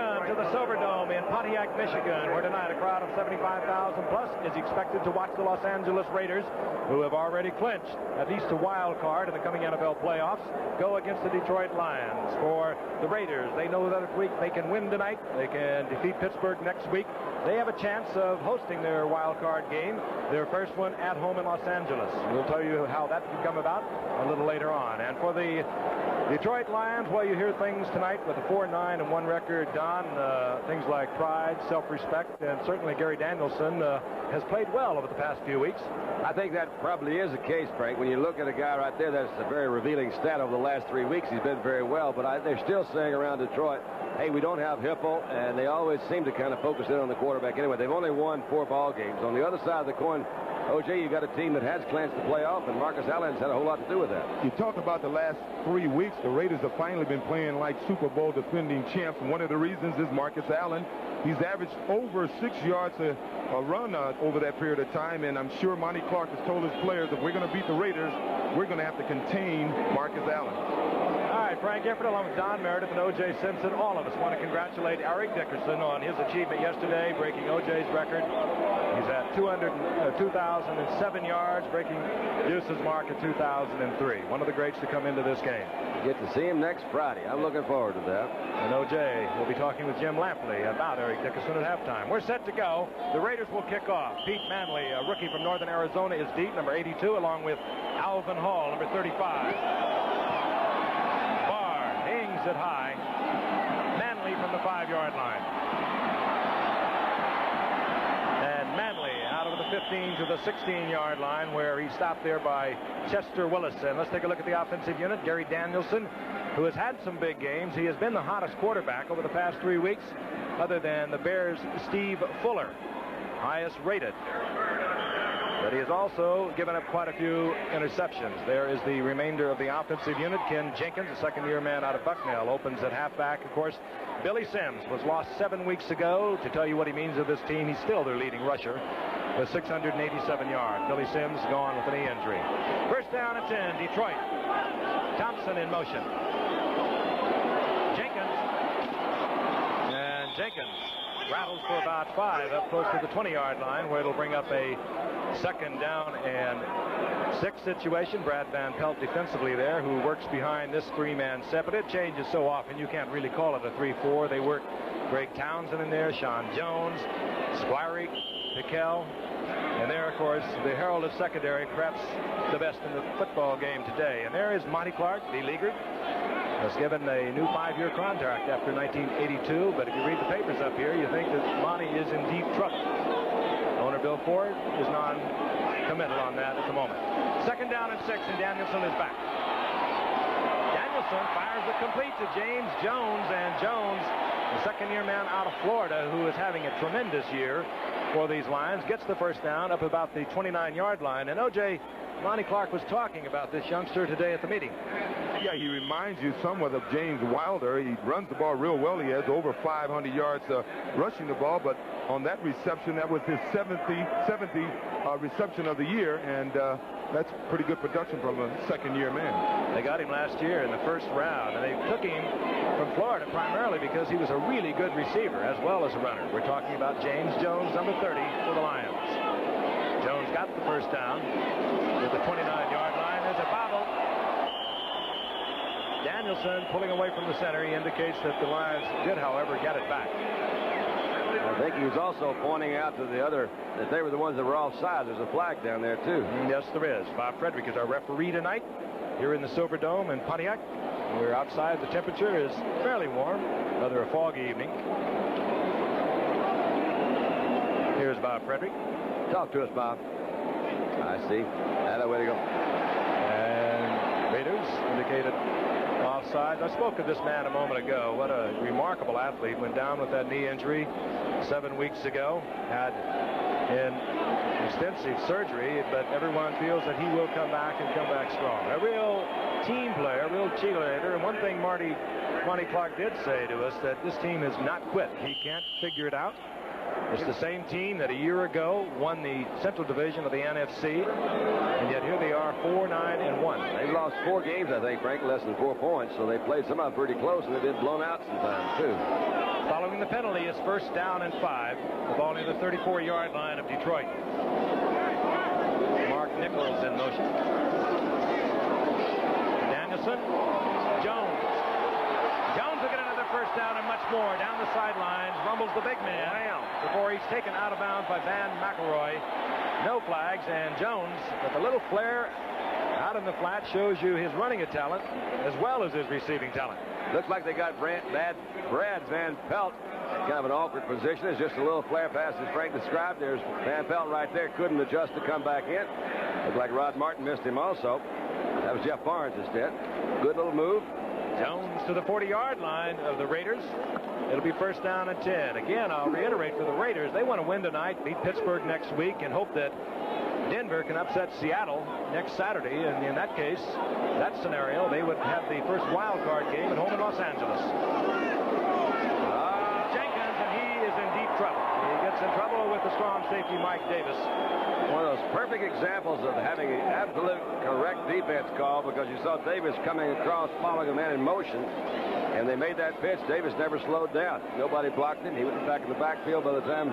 Welcome to the Silverdome in Pontiac, Michigan, where tonight a crowd of 75,000 plus is expected to watch the Los Angeles Raiders, who have already clinched at least a wild card in the coming NFL playoffs, go against the Detroit Lions. For the Raiders, they know that if they can win tonight, they can defeat Pittsburgh next week. They have a chance of hosting their wild card game, their first one at home in Los Angeles. We'll tell you how that can come about a little later on. And for the Detroit Lions, well, you hear things tonight with a 4-9-1 record, Don. Things like pride, self-respect, and certainly Gary Danielson has played well over the past few weeks. I think that probably is the case, Frank. When you look at a guy right there, that's a very revealing stat over the last 3 weeks. He's been very well, but they're still saying around Detroit, hey, we don't have Hipple, and they always seem to kind of focus in on the quarterback anyway. They've only won 4 ball games. On the other side of the coin, O.J., you got a team that has clinched the playoff, and Marcus Allen's had a whole lot to do with that. You talk about the last 3 weeks. The Raiders have finally been playing like Super Bowl defending champs. One of the reasons is Marcus Allen. He's averaged over 6 yards a run over that period of time, and I'm sure Monty Clark has told his players, if we're going to beat the Raiders, we're going to have to contain Marcus Allen. All right, Frank Gifford, along with Don Meredith and O.J. Simpson, all of us want to congratulate Eric Dickerson on his achievement yesterday, breaking O.J.'s record. He's at 2007 yards, breaking Deuce's mark at 2003. One of the greats to come into this game. You get to see him next Friday. I'm looking forward to that. And O.J. will be talking with Jim Lampley about Eric Dickerson at halftime. We're set to go. The Raiders will kick off. Pete Manley, a rookie from Northern Arizona, is deep, number 82, along with Alvin Hall, number 35. It high. Manley from the 5-yard line. And Manley out of the 15 to the 16-yard line, where he stopped there by Chester Willison. Let's take a look at the offensive unit. Gary Danielson, who has had some big games. He has been the hottest quarterback over the past 3 weeks, other than the Bears' Steve Fuller, highest rated. But he has also given up quite a few interceptions. There is the remainder of the offensive unit. Ken Jenkins, a second-year man out of Bucknell, opens at halfback. Of course, Billy Sims was lost 7 weeks ago. To tell you what he means to this team, he's still their leading rusher with 687 yards. Billy Sims gone with a knee injury. First down and 10, Detroit. Thompson in motion. Jenkins. And Jenkins rattles for about 5 up close to the 20-yard line, where it'll bring up a second down and 6 situation. Brad Van Pelt defensively there, who works behind this 3-man set, but it changes so often you can't really call it a 3-4. They work Greg Townsend in there, Sean Jones, Squirey, Piquel, and there, of course, the herald of secondary, perhaps the best in the football game today. And there is Monty Clark, the leaguer, was given a new 5-year contract after 1982, but if you read the papers up here, you think that Monty is in deep trouble. Owner Bill Ford is non-committed on that at the moment. Second down and 6, and Danielson is back. Danielson fires it complete to James Jones, and Jones, the second-year man out of Florida, who is having a tremendous year for these Lions, gets the first down up about the 29-yard line. And O.J., Monty Clark was talking about this youngster today at the meeting. Yeah, he reminds you somewhat of James Wilder. He runs the ball real well. He has over 500 yards rushing the ball, but on that reception, that was his 70th reception of the year, and that's pretty good production from a second-year man. They got him last year in the first round, and they took him from Florida primarily because he was a really good receiver as well as a runner. We're talking about James Jones, number 30, for the Lions. Jones got the first down to the 29-yard line. There's a foul. Danielson pulling away from the center. He indicates that the Lions did, however, get it back. I think he was also pointing out to the other that they were the ones that were offside. There's a flag down there, too. Yes, there is. Bob Frederick is our referee tonight here in the Silverdome in Pontiac. We're outside. The temperature is fairly warm, rather a foggy evening. Here's Bob Frederick. Talk to us, Bob. I see. That way to go. And Raiders indicated offside. I spoke of this man a moment ago. What a remarkable athlete. Went down with that knee injury 7 weeks ago. Had an extensive surgery, but everyone feels that he will come back and come back strong. A real team player, a real cheerleader. And one thing Monty Clark did say to us, that this team has not quit. He can't figure it out. It's the same team that a year ago won the Central Division of the NFC, and yet here they are 4-9-1. They've lost 4 games, I think, Frank, less than 4 points, so they played some of them pretty close, and they've been blown out sometimes, too. Following the penalty is 1st down and 5. The ball near the 34-yard line of Detroit. Mark Nichols in motion. Danielson. Jones. Jones will get another 1st down and much more. Down the sidelines, rumbles the big man before he's taken out of bounds by Van McElroy. No flags, and Jones, with a little flare out in the flat, shows you his running talent as well as his receiving talent. Looks like they got Brad Van Pelt in kind of an awkward position. It's just a little flare pass, as Frank described. There's Van Pelt right there. Couldn't adjust to come back in. Looked like Rod Martin missed him also. That was Jeff Barnes instead. Good little move. Jones to the 40-yard line of the Raiders. It'll be 1st down and 10. Again, I'll reiterate for the Raiders, they want to win tonight, beat Pittsburgh next week, and hope that Denver can upset Seattle next Saturday. And in that case, that scenario, they would have the first wild card game at home in Los Angeles. Jenkins, and he is in deep trouble. He gets in trouble with the strong safety Mike Davis. One of those perfect examples of having an absolute correct defense call, because you saw Davis coming across, following a man in motion, and they made that pitch. Davis never slowed down. Nobody blocked him. He went back in the backfield by the time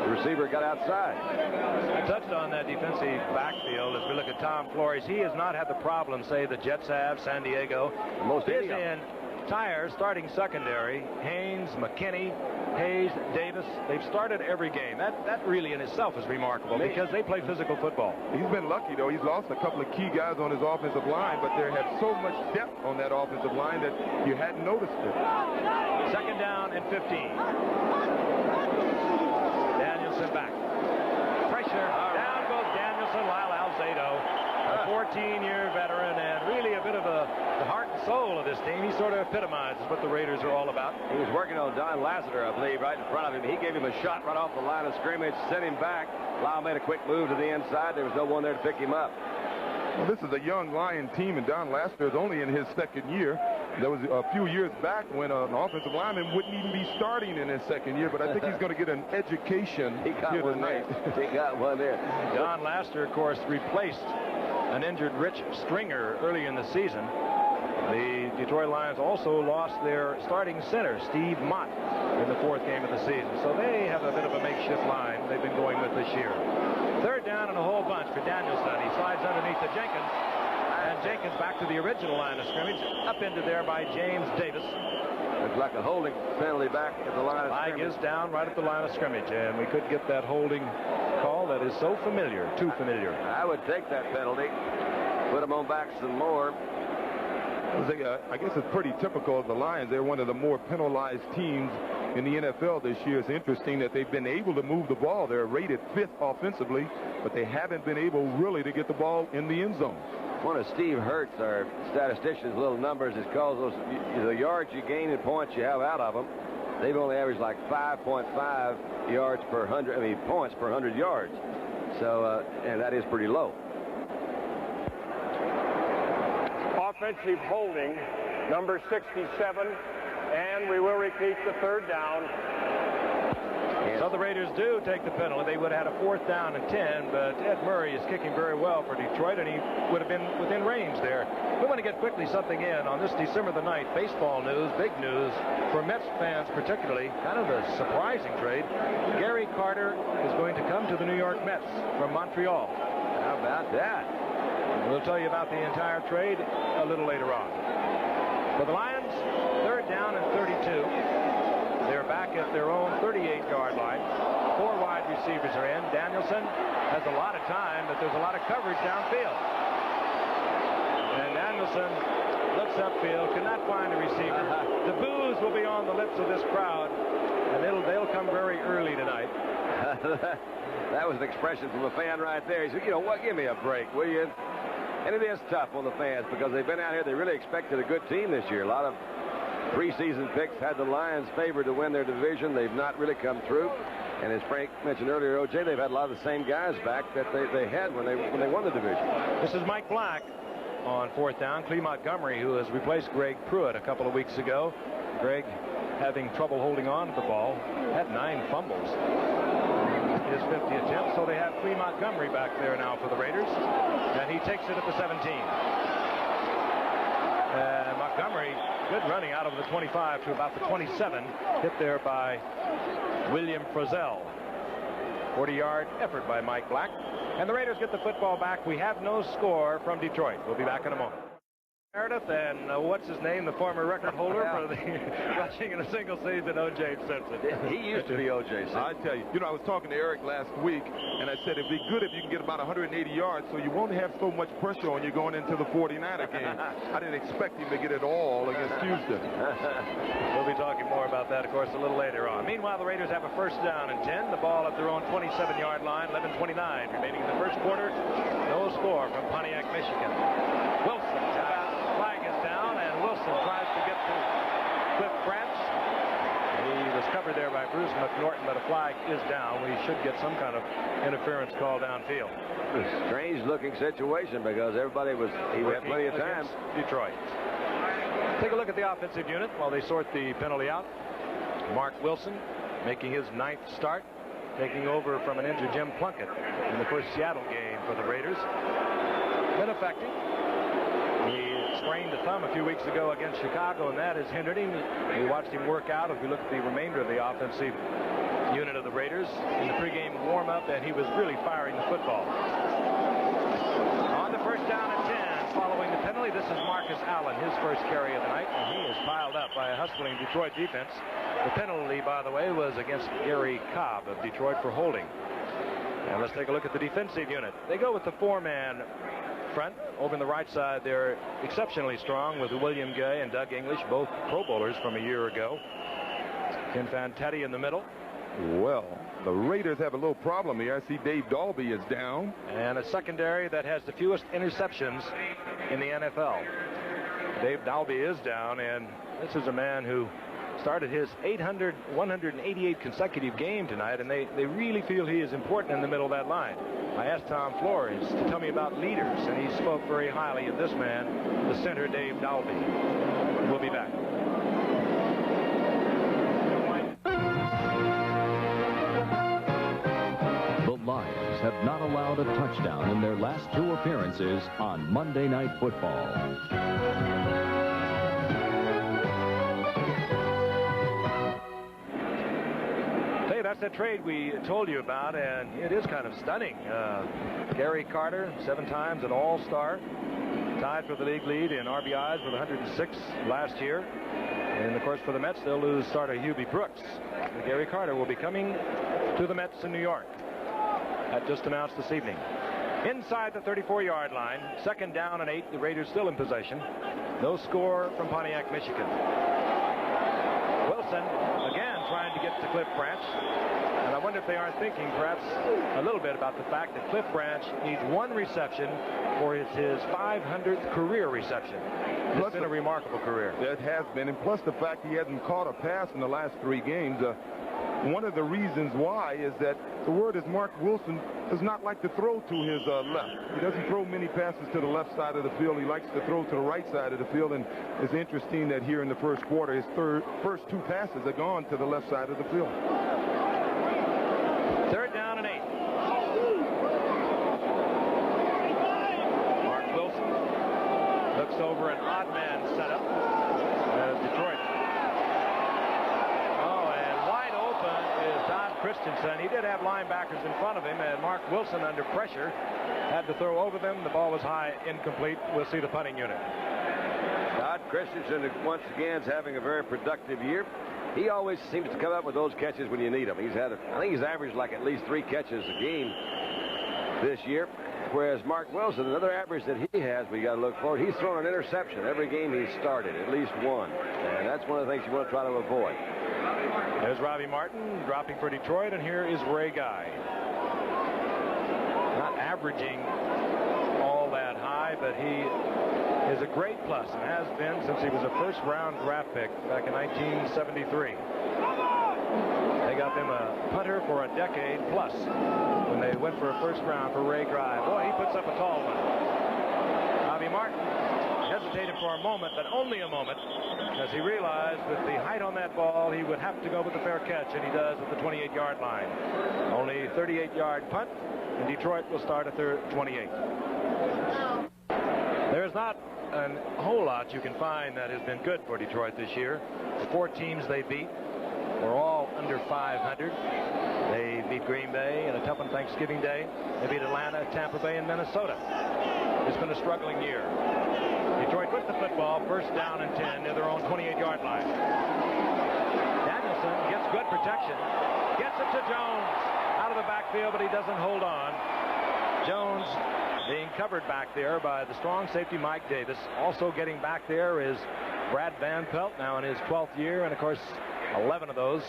the receiver got outside. I touched on that defensive backfield as we look at Tom Flores. He has not had the problem, say, the Jets have, San Diego. Most his entire starting secondary, Haynes, McKinney, Hayes, Davis, they've started every game. That really in itself is remarkable because they play physical football. He's been lucky, though. He's lost a couple of key guys on his offensive line, but there had so much depth on that offensive line that you hadn't noticed it. 2nd down and 15. Danielson back. Pressure. Down goes Danielson. Lyle Alzado, a 14-year veteran and really a bit of the heart and soul of this team. He sort of epitomizes what the Raiders are all about. He was working on Don Lassiter, I believe, right in front of him. He gave him a shot right off the line of scrimmage, sent him back. Lyle made a quick move to the inside. There was no one there to pick him up. Well, this is a young Lion team, and Don Lassiter is only in his 2nd year. There was a few years back when an offensive lineman wouldn't even be starting in his 2nd year, but I think he's going to get an education here tonight. He got one there. Don Lassiter, of course, replaced an injured Rich Stringer early in the season. The Detroit Lions also lost their starting center, Steve Mott, in the 4th game of the season. So they have a bit of a makeshift line they've been going with this year. 3rd down and a whole bunch for Danielson. He slides underneath to Jenkins. And Jenkins back to the original line of scrimmage. Up into there by James Davis. Looks like a holding penalty back at the line of scrimmage. Flag is down right at the line of scrimmage. And we could get that holding call that is so familiar, too familiar. I would take that penalty. Put them on back some more. I guess it's pretty typical of the Lions. They're one of the more penalized teams in the NFL this year. It's interesting that they've been able to move the ball. They're rated 5th offensively, but they haven't been able really to get the ball in the end zone. One of Steve Hertz, our statistician's little numbers, is called those the yards you gain and points you have out of them. They've only averaged like 5.5 yards per 100. I mean, points per 100 yards. So, and that is pretty low. Offensive holding, number 67, and we will repeat the 3rd down. So the Raiders do take the penalty. They would have had a 4th down and 10, but Ed Murray is kicking very well for Detroit, and he would have been within range there. We want to get quickly something in on this December the 9th. Baseball news, big news for Mets fans particularly. Kind of a surprising trade. Gary Carter is going to come to the New York Mets from Montreal. How about that? We'll tell you about the entire trade a little later on. For the Lions, 3rd down and 32. They're back at their own 38-yard line. 4 wide receivers are in. Danielson has a lot of time, but there's a lot of coverage downfield. And Danielson looks upfield, cannot find a receiver. The boos will be on the lips of this crowd, and they'll come very early tonight. That was an expression from a fan right there. He said, you know what, give me a break, will you? And it is tough on the fans because they've been out here. They really expected a good team this year. A lot of preseason picks had the Lions favored to win their division. They've not really come through. And as Frank mentioned earlier, O.J., they've had a lot of the same guys back that they had when they won the division. This is Mike Black on 4th down. Clee Montgomery, who has replaced Greg Pruitt a couple of weeks ago. Greg having trouble holding on to the ball. Had 9 fumbles. His 50 attempt, so they have Free Montgomery back there now for the Raiders, and he takes it at the 17. And Montgomery, good running out of the 25 to about the 27, hit there by William Frizzell. 40-yard effort by Mike Black, and the Raiders get the football back. We have no score from Detroit. We'll be back in a moment. Meredith and what's his name, the former record holder for the rushing in a single season, O.J. Simpson. He used to be O.J. Simpson. I tell you, I was talking to Eric last week, and I said it'd be good if you can get about 180 yards so you won't have so much pressure on you going into the 49er game. I didn't expect him to get it all against Houston. We'll be talking more about that, of course, a little later on. Meanwhile, the Raiders have a first down and 10. The ball at their own 27-yard line, 11:29 remaining in the first quarter. No score from Pontiac, Michigan. Wilson. Flag is down, and Wilson tries to get to Cliff Branch. He was covered there by Bruce McNorton, but a flag is down. We should get some kind of interference call downfield. A strange-looking situation because he had plenty of time. Detroit. Take a look at the offensive unit while they sort the penalty out. Mark Wilson making his 9th start, taking over from an injured Jim Plunkett in the first Seattle game for the Raiders. Been effective. He sprained a thumb a few weeks ago against Chicago, and that has hindered him. We watched him work out. If we look at the remainder of the offensive unit of the Raiders in the pregame warm-up, and he was really firing the football. On the first down and 10, following the penalty, this is Marcus Allen, his first carry of the night, and he is piled up by a hustling Detroit defense. The penalty, by the way, was against Gary Cobb of Detroit for holding. And let's take a look at the defensive unit. They go with the 4-man front. Over on the right side, they're exceptionally strong with William Gay and Doug English, both Pro Bowlers from a year ago. Ken Fantetti in the middle. Well, the Raiders have a little problem here. I see Dave Dalby is down. And a secondary that has the fewest interceptions in the NFL. Dave Dalby is down, and this is a man who started his 188 consecutive game tonight, and they really feel he is important in the middle of that line. I asked Tom Flores to tell me about leaders, and he spoke very highly of this man, the center, Dave Dalby. We'll be back. The Lions have not allowed a touchdown in their last 2 appearances on Monday Night Football. That's the trade we told you about, and it is kind of stunning. Gary Carter, 7 times an all-star, tied for the league lead in RBIs with 106 last year. And, of course, for the Mets, they'll lose starter Hubie Brooks. And Gary Carter will be coming to the Mets in New York. That just announced this evening. Inside the 34-yard line, 2nd down and 8. The Raiders still in possession. No score from Pontiac, Michigan. Wilson again trying to get to Cliff Branch, and I wonder if they aren't thinking perhaps a little bit about the fact that Cliff Branch needs 1 reception for his 500th career reception. It's been a remarkable career. It has been, and plus the fact he hasn't caught a pass in the last 3 games. One of the reasons why is that the word is Mark Wilson does not like to throw to his left. He doesn't throw many passes to the left side of the field. He likes to throw to the right side of the field, and it's interesting that here in the first quarter, his first 2 passes are gone to the left side of the field. 3rd down and 8. Mark Wilson looks over an odd man setup. Detroit. Christensen. He did have linebackers in front of him, and Mark Wilson under pressure had to throw over them. The ball was high, incomplete. We'll see the punting unit. Todd Christensen once again is having a very productive year. He always seems to come up with those catches when you need them. I think he's averaged like at least 3 catches a game this year. Whereas Mark Wilson, another average that he has, we got to look forward. He's thrown an interception every game he's started, at least 1. And that's one of the things you want to try to avoid. There's Robbie Martin dropping for Detroit, and here is Ray Guy. Not averaging all that high, but he is a great plus and has been since he was a first-round draft pick back in 1973. They got them a punter for a decade plus when they went for a first round for Ray Guy. Boy, he puts up a tall one. Robbie Martin hesitated for a moment, but only a moment, as he realized with the high right on that ball, he would have to go with the fair catch, and he does at the 28-yard line. Only 38-yard punt, and Detroit will start at their 28. There's not a whole lot you can find that has been good for Detroit this year. The 4 teams they beat were all under 500. They beat Green Bay in a tough one Thanksgiving Day. They beat Atlanta, Tampa Bay, and Minnesota. It's been a struggling year. Detroit with the football, first down and 10 near their own 28-yard line. Danielson gets good protection. Gets it to Jones out of the backfield, but he doesn't hold on. Jones being covered back there by the strong safety Mike Davis. Also getting back there is Brad Van Pelt, now in his 12th year, and of course 11 of those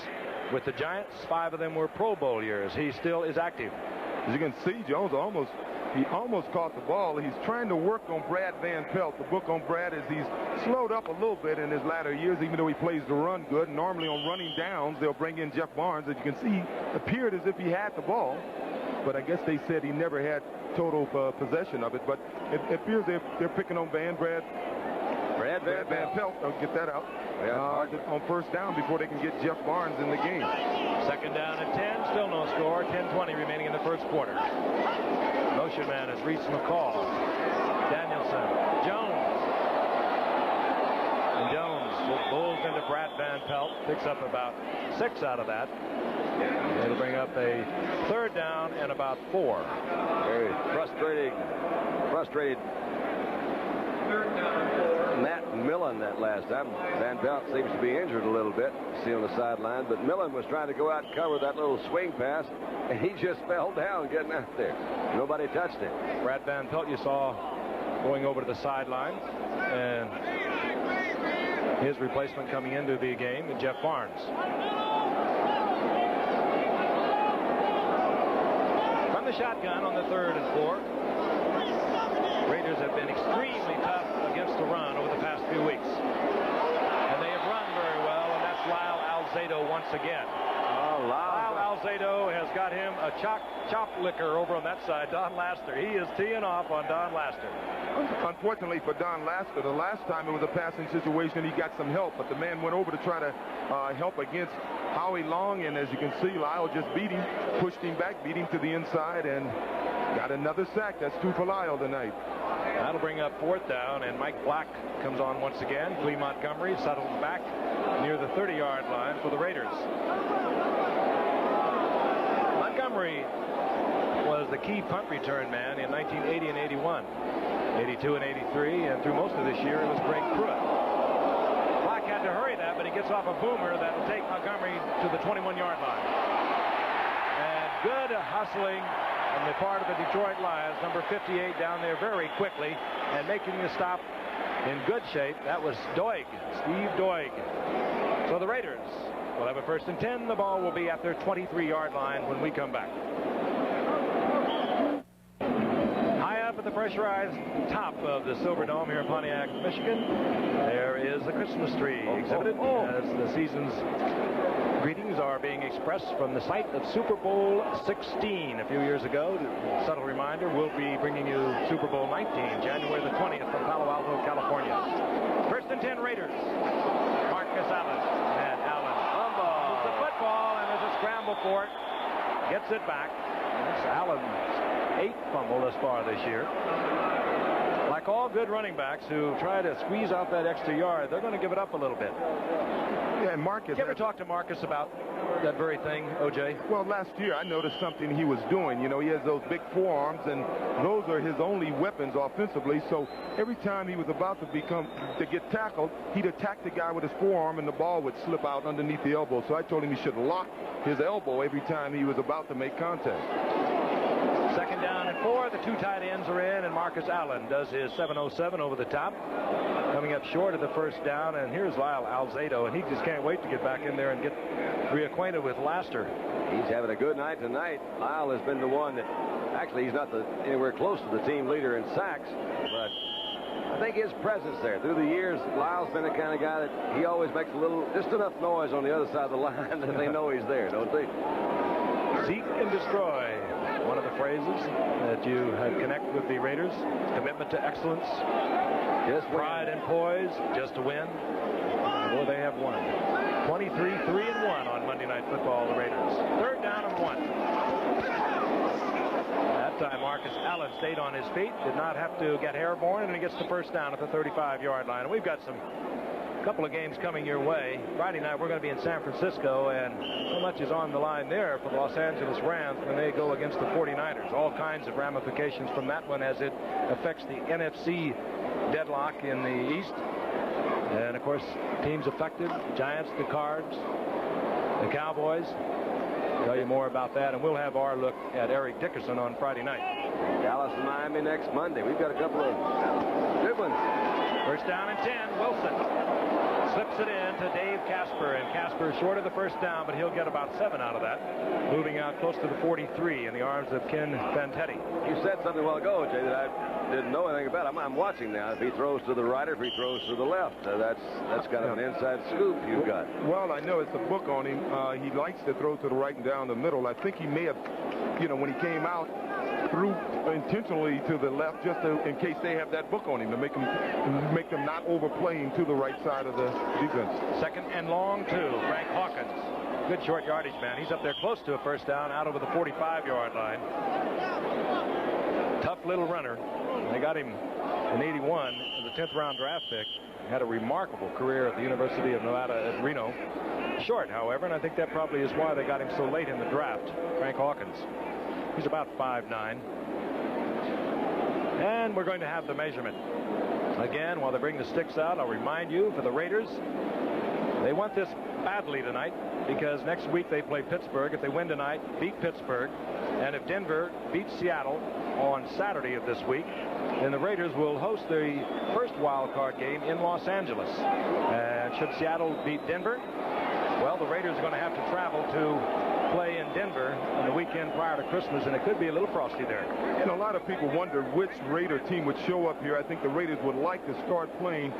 with the Giants. 5 of them were Pro Bowl years. He still is active. As you can see, Jones almost caught the ball. He's trying to work on Brad Van Pelt. The book on Brad is he's slowed up a little bit in his latter years, even though he plays the run good. Normally on running downs, they'll bring in Jeff Barnes. As you can see, he appeared as if he had the ball, but I guess they said he never had total possession of it. But it appears they're picking on Brad Van Pelt. I'll get that out. On first down before they can get Jeff Barnes in the game. Second down and 10, still no score. 10:20 remaining in the first quarter. Motion man is Reese McCall. Danielson. Jones. And Jones bowls into Brad Van Pelt. Picks up about 6 out of that. It'll bring up a third down and about 4. Very frustrated. Matt Millen that last time. Van Pelt seems to be injured a little bit. See on the sideline, but Millen was trying to go out and cover that little swing pass, and he just fell down getting out there. Nobody touched him. Brad Van Pelt you saw going over to the sideline, and his replacement coming into the game, Jeff Barnes. From the shotgun on the 3rd and 4. Raiders have been extremely tough against the run over the past few weeks. And they have run very well, and that's Lyle Alzado once again. Lyle Alzado has got him a chop licker over on that side, Don Laster. He is teeing off on Don Laster. Unfortunately for Don Laster, the last time it was a passing situation, he got some help, but the man went over to try to help against Howie Long, and as you can see, Lyle just beat him, pushed him back, beat him to the inside, and got another sack. That's 2 for Lyle tonight. That'll bring up 4th down, and Mike Black comes on once again. Clee Montgomery settles back near the 30-yard line for the Raiders. Montgomery was the key punt return man in 1980 and 81, 82 and 83, and through most of this year it was Greg Pruitt. Black had to hurry that, but he gets off a boomer that'll take Montgomery to the 21-yard line. And good hustling on the part of the Detroit Lions, number 58 down there very quickly and making the stop in good shape. That was Doig, Steve Doig. So the Raiders will have a 1st and 10. The ball will be at their 23-yard line when we come back. High up at the pressurized top of the Silver Dome here in Pontiac, Michigan, there is a Christmas tree exhibited as the season's greetings are being expressed from the site of Super Bowl 16 a few years ago. Subtle reminder, we'll be bringing you Super Bowl 19, January the 20th from Palo Alto, California. 1st and 10 Raiders. Marcus Allen. And Allen fumbles the football, and there's a scramble for it. Gets it back. That's Allen's 8th fumble thus far this year. Like all good running backs who try to squeeze out that extra yard, they're going to give it up a little bit. Yeah, and Marcus. Did you ever talk to Marcus about that very thing, O.J.? Well, last year I noticed something he was doing. You know, he has those big forearms, and those are his only weapons offensively. So every time he was about to get tackled, he'd attack the guy with his forearm, and the ball would slip out underneath the elbow. So I told him he should lock his elbow every time he was about to make contact. 2nd down and 4. The 2 tight ends are in, and Marcus Allen does his 707 over the top. Coming up short of the 1st down, and here's Lyle Alzado, and he just can't wait to get back in there and get reacquainted with Laster. He's having a good night tonight. Lyle has been the one that, actually he's not anywhere close to the team leader in sacks, but I think his presence there through the years, Lyle's been the kind of guy that he always makes just enough noise on the other side of the line that they know he's there, don't they? Seek and destroy. One of the phrases that you connect with the Raiders. Commitment to excellence. Pride and poise. Just to win. Well, they have won. 3-1 on Monday Night Football, the Raiders. 3rd down and 1. That time Marcus Allen stayed on his feet, did not have to get airborne, and he gets the first down at the 35-yard line. And we've got a couple of games coming your way. Friday night we're going to be in San Francisco, and so much is on the line there for the Los Angeles Rams when they go against the 49ers. All kinds of ramifications from that one as it affects the NFC deadlock in the East. And of course, teams affected: the Giants, the Cards, the Cowboys. Tell you more about that, and we'll have our look at Eric Dickerson on Friday night. Dallas and Miami next Monday. We've got a couple of good ones. 1st down and 10. Wilson slips it in to Dave Casper, and Casper is short of the 1st down, but he'll get about 7 out of that, moving out close to the 43 in the arms of Ken Fantetti. You said something a while ago, Jay, that I didn't know anything about. I'm watching now. If he throws to the right or if he throws to the left, that's kind of an inside scoop you've got. Well, I know it's a book on him. He likes to throw to the right and down the middle. I think he may have, when he came out, threw intentionally to the left just in case they have that book on him to make them not overplay him to the right side of the defense. 2nd and long 2. Frank Hawkins, good short yardage man. He's up there close to a 1st down, out over the 45-yard line. Tough little runner. They got him in 81 as a 10th round draft pick. Had a remarkable career at the University of Nevada at Reno. Short, however, and I think that probably is why they got him so late in the draft. Frank Hawkins. He's about 5'9". And we're going to have the measurement. Again, while they bring the sticks out, I'll remind you, for the Raiders, they want this badly tonight because next week they play Pittsburgh. If they win tonight, beat Pittsburgh, and if Denver beats Seattle on Saturday of this week, then the Raiders will host the first wild card game in Los Angeles. And should Seattle beat Denver, well, the Raiders are going to have to travel to play in Denver on the weekend prior to Christmas, and it could be a little frosty there. And a lot of people wonder which Raider team would show up here. I think the Raiders would like to start playing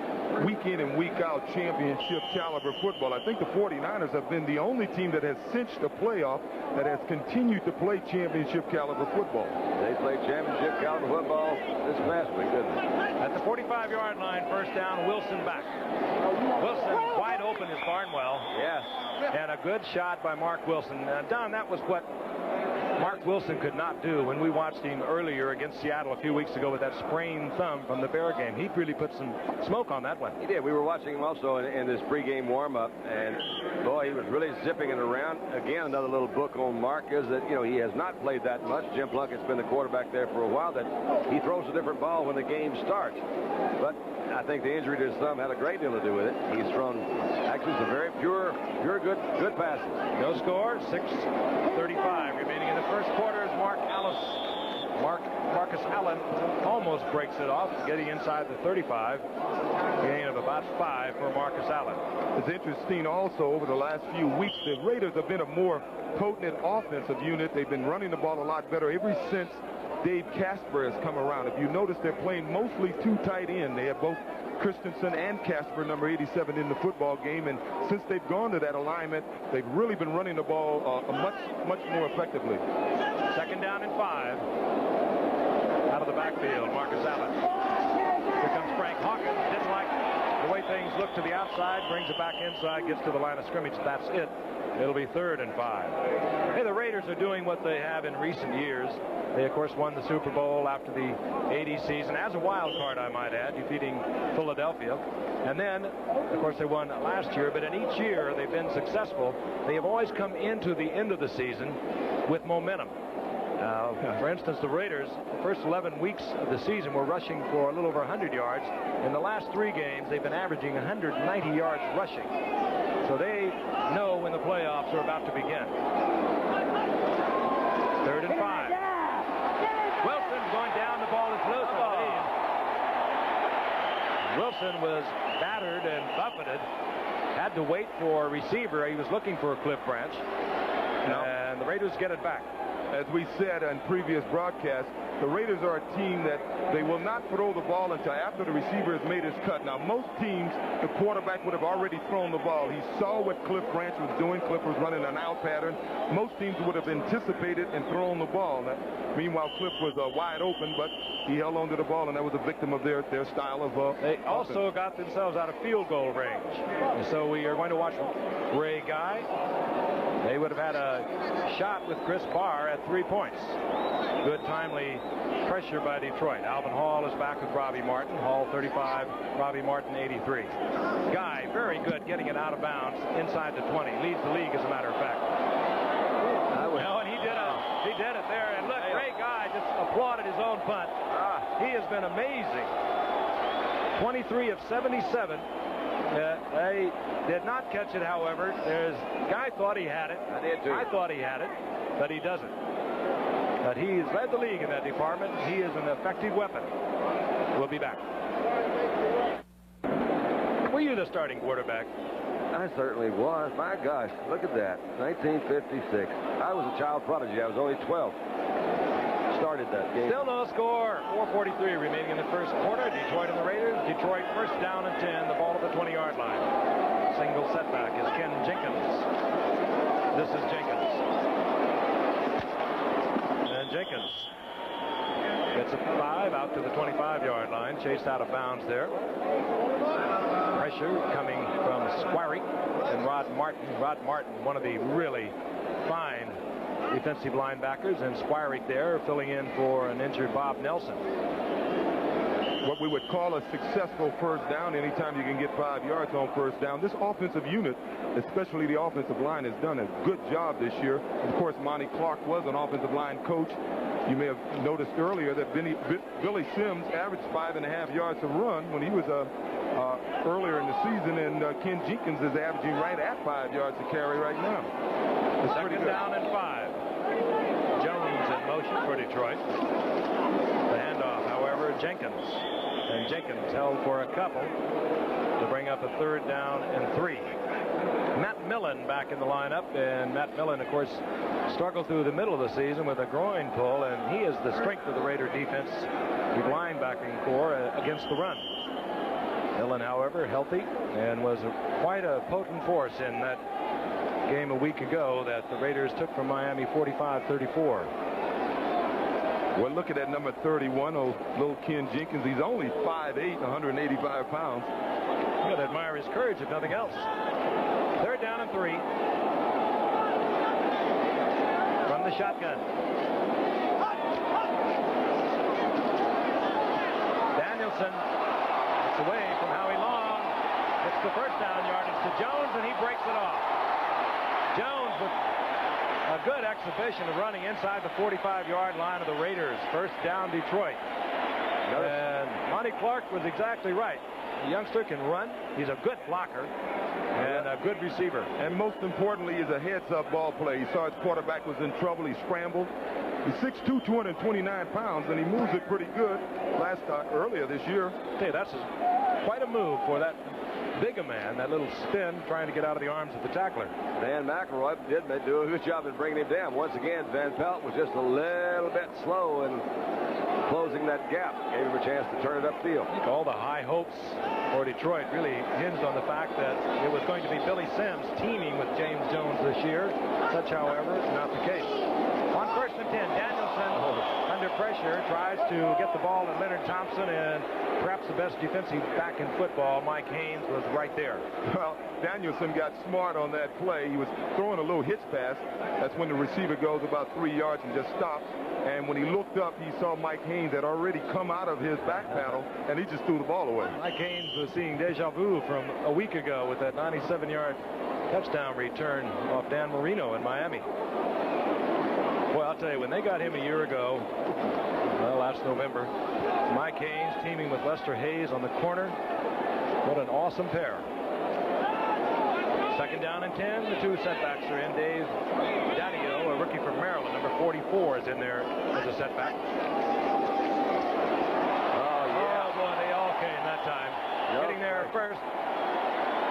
week in and week out championship caliber football. I think the 49ers have been the only team that has cinched a playoff that has continued to play championship caliber football. They played championship caliber football this past week, didn't they? At the 45-yard line, 1st down, Wilson back. Wilson wide open is Barnwell. Yes. And a good shot by Mark Wilson. Don, that was what Mark Wilson could not do when we watched him earlier against Seattle a few weeks ago with that sprained thumb from the Bear game. He really put some smoke on that one. He did. We were watching him also in this pregame warm-up, and boy, he was really zipping it around. Again, another little book on Mark is that, he has not played that much. Jim Plunkett's been the quarterback there for a while, that he throws a different ball when the game starts. But I think the injury to his thumb had a great deal to do with it. He's thrown actually some very pure good passes. No score, 6:35 remaining in the first quarter as Marcus Allen almost breaks it off, getting inside the 35. Gain of about 5 for Marcus Allen. It's interesting also over the last few weeks, the Raiders have been a more potent offensive unit. They've been running the ball a lot better ever since Dave Casper has come around. If you notice, they're playing mostly 2 tight end. They have both Christensen and Casper, number 87, in the football game, and since they've gone to that alignment, they've really been running the ball much more effectively. 2nd down and 5. Out of the backfield, Marcus Allen. Here comes Frank Hawkins. Didn't like the way things look to the outside, brings it back inside, gets to the line of scrimmage. That's it. It'll be 3rd and 5. Hey, the Raiders are doing what they have in recent years. They, of course, won the Super Bowl after the '80 season as a wild card, I might add, defeating Philadelphia. And then, of course, they won last year. But in each year they've been successful. They have always come into the end of the season with momentum. For instance, the Raiders, the first 11 weeks of the season, were rushing for a little over 100 yards. In the last 3 games, they've been averaging 190 yards rushing. So they know when the playoffs are about to begin. 3rd and 5. Wilson going down. The ball is loose. Wilson was battered and buffeted. Had to wait for a receiver. He was looking for a Cliff Branch. And the Raiders get it back. as we said in previous broadcasts, the Raiders are a team that they will not throw the ball until after the receiver has made his cut. Now, most teams, the quarterback would have already thrown the ball. He saw what Cliff Branch was doing. Cliff was running an out pattern. Most teams would have anticipated and thrown the ball. Now, meanwhile, Cliff was wide open, but he held on to the ball, and that was a victim of their style of They also got themselves out of field goal range. So we are going to watch Ray Guy. They would have had a shot with Chris Barr at 3 points. Good timely pressure by Detroit. Alvin Hall is back with Robbie Martin. Hall 35, Robbie Martin 83. Guy, very good getting it out of bounds inside the 20. Leads the league, as a matter of fact. No, and he did it there. And look, Ray Guy just applauded his own punt. He has been amazing. 23 of 77. They did not catch it, however. Guy thought he had it. I did too. I thought he had it, but he doesn't. But he's led the league in that department. He is an effective weapon. We'll be back. Were you the starting quarterback? I certainly was. My gosh, look at that. 1956. I was a child prodigy. I was only 12. Started that game. Still no score. 4:43 remaining in the first quarter. Detroit and the Raiders. Detroit first down and 10. The ball at the 20-yard line. Single setback is Ken Jenkins. This is Jenkins. And Jenkins gets a 5 out to the 25-yard line. Chased out of bounds there. Pressure coming from Squirey and Rod Martin. Rod Martin, one of the really fine defensive linebackers, and Squirey there filling in for an injured Bob Nelson. What we would call a successful first down. Anytime you can get 5 yards on first down. This offensive unit, especially the offensive line, has done a good job this year. Of course, Monty Clark was an offensive line coach. You may have noticed earlier that Billy Sims averaged 5.5 yards a run when he was earlier in the season, and Ken Jenkins is averaging right at 5 yards to carry right now. It's Second down and 5. Jones in motion for Detroit. The handoff, however, Jenkins. And Jenkins held for a couple to bring up a 3rd down and 3. Matt Millen back in the lineup, and Matt Millen, of course, struggled through the middle of the season with a groin pull, and he is the strength of the Raider defense, the linebacking core against the run. Millen, however, healthy, and was quite a potent force in that game a week ago that the Raiders took from Miami 45-34. Well, look at that number 31, little Ken Jenkins. He's only 5'8", 185 pounds. You gotta admire his courage, if nothing else. 3rd down and 3. From the shotgun. Danielson gets away from Howie Long. It's the first down yardage to Jones, and he breaks it off. Jones with a good exhibition of running inside the 45-yard line of the Raiders. First down, Detroit. And Monty Clark was exactly right. The youngster can run. He's a good blocker and a good receiver. And most importantly, is a heads-up ball play. He saw his quarterback was in trouble. He scrambled. He's 6'2", 229 pounds, and he moves it pretty good earlier this year. Hey, that's quite a move for that big a man, that little spin trying to get out of the arms of the tackler. Dan McElroy did do a good job in bringing him down. Once again, Van Pelt was just a little bit slow in closing that gap. Gave him a chance to turn it upfield. All the high hopes for Detroit really hinged on the fact that it was going to be Billy Sims teaming with James Jones this year. Such, however, is not the case. On 1st and 10, Danielson under pressure tries to get the ball to Leonard Thompson, and perhaps the best defensive back in football, Mike Haynes, was right there. Well, Danielson got smart on that play. He was throwing a little hitch pass. That's when the receiver goes about 3 yards and just stops. And when he looked up, he saw Mike Haynes had already come out of his back paddle, and he just threw the ball away. Mike Haynes was seeing deja vu from a week ago with that 97-yard touchdown return off Dan Marino in Miami. Boy, I'll tell you, when they got him a year ago, well, last November, Mike Haynes teaming with Lester Hayes on the corner. What an awesome pair. 2nd down and 10. The 2 setbacks are in. Dave Daddio, a rookie from Maryland, number 44, is in there as a setback. Oh, boy, they all came that time. Getting there first.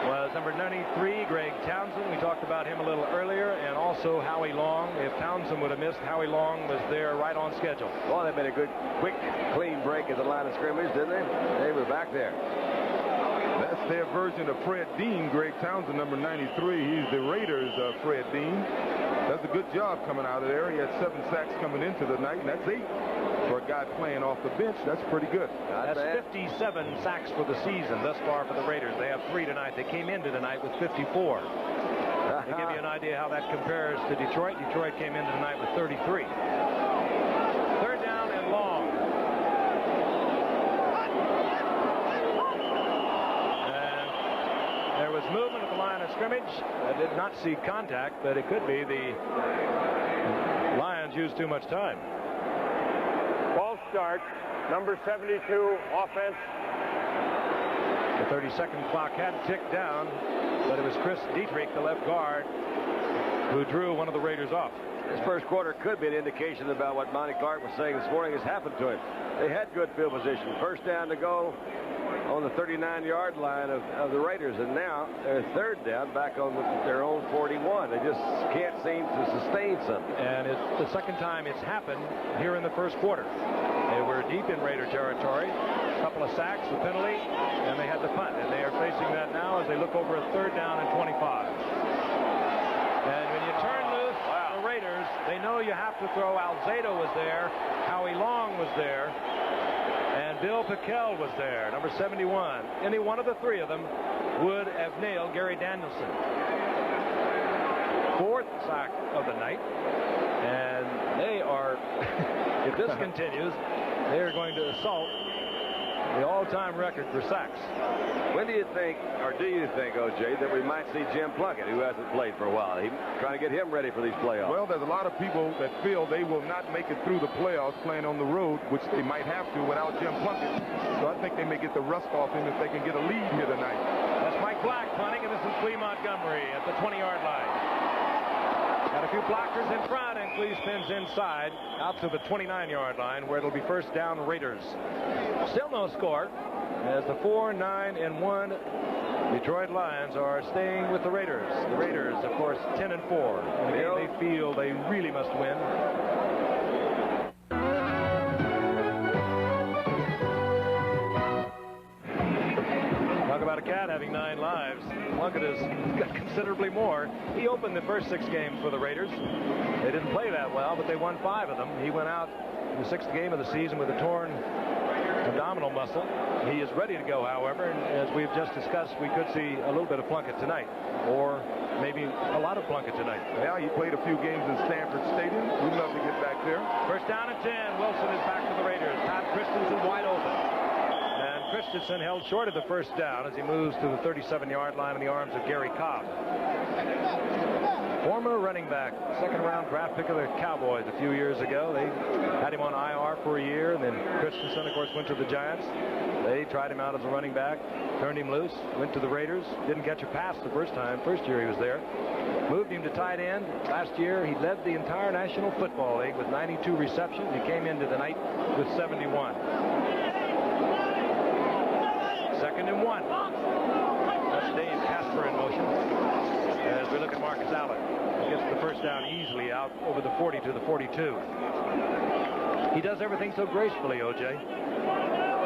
was number 93, Greg Townsend. We talked about him a little earlier, and also Howie Long. If Townsend would have missed, Howie Long was there right on schedule. Well, they made a good, quick, clean break at the line of scrimmage, didn't they? They were back there. That's their version of Fred Dean. Greg Townsend, number 93. He's the Raiders' Fred Dean. Does a good job coming out of there. He had 7 sacks coming into the night, and that's 8 for a guy playing off the bench. That's pretty good. That's 57 sacks for the season thus far for the Raiders. They have 3 tonight. They came into tonight with 54. To give you an idea how that compares to Detroit, Detroit came into tonight with 33. Third down and long. There was movement at the line of scrimmage. I did not see contact, but it could be the Lions used too much time. Ball start, number 72, offense. The 30-second clock had ticked down, but it was Chris Dietrich, the left guard, who drew one of the Raiders off. This first quarter could be an indication about what Monty Clark was saying this morning has happened to him. They had good field position. First down to go on the 39-yard line of the Raiders, and now they're third down back on their own 41. They just can't seem to sustain something. And it's the second time it's happened here in the first quarter. They were deep in Raider territory, a couple of sacks, a penalty, and they had the punt. And they are facing that now as they look over a third down and 25. And when you turn loose the Raiders, they know you have to throw. Alzado was there, Howie Long was there, and Bill Pickell was there, number 71. Any one of the 3 of them would have nailed Gary Danielson. 4th sack of the night, and they are, if this continues, they are going to assault the all-time record for sacks. When do you think, or do you think, O.J., that we might see Jim Plunkett, who hasn't played for a while? He's trying to get him ready for these playoffs. Well, there's a lot of people that feel they will not make it through the playoffs playing on the road, which they might have to without Jim Plunkett. So I think they may get the rust off him if they can get a lead here tonight. That's Mike Black punting, and this is Clee Montgomery at the 20-yard line. Got a few blockers in front, and Clee spins inside out to the 29-yard line, where it'll be first down Raiders. Still no score, as the 4-9-1 Detroit Lions are staying with the Raiders. The Raiders, of course, 10-4. In a game they feel they really must win. Talk about a cat having 9 lives. Plunkett has got considerably more. He opened the first 6 games for the Raiders. They didn't play that well, but they won 5 of them. He went out in the 6th game of the season with a torn abdominal muscle. He is ready to go, however, and as we've just discussed, we could see a little bit of Plunkett tonight, or maybe a lot of Plunkett tonight. Yeah, he played a few games in Stanford Stadium. We'd love to get back there. First down and 10. Wilson is back to the Raiders. Todd Christensen wide open. And Christensen held short of the first down as he moves to the 37-yard line in the arms of Gary Cobb. Former running back, 2nd-round draft pick of the Cowboys a few years ago. They had him on IR for a year, and then Christensen, of course, went to the Giants. They tried him out as a running back, turned him loose, went to the Raiders, didn't catch a pass the first year he was there. Moved him to tight end. Last year, he led the entire National Football League with 92 receptions. He came into the night with 71. 2nd and 1. That's Dave Casper in motion as we look at Marcus Allen. He gets the first down easily out over the 40 to the 42. He does everything so gracefully, O.J.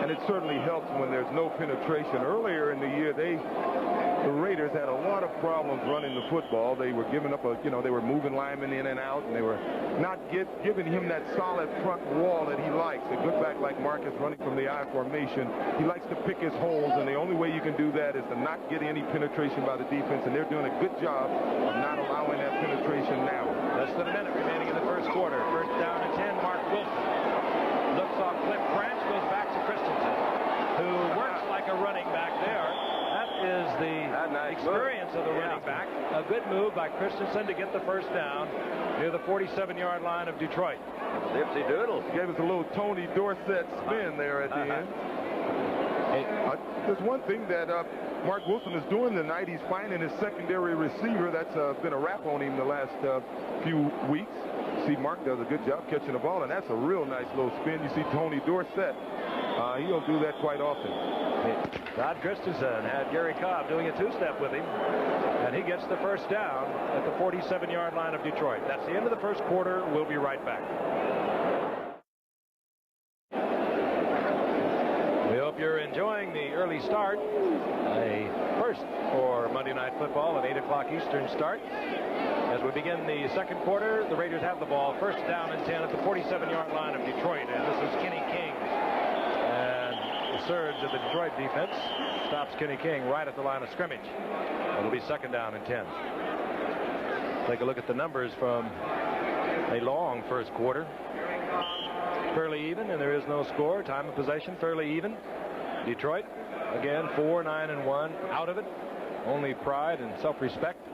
And it certainly helps when there's no penetration. Earlier in the year, the Raiders had a lot of problems running the football. They were giving up they were moving linemen in and out, and they were not giving him that solid front wall that he likes. A good back like Marcus running from the I formation, he likes to pick his holes, and the only way you can do that is to not get any penetration by the defense, and they're doing a good job of not allowing that penetration now. Less than a minute remaining in the first quarter. First down and 10, Mark Wilson. Looks off Cliff Branch, goes back to Christensen, who works like a running back there. That is the experience of the running back. A good move by Christensen to get the first down near the 47-yard line of Detroit. Dipsy Doodles. Gave us a little Tony Dorsett spin there at the end. There's one thing that Mark Wilson is doing tonight. He's finding his secondary receiver. That's been a rap on him the last few weeks. See, Mark does a good job catching the ball, and that's a real nice little spin. You see Tony Dorsett. He'll do that quite often. Todd Christensen had Gary Cobb doing a two-step with him, and he gets the first down at the 47-yard line of Detroit. That's the end of the first quarter. We'll be right back. We hope you're enjoying the early start. A first for Monday Night Football, an 8 o'clock Eastern start. As we begin the second quarter, the Raiders have the ball. First down and 10 at the 47-yard line of Detroit, and this is Kenny King. Surge of the Detroit defense stops Kenny King right at the line of scrimmage. It'll be second down and 10. Take a look at the numbers from a long first quarter. Fairly even, and there is no score. Time of possession fairly even. Detroit again 4-9-1 out of it. Only pride and self-respect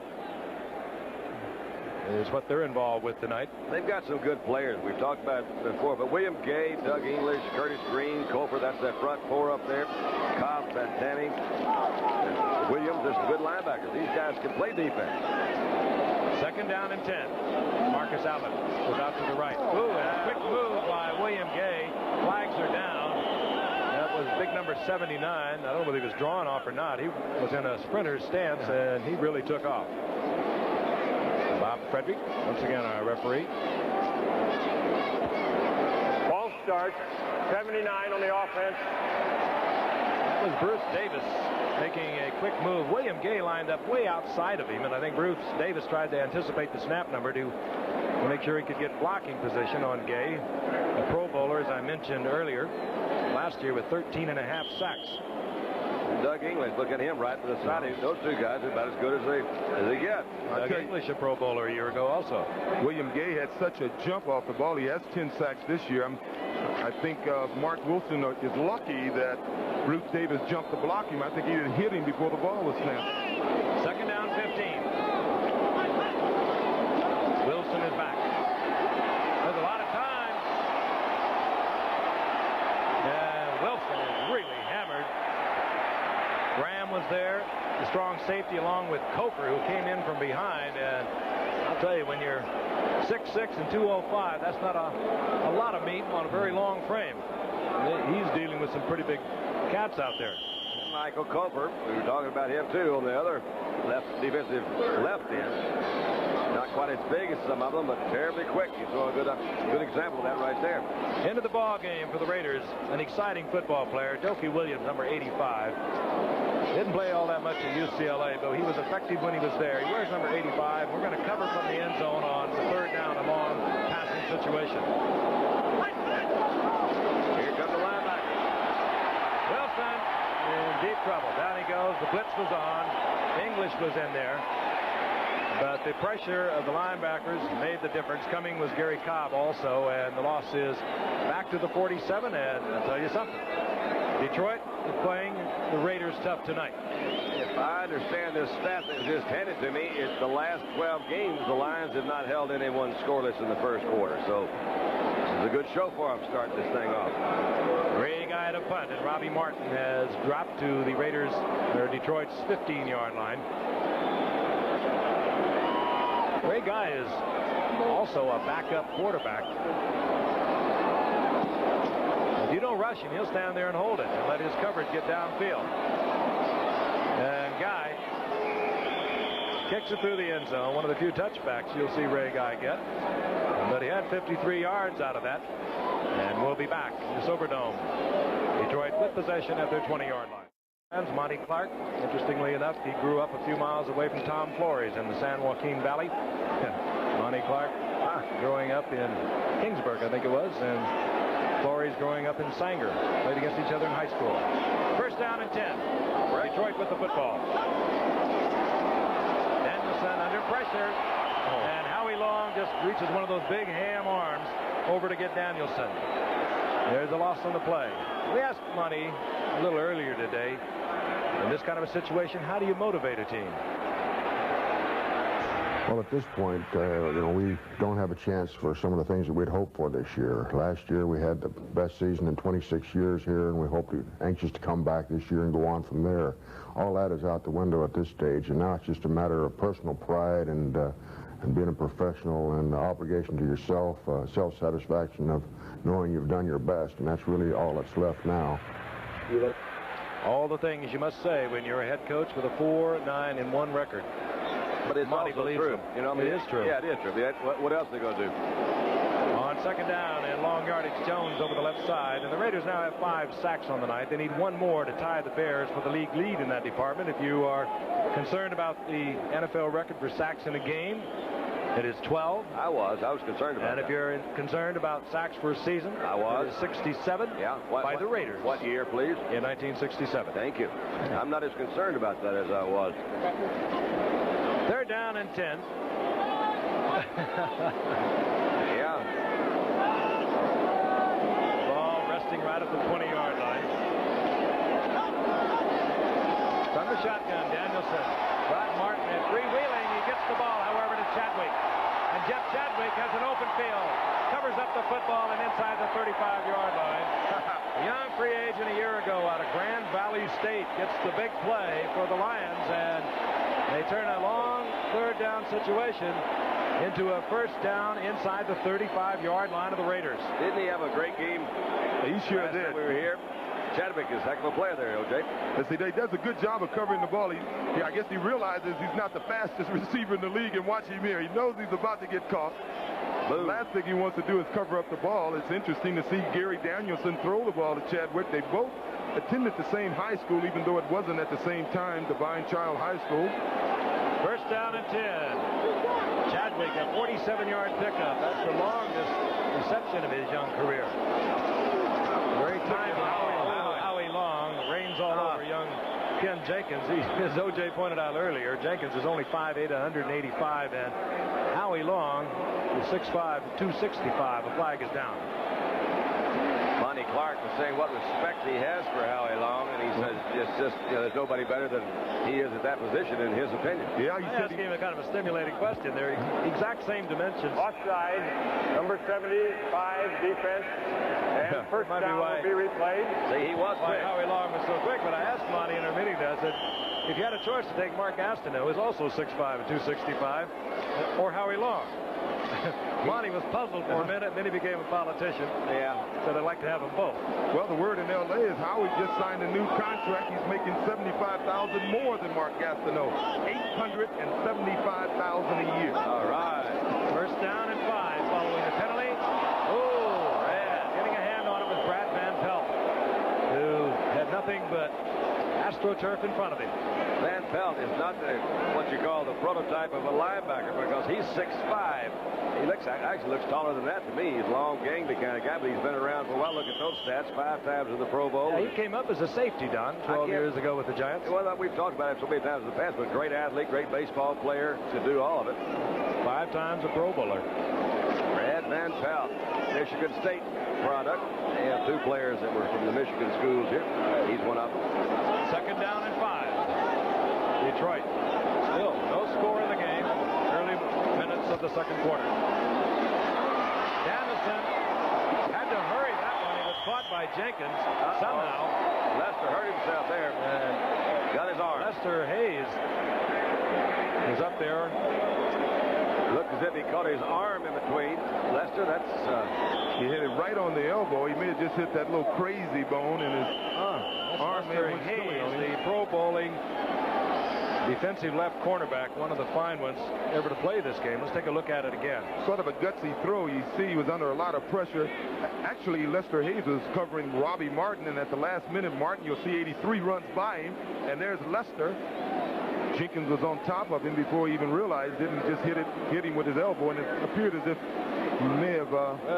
is what they're involved with tonight. They've got some good players. We've talked about it before, but William Gay, Doug English, Curtis Green, Cofer, that's that front four up there. Cobb, Fantani, Williams, there's some good linebackers. These guys can play defense. Second down and 10. Marcus Allen goes out to the right. Ooh, and a quick move by William Gay. Flags are down. That was big number 79. I don't know whether he was drawn off or not. He was in a sprinter's stance, and he really took off. Bob Frederick, once again our referee. Ball start, 79 on the offense. That was Bruce Davis making a quick move. William Gay lined up way outside of him, and I think Bruce Davis tried to anticipate the snap number to make sure he could get blocking position on Gay. A Pro Bowler, as I mentioned earlier, last year with 13.5 sacks. Doug English, look at him right to the side. Those two guys are about as good as they get. Doug English, a Pro Bowler a year ago also. William Gay had such a jump off the ball. He has 10 sacks this year. I think Mark Wilson is lucky that Bruce Davis jumped to block him. I think he didn't hit him before the ball was snapped. Second down, 15. Wilson is back. There's a lot of time. And Wilson is really hammered. Graham was there, the strong safety, along with Cofer, who came in from behind. And I'll tell you, when you're 6'6" and 205, that's not a lot of meat on a very long frame. He's dealing with some pretty big cats out there. Michael Cofer, we were talking about him too on the other defensive left end. Not quite as big as some of them, but terribly quick. You saw a good example of that right there. Into the ball game for the Raiders, an exciting football player, Dopey Williams, number 85. Didn't play all that much at UCLA, but he was effective when he was there. He wears number 85. We're going to cover from the end zone on the third down, a long passing situation. Here comes the linebacker. Wilson in deep trouble. Down he goes. The blitz was on. English was in there. But the pressure of the linebackers made the difference. Coming was Gary Cobb also, and the loss is back to the 47. And I'll tell you something. Detroit is playing the Raiders tough tonight. If I understand this stat that was just handed to me, it's the last 12 games, the Lions have not held anyone scoreless in the first quarter. So this is a good show for them starting this thing off. Ray Guy to punt, and Robbie Martin has dropped to the Raiders, or Detroit's 15-yard line. Ray Guy is also a backup quarterback. If you don't rush him, he'll stand there and hold it and let his coverage get downfield. And Guy kicks it through the end zone. One of the few touchbacks you'll see Ray Guy get. But he had 53 yards out of that. And we'll be back in the Silverdome. Detroit with possession at their 20-yard line. And Monty Clark, interestingly enough, he grew up a few miles away from Tom Flores in the San Joaquin Valley. Monty Clark growing up in Kingsburg, I think it was, and Flores growing up in Sanger. Played against each other in high school. First down and 10. Detroit with the football. Danielson under pressure. And Howie Long just reaches one of those big ham arms over to get Danielson. There's a loss on the play. We asked Monty a little earlier today, in this kind of a situation, how do you motivate a team? Well, at this point, we don't have a chance for some of the things that we'd hoped for this year. Last year, we had the best season in 26 years here, and we hope anxious to come back this year and go on from there. All that is out the window at this stage, and now it's just a matter of personal pride and being a professional and obligation to yourself, self-satisfaction of knowing you've done your best, and that's really all that's left now. All the things you must say when you're a head coach with a 4-9-1 record. But it's Monty also believes true. him. You know, I mean, It is true. Yeah, it is true. What else are they going to do? On second down and long yardage, Jones over the left side. And the Raiders now have 5 sacks on the night. They need 1 more to tie the Bears for the league lead in that department. If you are concerned about the NFL record for sacks in a game, it is 12. I was concerned about that. And if you're concerned about sacks for a season, I was. It is 67 by the Raiders. What year, please? In 1967. Thank you. I'm not as concerned about that as I was. Third down and 10. Yeah. Ball resting right at the 20-yard line. From the shotgun, Danielson. Rod Martin at freewheeling. He gets the ball, however, to Chadwick. And Jeff Chadwick has an open field. Covers up the football and inside the 35-yard line. A young free agent a year ago out of Grand Valley State gets the big play for the Lions, and they turn a long third down situation into a first down inside the 35-yard line of the Raiders. Didn't he have a great game? He sure last did. time we were here. Chadwick is a heck of a player there, O.J. See, he does a good job of covering the ball. I guess he realizes he's not the fastest receiver in the league, and watch him here. He knows he's about to get caught. The last thing he wants to do is cover up the ball. It's interesting to see Gary Danielson throw the ball to Chadwick. They both attended the same high school, even though it wasn't at the same time, Divine Child High School. First down and 10. Chadwick, a 47-yard pickup. That's the longest reception of his young career. Very time Howie Long reigns all over young Ken Jenkins. As O.J. pointed out earlier, Jenkins is only 5'8", 185, and Howie Long is 6'5", 265. A flag is down. Monty Clark was saying what respect he has for Howie Long, and he says just there's nobody better than he is at that position in his opinion. Yeah, I asked him a kind of a stimulating question. They're exact same dimensions. Offside, number 75 defense, and first down will be replayed. See, he was quick. Howie Long was so quick, but I asked Monty in our meeting that, I said, if you had a choice to take Mark Gastineau, who's also 6'5" and 265, or Howie Long. Monty was puzzled for a minute, and then he became a politician. Yeah. Said I'd like to have them both. Well, the word in L.A. is Howie just signed a new contract. He's making $75,000 more than Mark Gastineau. $875,000 a year. All right. First down and 5 following the penalty. Oh, Red getting a hand on it was Brad Van Pelt, who had nothing but AstroTurf in front of him. Van Pelt is not what you call the prototype of a linebacker because he's 6'5". He actually looks taller than that to me. He's a long, gangly kind of guy, but he's been around for a while. Look at those stats, 5 times in the Pro Bowl. Yeah, he came up as a safety, Don, 12 years ago with the Giants. Well, we've talked about it so many times in the past, but great athlete, great baseball player to do all of it. 5 times a Pro Bowler. Brad Van Pelt, Michigan State product. They have 2 players that were from the Michigan schools here. He's one of them. Second down and 5. Detroit. Still no score in the game. Early minutes of the second quarter. Danielson had to hurry that one. He was caught by Jenkins somehow. Lester hurt himself there and got his arm. Lester Hayes is up there. Looked as if he caught his arm in between. Lester, that's... He hit it right on the elbow. He may have just hit that little crazy bone in his arm. Lester Hayes, the Pro Bowling defensive left cornerback, one of the fine ones ever to play this game. Let's take a look at it again. Sort of a gutsy throw. You see he was under a lot of pressure. Actually, Lester Hayes was covering Robbie Martin, and at the last minute, Martin, you'll see 83 runs by him, and there's Lester. Jenkins was on top of him before he even realized it, and just hit him with his elbow, and it appeared as if he may have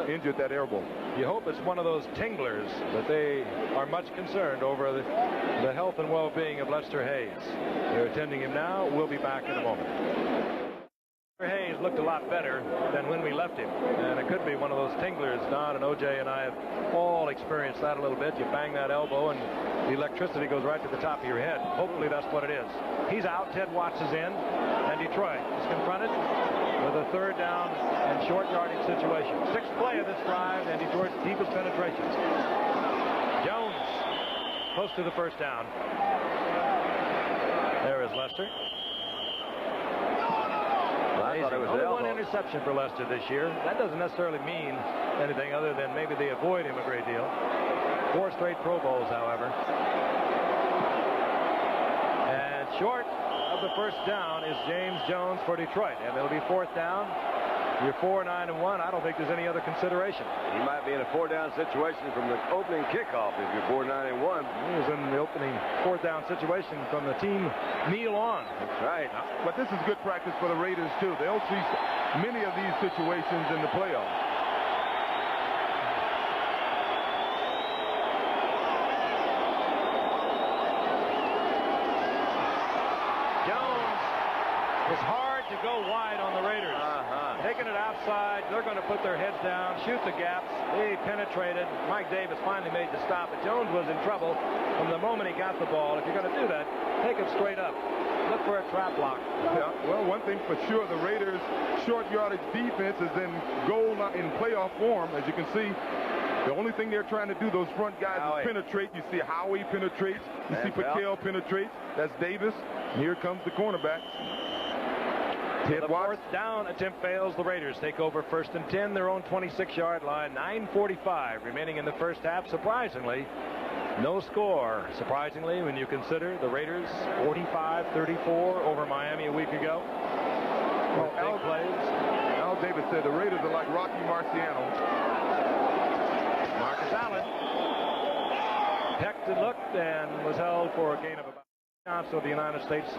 injured that elbow. You hope it's one of those tinglers, but they are much concerned over the health and well-being of Lester Hayes. They're attending him now. We'll be back in a moment. Lester Hayes looked a lot better than when we left him, and it could be one of those tinglers. Don and O.J. and I have all experienced that a little bit. You bang that elbow, and the electricity goes right to the top of your head. Hopefully that's what it is. He's out. Ted Watts is in, and Detroit is confronted with a third down and short yardage situation. 6th play of this drive, and Detroit's deepest penetrations. Jones close to the first down. There is Lester. I thought it was only one interception for Lester this year. That doesn't necessarily mean anything other than maybe they avoid him a great deal. 4 straight Pro Bowls, however. Short of the first down is James Jones for Detroit, and it'll be fourth down. You're 4-9-1. I don't think there's any other consideration. He might be in a four-down situation from the opening kickoff if you're 4-9-1. He was in the opening fourth-down situation from the team kneel on. That's right. But this is good practice for the Raiders, too. They'll see many of these situations in the playoffs. It's hard to go wide on the Raiders. Taking it outside, they're going to put their heads down, shoot the gaps. They penetrated. Mike Davis finally made the stop, but Jones was in trouble from the moment he got the ball. If you're going to do that, take it straight up. Look for a trap block. Yeah, well, one thing for sure, the Raiders' short yardage defense is in in playoff form. As you can see, the only thing they're trying to do, those front guys, is penetrate. You see Howie penetrates. You see Patel penetrates. That's Davis. And here comes the cornerback. The fourth down attempt fails. The Raiders take over 1st and 10, their own 26-yard line. 9:45 remaining in the first half. Surprisingly, no score. Surprisingly, when you consider the Raiders 45-34 over Miami a week ago. Well, Al Davis said the Raiders are like Rocky Marciano. Marcus Allen pecked and looked and was held for a gain of about Council of the United States.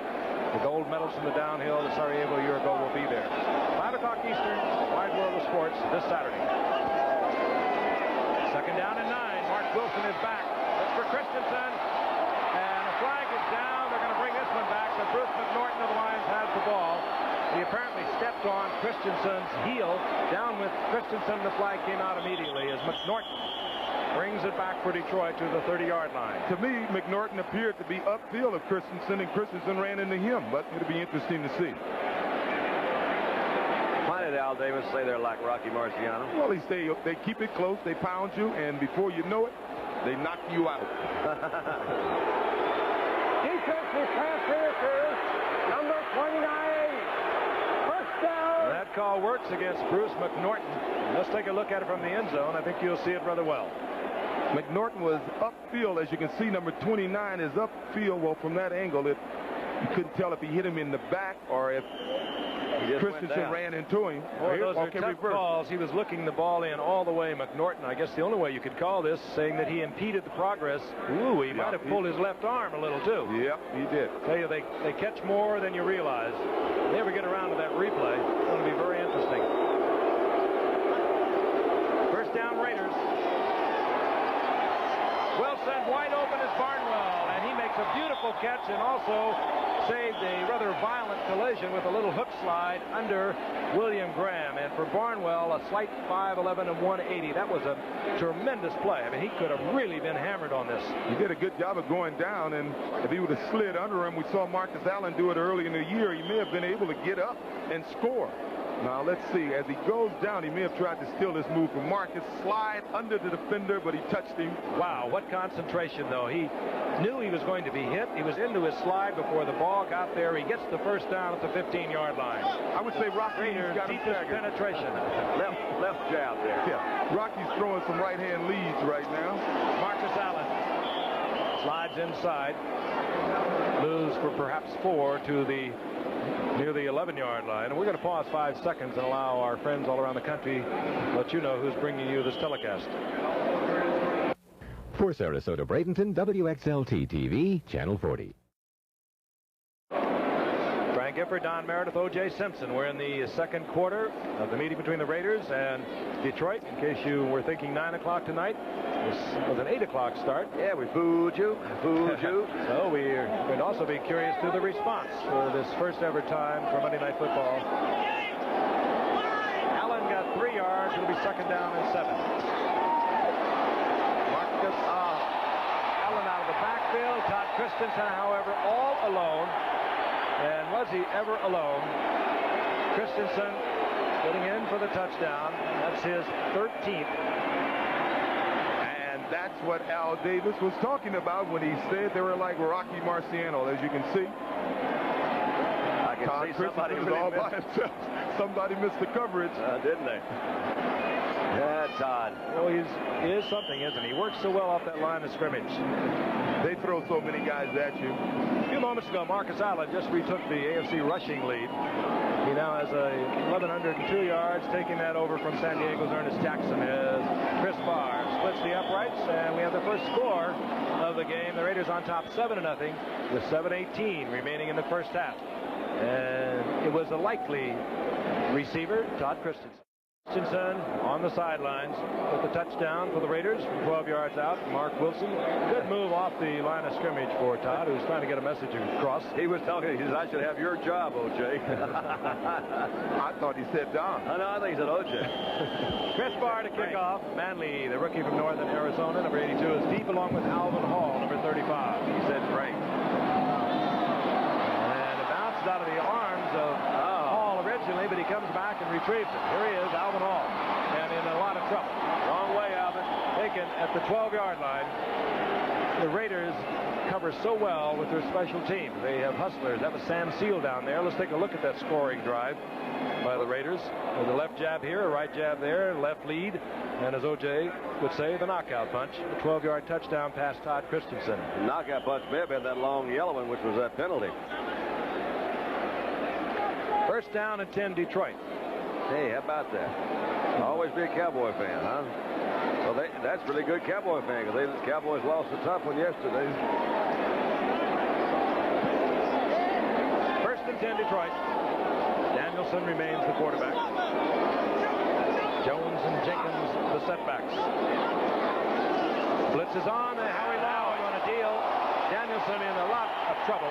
The gold medals from the downhill to Sarajevo a year ago will be there. 5 o'clock Eastern, Wide World of Sports this Saturday. 2nd down and 9. Mark Wilson is back. Looks for Christensen. And a flag is down. They're going to bring this one back. But Bruce McNorton of the Lions has the ball. He apparently stepped on Christensen's heel. Down with Christensen. The flag came out immediately as McNorton brings it back for Detroit to the 30-yard line. To me, McNorton appeared to be upfield of Christensen, and Christensen ran into him. But it'll be interesting to see. Why did Al Davis say they're like Rocky Marciano? Well, they keep it close, they pound you, and before you know it, they knock you out. Defensive pass interference, number 29. First down. That call works against Bruce McNorton. Let's take a look at it from the end zone. I think you'll see it rather well. McNorton was upfield. As you can see, number 29 is upfield. Well, from that angle, you couldn't tell if he hit him in the back or if Christensen ran into him. Boy, those are tough calls. He was looking the ball in all the way. McNorton, I guess the only way you could call this, saying that he impeded the progress. Ooh, he might have pulled his left arm a little, too. Yep, he did. Tell you, they catch more than you realize. If they ever get around to that replay, it's going to be very interesting. First down, Raiders. Wilson wide open is Barnwell, and he makes a beautiful catch and also saved a rather violent collision with a little hook slide under William Graham. And for Barnwell, a slight 5'11" and 180. That was a tremendous play. I mean, he could have really been hammered on this. He did a good job of going down, and if he would have slid under him, we saw Marcus Allen do it early in the year, he may have been able to get up and score. Now, let's see. As he goes down, he may have tried to steal this move from Marcus. Slide under the defender, but he touched him. Wow, what concentration, though. He knew he was going to be hit. He was into his slide before the ball got there. He gets the first down at the 15-yard line. I would say Rocky's got him deepest penetration. Left jab there. Yeah, Rocky's throwing some right-hand leads right now. Marcus Allen slides inside. Lose for perhaps 4 to the near the 11-yard line. And we're going to pause 5 seconds and allow our friends all around the country let you know who's bringing you this telecast. For Sarasota Bradenton, WXLT TV, Channel 40. Frank Gifford, Don Meredith, O.J. Simpson. We're in the second quarter of the meeting between the Raiders and Detroit. In case you were thinking 9 o'clock tonight, this was an 8 o'clock start. Yeah, we fooled you. So we're going to also be curious to the response for this first ever time for Monday Night Football. Allen got 3 yards. It'll be second down and 7. Marcus Allen out of the backfield. Todd Christensen, however, all alone. And was he ever alone? Christensen getting in for the touchdown. That's his 13th. And that's what Al Davis was talking about when he said they were like Rocky Marciano. As you can see, I can see somebody was all by himself. Somebody missed the coverage. Didn't they? Yeah, Todd. Well, he is something, isn't he? He works so well off that line of scrimmage. They throw so many guys at you. A few moments ago, Marcus Allen just retook the AFC rushing lead. He now has 1,102 yards, taking that over from San Diego's Ernest Jackson as Chris Barr splits the uprights, and we have the first score of the game. The Raiders on top 7-0 with 7:18 remaining in the first half. And it was a likely receiver, Todd Christensen. Christensen on the sidelines with the touchdown for the Raiders from 12 yards out. Mark Wilson, good move off the line of scrimmage for Todd, who's trying to get a message across. He was telling me, he said, I should have your job, O.J. I thought he said Don. No, I think he said O.J. Chris Barr to kick off. Manley, the rookie from Northern Arizona, number 82, is deep along with Alvin Hall, number 35. He said Frank. And it bounces out of the arms of Hall originally, but he comes back and retrieves it. Here he is, Alvin Hall, and in a lot of trouble. Wrong way, Alvin. Taken at the 12-yard line. The Raiders cover so well with their special teams. They have hustlers. That was Sam Seal down there. Let's take a look at that scoring drive by the Raiders. With a left jab here, a right jab there, left lead, and as O.J. would say, the knockout punch. A 12-yard touchdown pass Todd Christensen. The knockout punch may have been that long yellow one, which was that penalty. First down and 10, Detroit. Hey, how about that? Always be a Cowboy fan, huh? Well, that's really good Cowboy fan, because the Cowboys lost a tough one yesterday. First and 10, Detroit. Danielson remains the quarterback. Jones and Jenkins, the setbacks. Blitz is on, and Howie Long on a deal. Danielson in a lot of trouble.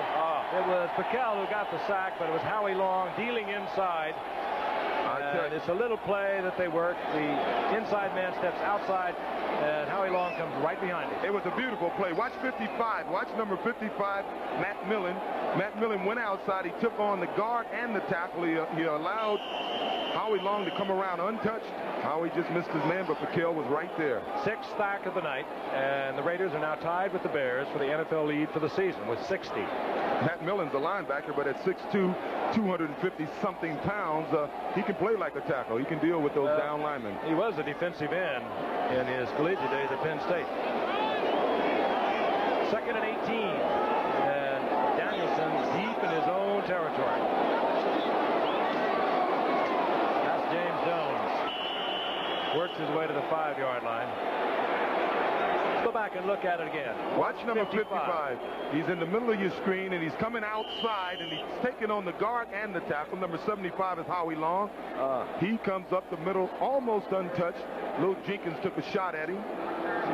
It was Piquel who got the sack, but it was Howie Long dealing inside. And it's a little play that they work. The inside man steps outside, and Howie Long comes right behind him. It was a beautiful play. Watch 55. Watch number 55, Matt Millen. Matt Millen went outside. He took on the guard and the tackle. He allowed Howie Long to come around untouched. Howie just missed his man, but Piquel was right there. Sixth sack of the night, and the Raiders are now tied with the Bears for the NFL lead for the season with 60. Matt Millen's a linebacker, but at 6'2", 250-something pounds, he can play like a tackle. He can deal with those down linemen. He was a defensive end in his collegiate days at Penn State. Second and 18, and Danielson deep in his own territory. That's James Jones. Works his way to the 5-yard line. Go back and look at it again. Watch number 55. He's in the middle of your screen, and he's coming outside, and he's taking on the guard and the tackle. Number 75 is Howie Long. He comes up the middle, almost untouched. Lil Jenkins took a shot at him.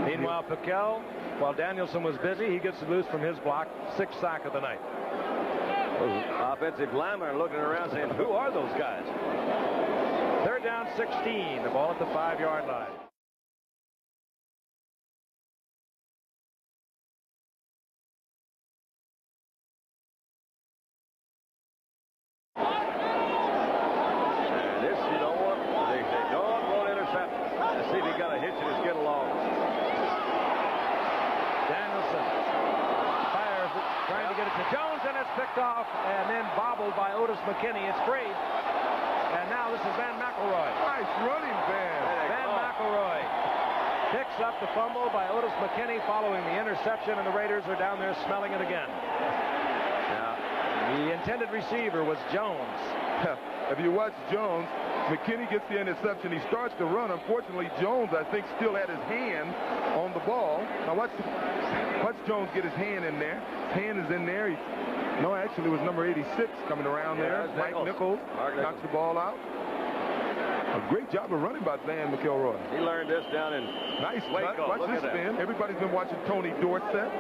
Meanwhile, Piquel, while Danielson was busy, he gets loose from his block. Sixth sack of the night. Those offensive linemen are looking around saying, who are those guys? Third down, 16. The ball at the 5-yard line. Off and then bobbled by Otis McKinney. It's free. And now this is Van McElroy. Nice running, Van. Van McElroy picks up the fumble by Otis McKinney following the interception, and the Raiders are down there smelling it again. Now, the intended receiver was Jones. If you watch Jones, McKinney gets the interception. He starts to run. Unfortunately, Jones, I think, still had his hand on the ball. Now watch Jones get his hand in there. His hand is in there. No, actually, it was number 86 coming around there. Mike Nichols knocks the ball out. A great job of running by Van McElroy. He learned this down in nice Waco. Watch this spin. Everybody's been watching Tony Dorsett.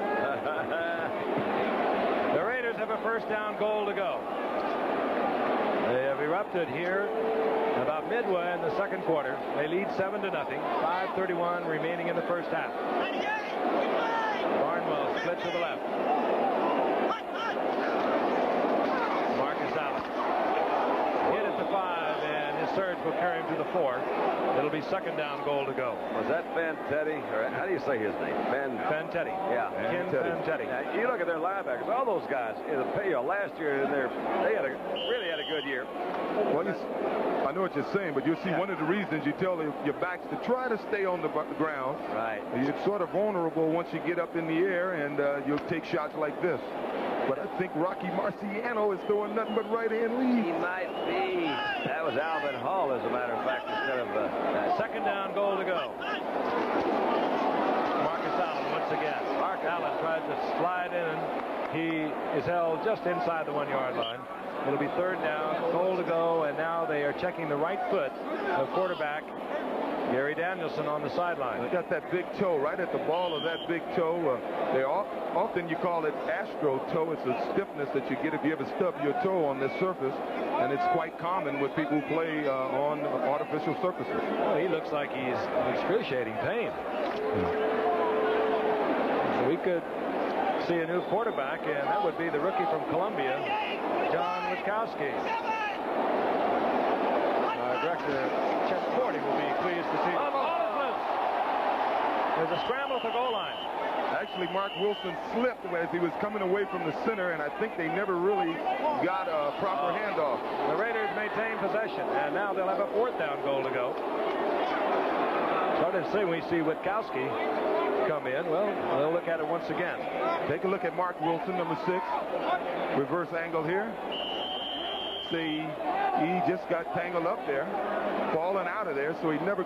The Raiders have a first down goal to go. They have erupted here about midway in the second quarter. They lead 7-0. 5:31 remaining in the first half. Barnwell split to the left. Marcus Allen hit at the 5, and his surge will carry him to the 4. It'll be second down goal to go. Was that Fantetti, or how do you say his name? Fantetti. Yeah, Ken Fantetti. You look at their linebackers, all those guys. Last year, they really had a good year. Well, I know what you're saying, but you'll see one of the reasons you tell your backs to try to stay on the ground. Right. You're sort of vulnerable once you get up in the air, and you'll take shots like this. But I think Rocky Marciano is throwing nothing but right-hand lead. He might be. That was Alvin Hall, as a matter of fact, instead of... Second down, goal to go. Marcus Allen once again. Mark Allen tries to slide in. He is held just inside the 1-yard line. It'll be third down, goal to go, and now they are checking the right foot of quarterback Gary Danielson on the sideline. They got that big toe right at the ball of that big toe. Often you call it astro toe. It's a stiffness that you get if you ever stub your toe on this surface, and it's quite common with people who play on artificial surfaces. Well, he looks like he's in excruciating pain. So we could see a new quarterback, and that would be the rookie from Columbia, John Witkowski. Director Chet Forty will be pleased to see. Oh, the ball is loose. There's a scramble at the goal line. Actually, Mark Wilson slipped as he was coming away from the center, and I think they never really got a proper handoff. The Raiders maintain possession, and now they'll have a fourth down goal to go. Started to say we see Witkowski come in. Well, they'll look at it once again. Take a look at Mark Wilson, number 6. Reverse angle here. See, he just got tangled up there, falling out of there, so he never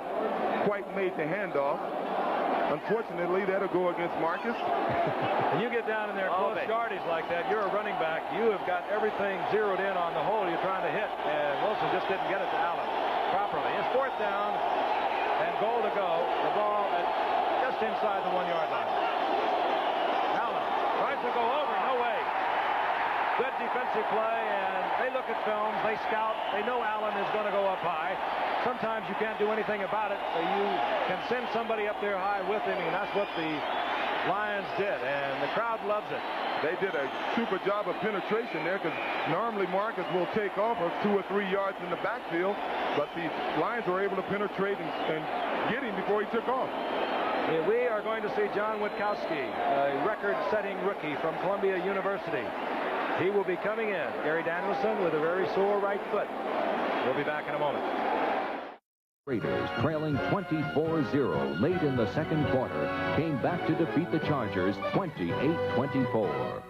quite made the handoff. Unfortunately, that'll go against Marcus. When you get down in there close yardage like that, you're a running back. You have got everything zeroed in on the hole you're trying to hit, and Wilson just didn't get it to Allen properly. It's fourth down and goal to go. The ball just inside the 1-yard line. Allen tries to go over. No way. Good defensive play, and they look at films, they scout, they know Allen is going to go up high. Sometimes you can't do anything about it, but you can send somebody up there high with him, and that's what the Lions did, and the crowd loves it. They did a super job of penetration there, because normally Marcus will take off of 2 or 3 yards in the backfield, but the Lions were able to penetrate and get him before he took off. We are going to see John Witkowski, a record-setting rookie from Columbia University. He will be coming in. Gary Danielson with a very sore right foot. We'll be back in a moment. Raiders, trailing 24-0 late in the second quarter, came back to defeat the Chargers 28-24.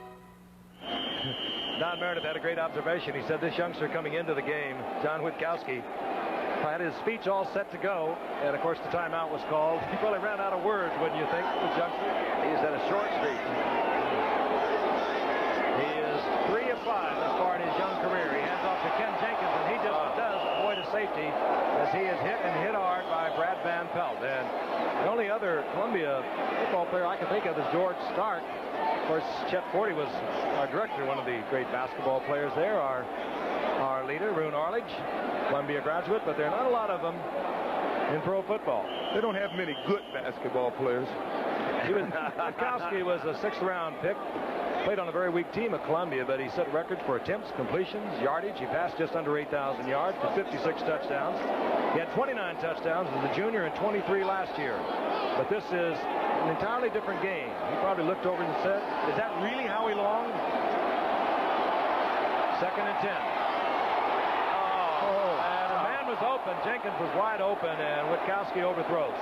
Don Meredith had a great observation. He said this youngster coming into the game, John Witkowski, had his speech all set to go, and of course the timeout was called. He probably ran out of words, wouldn't you think, this youngster? He's had a short speech. He is 3 of 5 thus far in his young career. He hands off to Ken Jenkins, and he just does avoid a safety as he is hit and hit hard by Brad Van Pelt. And the only other Columbia football player I can think of is George Stark. Of course, Chet Forty was our director, one of the great basketball players there. Our leader, Roone Arledge, Columbia graduate, but there are not a lot of them in pro football. They don't have many good basketball players. Witkowski was a 6th-round pick. Played on a very weak team at Columbia, but he set records for attempts, completions, yardage. He passed just under 8,000 yards for 56 touchdowns. He had 29 touchdowns as a junior and 23 last year. But this is an entirely different game. He probably looked over and said, is that really Howie Long? 2nd and 10. And the man was open. Jenkins was wide open, and Witkowski overthrows.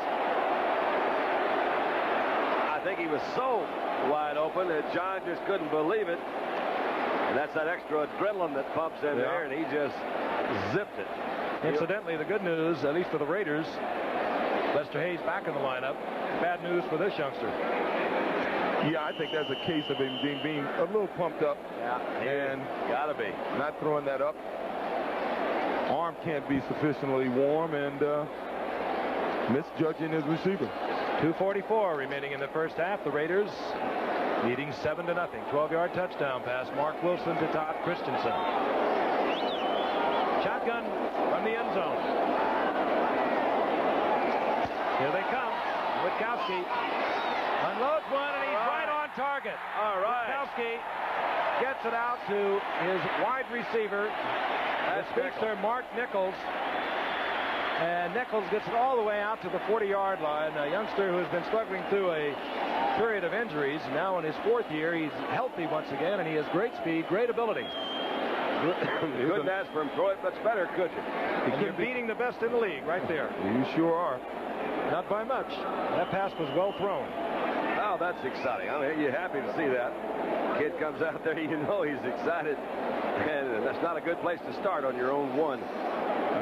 I think he was so wide open that John just couldn't believe it. And that's that extra adrenaline that pumps in there, and he just zipped it. Incidentally, the good news, at least for the Raiders, Lester Hayes back in the lineup. Bad news for this youngster. Yeah, I think that's a case of him being a little pumped up. Yeah, and gotta be. Not throwing that up. Arm can't be sufficiently warm, and misjudging his receiver. 2:44 remaining in the first half. The Raiders leading 7-0. 12-yard touchdown pass. Mark Wilson to Todd Christensen. Shotgun from the end zone. Here they come. Witkowski unloads one, and he's right on target. All right. Witkowski gets it out to his wide receiver. That speedster, Mark Nichols. And Nichols gets it all the way out to the 40-yard line. A youngster who has been struggling through a period of injuries. Now in his 4th year, he's healthy once again, and he has great speed, great ability. Couldn't ask for him, Troy, much better, could you? And you're beating the best in the league right there. You sure are. Not by much. That pass was well thrown. Oh, that's exciting. I mean, you're happy to see that. Kid comes out there, you know he's excited. And that's not a good place to start on your own one.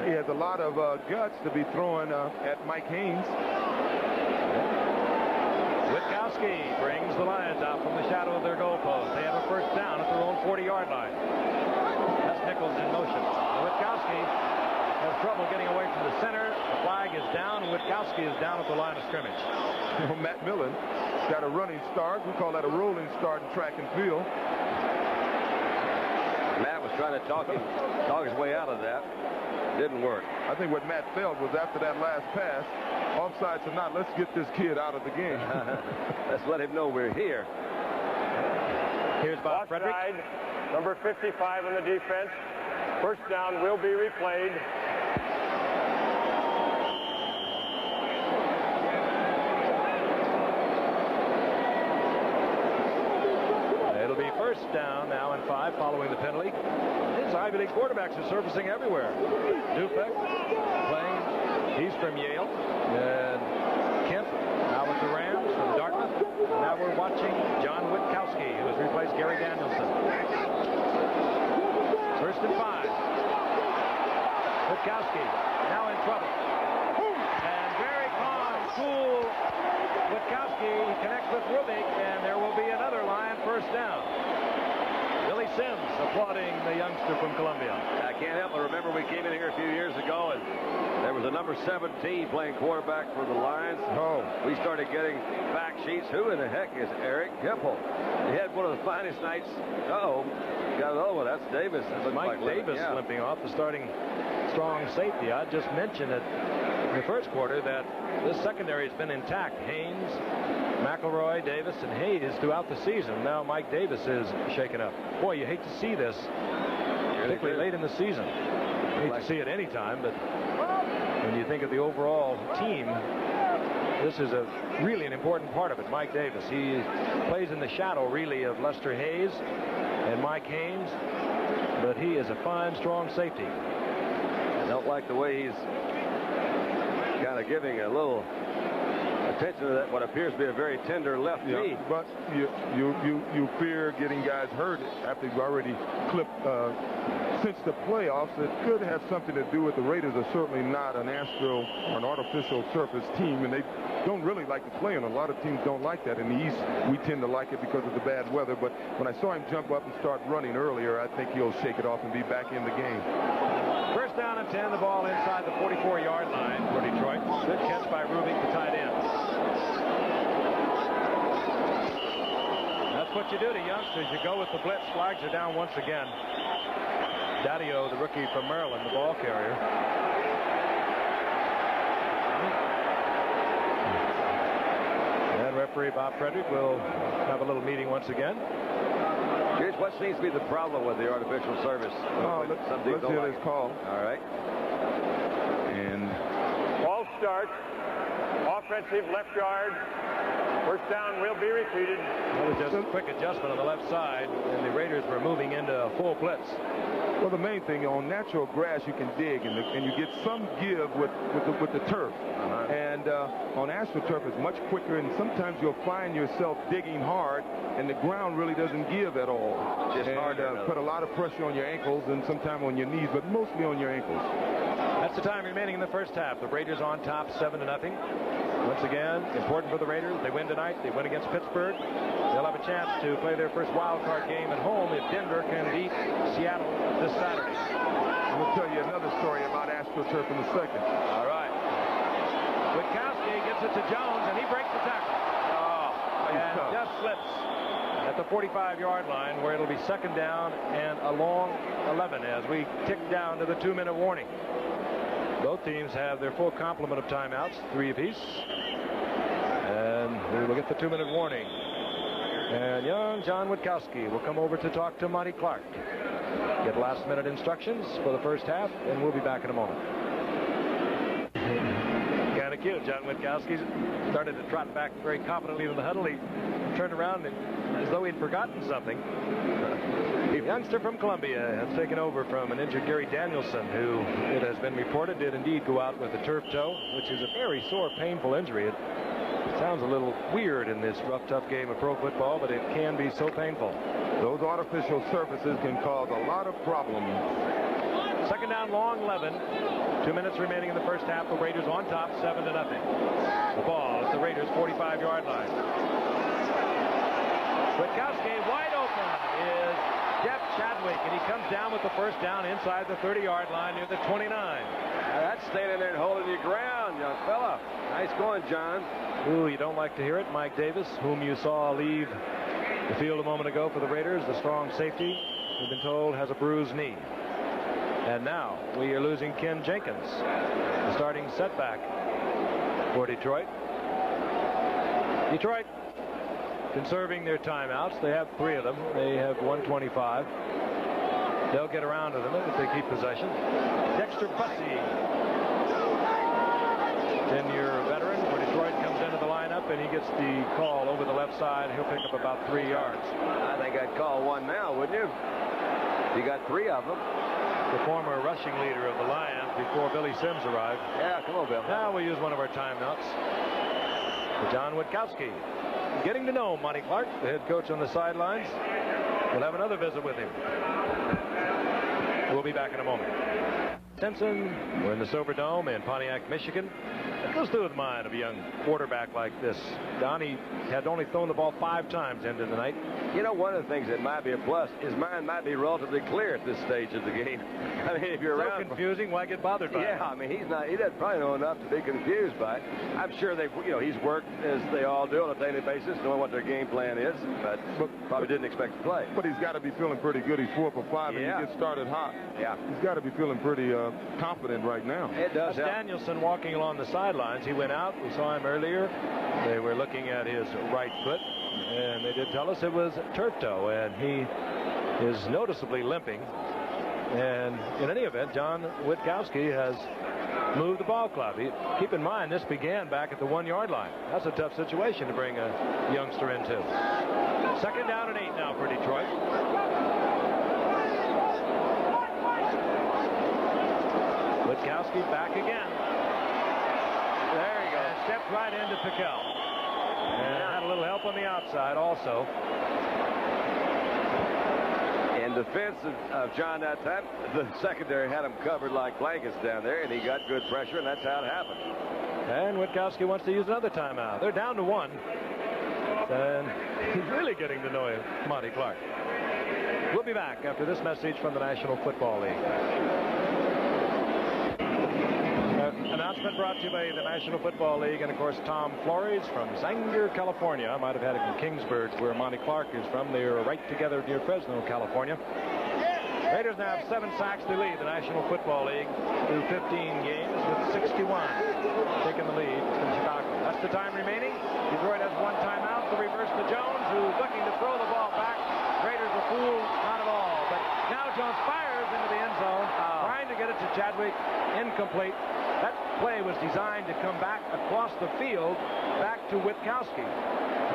He has a lot of guts to be throwing at Mike Haynes. Witkowski brings the Lions out from the shadow of their goalpost. They have a first down at their own 40-yard line. That's Nichols in motion. Witkowski has trouble getting away from the center. The flag is down. Witkowski is down at the line of scrimmage. Matt Millen got a running start. We call that a rolling start in track and field. Matt was trying to talk his way out of that. Didn't work. I think what Matt felt was after that last pass, offsides or not, let's get this kid out of the game. Let's let him know we're here. Here's Bob Frederick. Number 55 in the defense. First down will be replayed. It'll be first down now and 5 following the penalty. These Ivy League quarterbacks are surfacing everywhere. Dufek playing. He's from Yale. And Kemp now with the Rams from Dartmouth. Now we're watching John Witkowski, who has replaced Gary Danielson. First and 5. Witkowski now in trouble. And very calm, cool Witkowski connects with Rubik, and there will be another Lion first down. Billy Sims applauding the youngster from Columbia. I can't help but remember we came in here a few years ago, and there was a number 17 playing quarterback for the Lions. Oh. We started getting fact sheets. Who in the heck is Eric Hipple? He had one of the finest nights. Uh-oh. Got another one. That's Davis. That Mike like Davis limping off, the starting strong safety. I just mentioned it in the first quarter that this secondary has been intact. Haynes, McElroy, Davis, and Hayes throughout the season. Now Mike Davis is shaken up. Boy, you hate to see this, particularly late in the season. You hate to see it any time, but when you think of the overall team, this is really an important part of it. Mike Davis, he plays in the shadow, really, of Lester Hayes and Mike Haynes, but he is a fine, strong safety. I don't like the way he's kind of giving a little attention to that, what appears to be a very tender left knee. But you fear getting guys hurt after you've already clipped since the playoffs. It could have something to do with the Raiders are certainly not an artificial surface team, and they don't really like to play, and a lot of teams don't like that. In the East, we tend to like it because of the bad weather, but when I saw him jump up and start running earlier, I think he'll shake it off and be back in the game. First down and 10, the ball inside the 44-yard line for Detroit. Good catch by Rubik, the tight end. That's what you do to youngsters. You go with the blitz. Flags are down once again. Daddio, the rookie from Maryland, the ball carrier. And referee Bob Frederick will have a little meeting once again. Here's what seems to be the problem with the artificial service. Let's hear this call. All right. And Ball start. Offensive left guard. First down will be repeated. That was just a quick adjustment on the left side, and the Raiders were moving into a full blitz. well, the main thing on natural grass you can dig, and you get some give with the turf. And on astroturf it's much quicker, and sometimes you'll find yourself digging hard, and the ground really doesn't give at all. Just harder. Put a lot of pressure on your ankles and sometimes on your knees, but mostly on your ankles. That's the time remaining in the first half. The Raiders on top 7-0. Once again, important for the Raiders. They win tonight. They win against Pittsburgh. They'll have a chance to play their first wild card game at home if Denver can beat Seattle this Saturday. We'll tell you another story about AstroTurf in a second. All right. Witkowski gets it to Jones, and he breaks the tackle. And just slips at the 45-yard line, where it'll be second down and a long 11 as we tick down to the 2-minute warning. Both teams have their full complement of timeouts, 3 apiece. And we will get the 2-minute warning. And young John Witkowski will come over to talk to Monty Clark. Get last-minute instructions for the first half, and we'll be back in a moment. cute. John Witkowski started to trot back very confidently to the huddle. He turned around as though he'd forgotten something. The youngster from Columbia has taken over from an injured Gary Danielson, who, it has been reported, did indeed go out with a turf toe, which is a very sore, painful injury. It sounds a little weird in this rough, tough game of pro football, but it can be so painful. Those artificial surfaces can cause a lot of problems. Second down, long 11. 2 minutes remaining in the first half. The Raiders on top, 7-0. The ball at the Raiders' 45-yard line. Witkowski wide open is Jeff Chadwick, and he comes down with the first down inside the 30-yard line near the 29. That's staying in there and holding your ground, young fella. Nice going, John. Ooh, you don't like to hear it. Mike Davis, whom you saw leave the field a moment ago for the Raiders, the strong safety, we've been told has a bruised knee. And now we are losing Ken Jenkins, the starting setback for Detroit. Detroit conserving their timeouts. They have 3 of them. They have 1:25. They'll get around to them if they keep possession. Dexter Bussey, 10-year veteran for Detroit, comes into the lineup, and he gets the call over the left side. He'll pick up about 3 yards. I think I'd call one now, wouldn't you? You got 3 of them. The former rushing leader of the Lions before Billy Sims arrived. Yeah, come on, Bill. Now we'll use one of our timeouts for John Witkowski. Getting to know Monty Clark, the head coach on the sidelines. We'll have another visit with him. We'll be back in a moment. Simpson, we're in the Silverdome in Pontiac, Michigan. It goes through the mind of a young quarterback like this. Don, he had only thrown the ball 5 times into the night. You know, one of the things that might be a plus, his mind might be relatively clear at this stage of the game. I mean, if you're so around, confusing, why get bothered by it? Yeah, I mean, he doesn't probably know enough to be confused by it. I'm sure he's worked as they all do on a daily basis, knowing what their game plan is, but probably didn't expect to play. But he's got to be feeling pretty good. He's 4 for 5, and he gets started hot. Yeah, he's got to be feeling pretty confident right now. It does. That's Danielson walking along the sidelines. He went out. We saw him earlier. They were looking at his right foot, and they did tell us it was turf toe, and he is noticeably limping. And in any event, John Witkowski has moved the ball club. Keep in mind, this began back at the 1-yard line. That's a tough situation to bring a youngster into. Second down and 8 now for Detroit. Witkowski back again. There he goes. Stepped right into Pickell. And had a little help on the outside also. In defense of John that time, the secondary had him covered like blankets down there, and he got good pressure, and that's how it happened. And Witkowski wants to use another timeout. They're down to 1. And he's really getting to know Monty Clark. We'll be back after this message from the National Football League. Announcement brought to you by the National Football League and, of course, Tom Flores from Sanger, California. I might have had it from Kingsburg, where Monty Clark is from. They are right together near Fresno, California. Raiders now have 7 sacks to lead the National Football League through 15 games with 61. Taking the lead from Chicago. That's the time remaining. Detroit has 1 timeout. The reverse to Jones, who's looking to throw the ball back. Raiders are fooled, not at all. But now Jones fires into the end zone, trying to get it to Chadwick. Incomplete. That play was designed to come back across the field, back to Witkowski.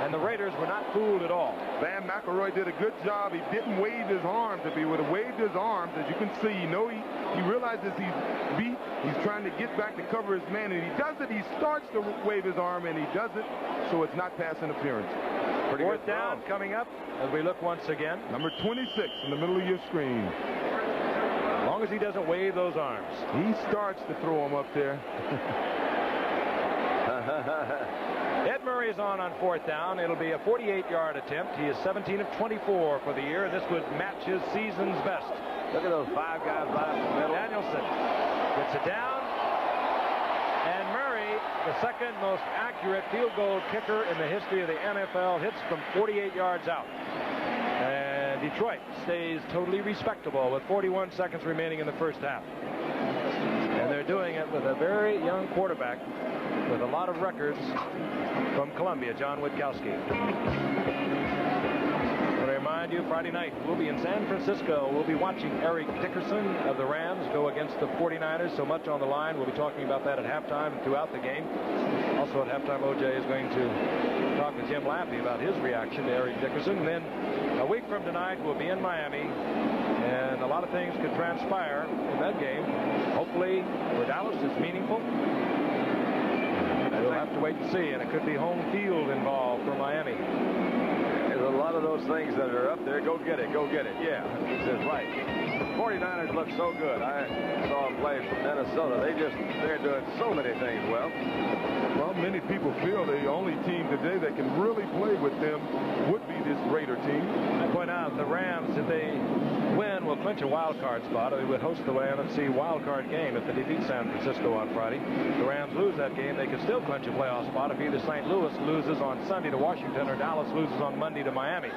And the Raiders were not fooled at all. Van McElroy did a good job. He didn't wave his arms. If he would have waved his arms, as you can see, he realizes he's beat. He's trying to get back to cover his man, and he does it. He starts to wave his arm, and he does it, so it's not pass interference. Pretty Fourth down coming up as we look once again. Number 26 in the middle of your screen. As long as he doesn't wave those arms. He starts to throw them up there. Ed Murray is on 4th down. It'll be a 48-yard attempt. He is 17 of 24 for the year, and this would match his season's best. Look at those 5 guys right up the middle. Danielson gets it down. And Murray, the second most accurate field goal kicker in the history of the NFL, hits from 48 yards out. And Detroit stays totally respectable with 41 seconds remaining in the first half. And they're doing it with a very young quarterback with a lot of records from Columbia, John Witkowski. I remind you Friday night. We'll be in San Francisco. We'll be watching Eric Dickerson of the Rams go against the 49ers. So much on the line. We'll be talking about that at halftime and throughout the game. Also at halftime, OJ is going to talk with Jim Lampley about his reaction to Eric Dickerson. And then a week from tonight, we'll be in Miami. And a lot of things could transpire in that game. Hopefully, for Dallas, it's meaningful. We'll have to wait and see, and it could be home field involved for Miami. There's a lot of those things that are up there. Go get it, go get it. Yeah, he says right. The 49ers look so good. I saw them play from Minnesota. They're doing so many things well. Well, many people feel the only team today that can really play with them would be this Raider team. I point out the Rams, if they win, will clinch a wild card spot. They would host the NFC wild card game if they defeat San Francisco on Friday. If the Rams lose that game, they could still clinch a playoff spot if either St. Louis loses on Sunday to Washington or Dallas loses on Monday to Miami.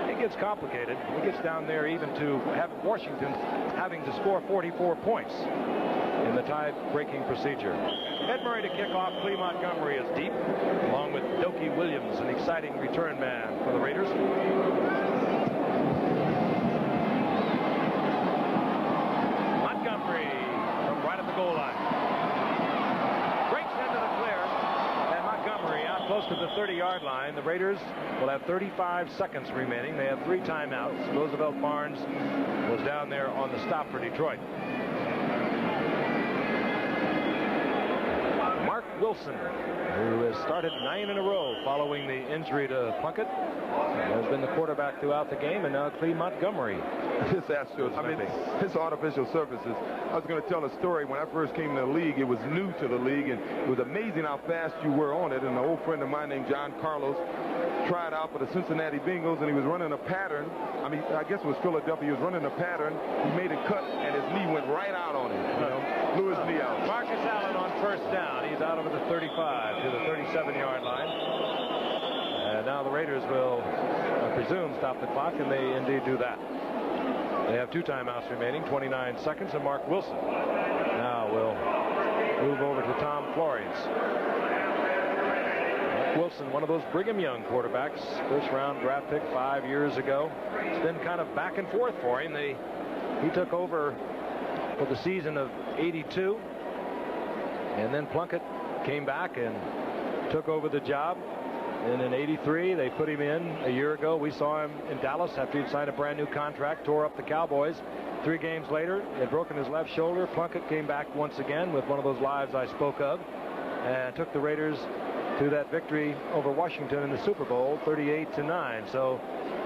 It gets complicated. It gets down there even to have Washington having to score 44 points in the tie-breaking procedure. Ed Murray to kick off. Clee Montgomery is deep, along with Dokie Williams, an exciting return man for the Raiders. Montgomery from right at the goal line. Breaks into the clear, and Montgomery out close to the 30-yard line. The Raiders will have 35 seconds remaining. They have 3 timeouts. Roosevelt Barnes was down there on the stop for Detroit. Mark Wilson, who has started 9 in a row following the injury to Plunkett, has been the quarterback throughout the game, and now Clee Montgomery. His artificial surfaces. I was going to tell a story. When I first came to the league, it was new to the league, and it was amazing how fast you were on it. And an old friend of mine named John Carlos tried out for the Cincinnati Bengals, and he was running a pattern. I guess it was Philadelphia. He was running a pattern. He made a cut, and his knee went right out on him. Blew his knee out. Marcus Allen on first down. He's out over the 35 to the 37-yard line. And now the Raiders will, I presume, stop the clock, and they indeed do that. They have 2 timeouts remaining, 29 seconds, and Mark Wilson now will move over to Tom Flores. Mark Wilson, one of those Brigham Young quarterbacks, first-round draft pick 5 years ago. It's been kind of back and forth for him. He took over for the season of '82, and then Plunkett came back and took over the job. And in '83, they put him in a year ago. We saw him in Dallas after he'd signed a brand new contract, tore up the Cowboys. 3 games later, he had broken his left shoulder. Plunkett came back once again with one of those lives I spoke of and took the Raiders to that victory over Washington in the Super Bowl, 38-9. So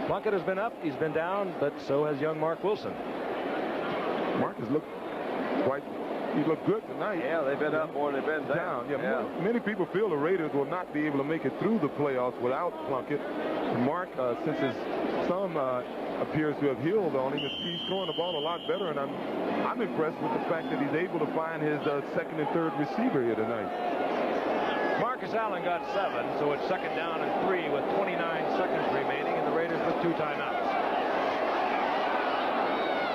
Plunkett has been up, he's been down, but so has young Mark Wilson. Mark has looked he looked good tonight. Yeah, they've been up more than they've been down. Yeah. Many people feel the Raiders will not be able to make it through the playoffs without Plunkett. Mark, since his thumb appears to have healed on him, he's throwing the ball a lot better, and I'm impressed with the fact that he's able to find his second and third receiver here tonight. Marcus Allen got 7, so it's second down and 3 with 29 seconds remaining, and the Raiders with 2 timeouts.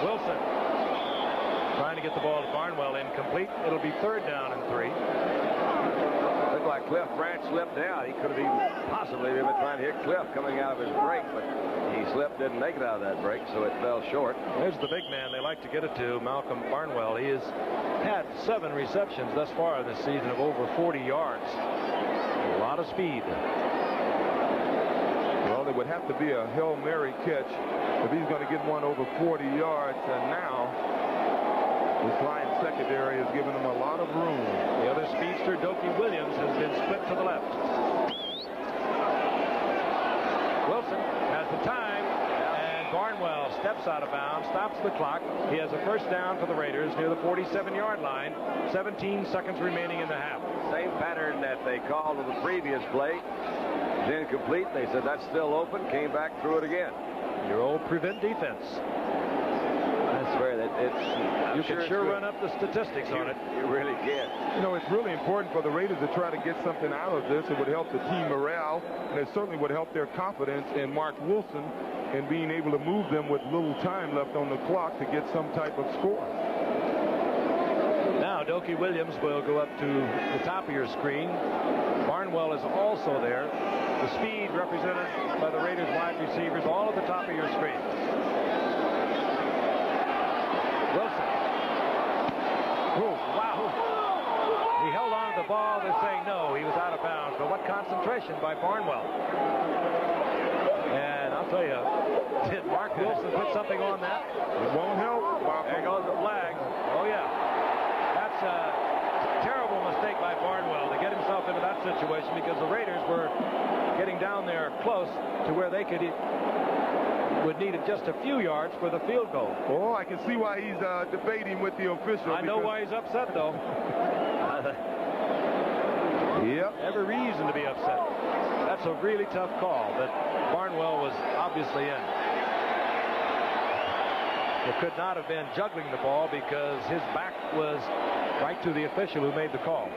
Wilson trying to get the ball to Barnwell, incomplete. It'll be 3rd down and 3. Looked like Cliff Branch slipped down. He could have even possibly been trying to hit Cliff coming out of his break, but he slipped, didn't make it out of that break, so it fell short. There's the big man they like to get it to, Malcolm Barnwell. He has had 7 receptions thus far this season of over 40 yards. A lot of speed. Well, it would have to be a Hail Mary catch if he's going to get one over 40 yards, and now this line secondary has given him a lot of room. The other speedster, Dokie Williams, has been split to the left. Wilson has the time, and Barnwell steps out of bounds, stops the clock. He has a first down for the Raiders near the 47-yard line. 17 seconds remaining in the half. Same pattern that they called to the previous play. It's incomplete. They said that's still open. Came back through it again. Your old prevent defense. That's right. You can sure run up the statistics on it. You really can. You know, it's really important for the Raiders to try to get something out of this. It would help the team morale, and it certainly would help their confidence in Mark Wilson and being able to move them with little time left on the clock to get some type of score. Now now Dokie Williams will go up to the top of your screen. Barnwell is also there. The speed represented by the Raiders wide receivers all at the top of your screen. Wilson. Oh, wow. He held on to the ball. They're saying no, he was out of bounds. But what concentration by Barnwell. And I'll tell you, did Mark Wilson put something on that? It won't help. There goes the flag. Oh, yeah. That's a terrible mistake by Barnwell to get himself into that situation, because the Raiders were getting down there close to where they would need just a few yards for the field goal. Oh, I can see why he's debating with the official. I know why he's upset, though. Yep. Every reason to be upset. That's a really tough call that Barnwell was obviously in. It could not have been juggling the ball because his back was right to the official who made the call.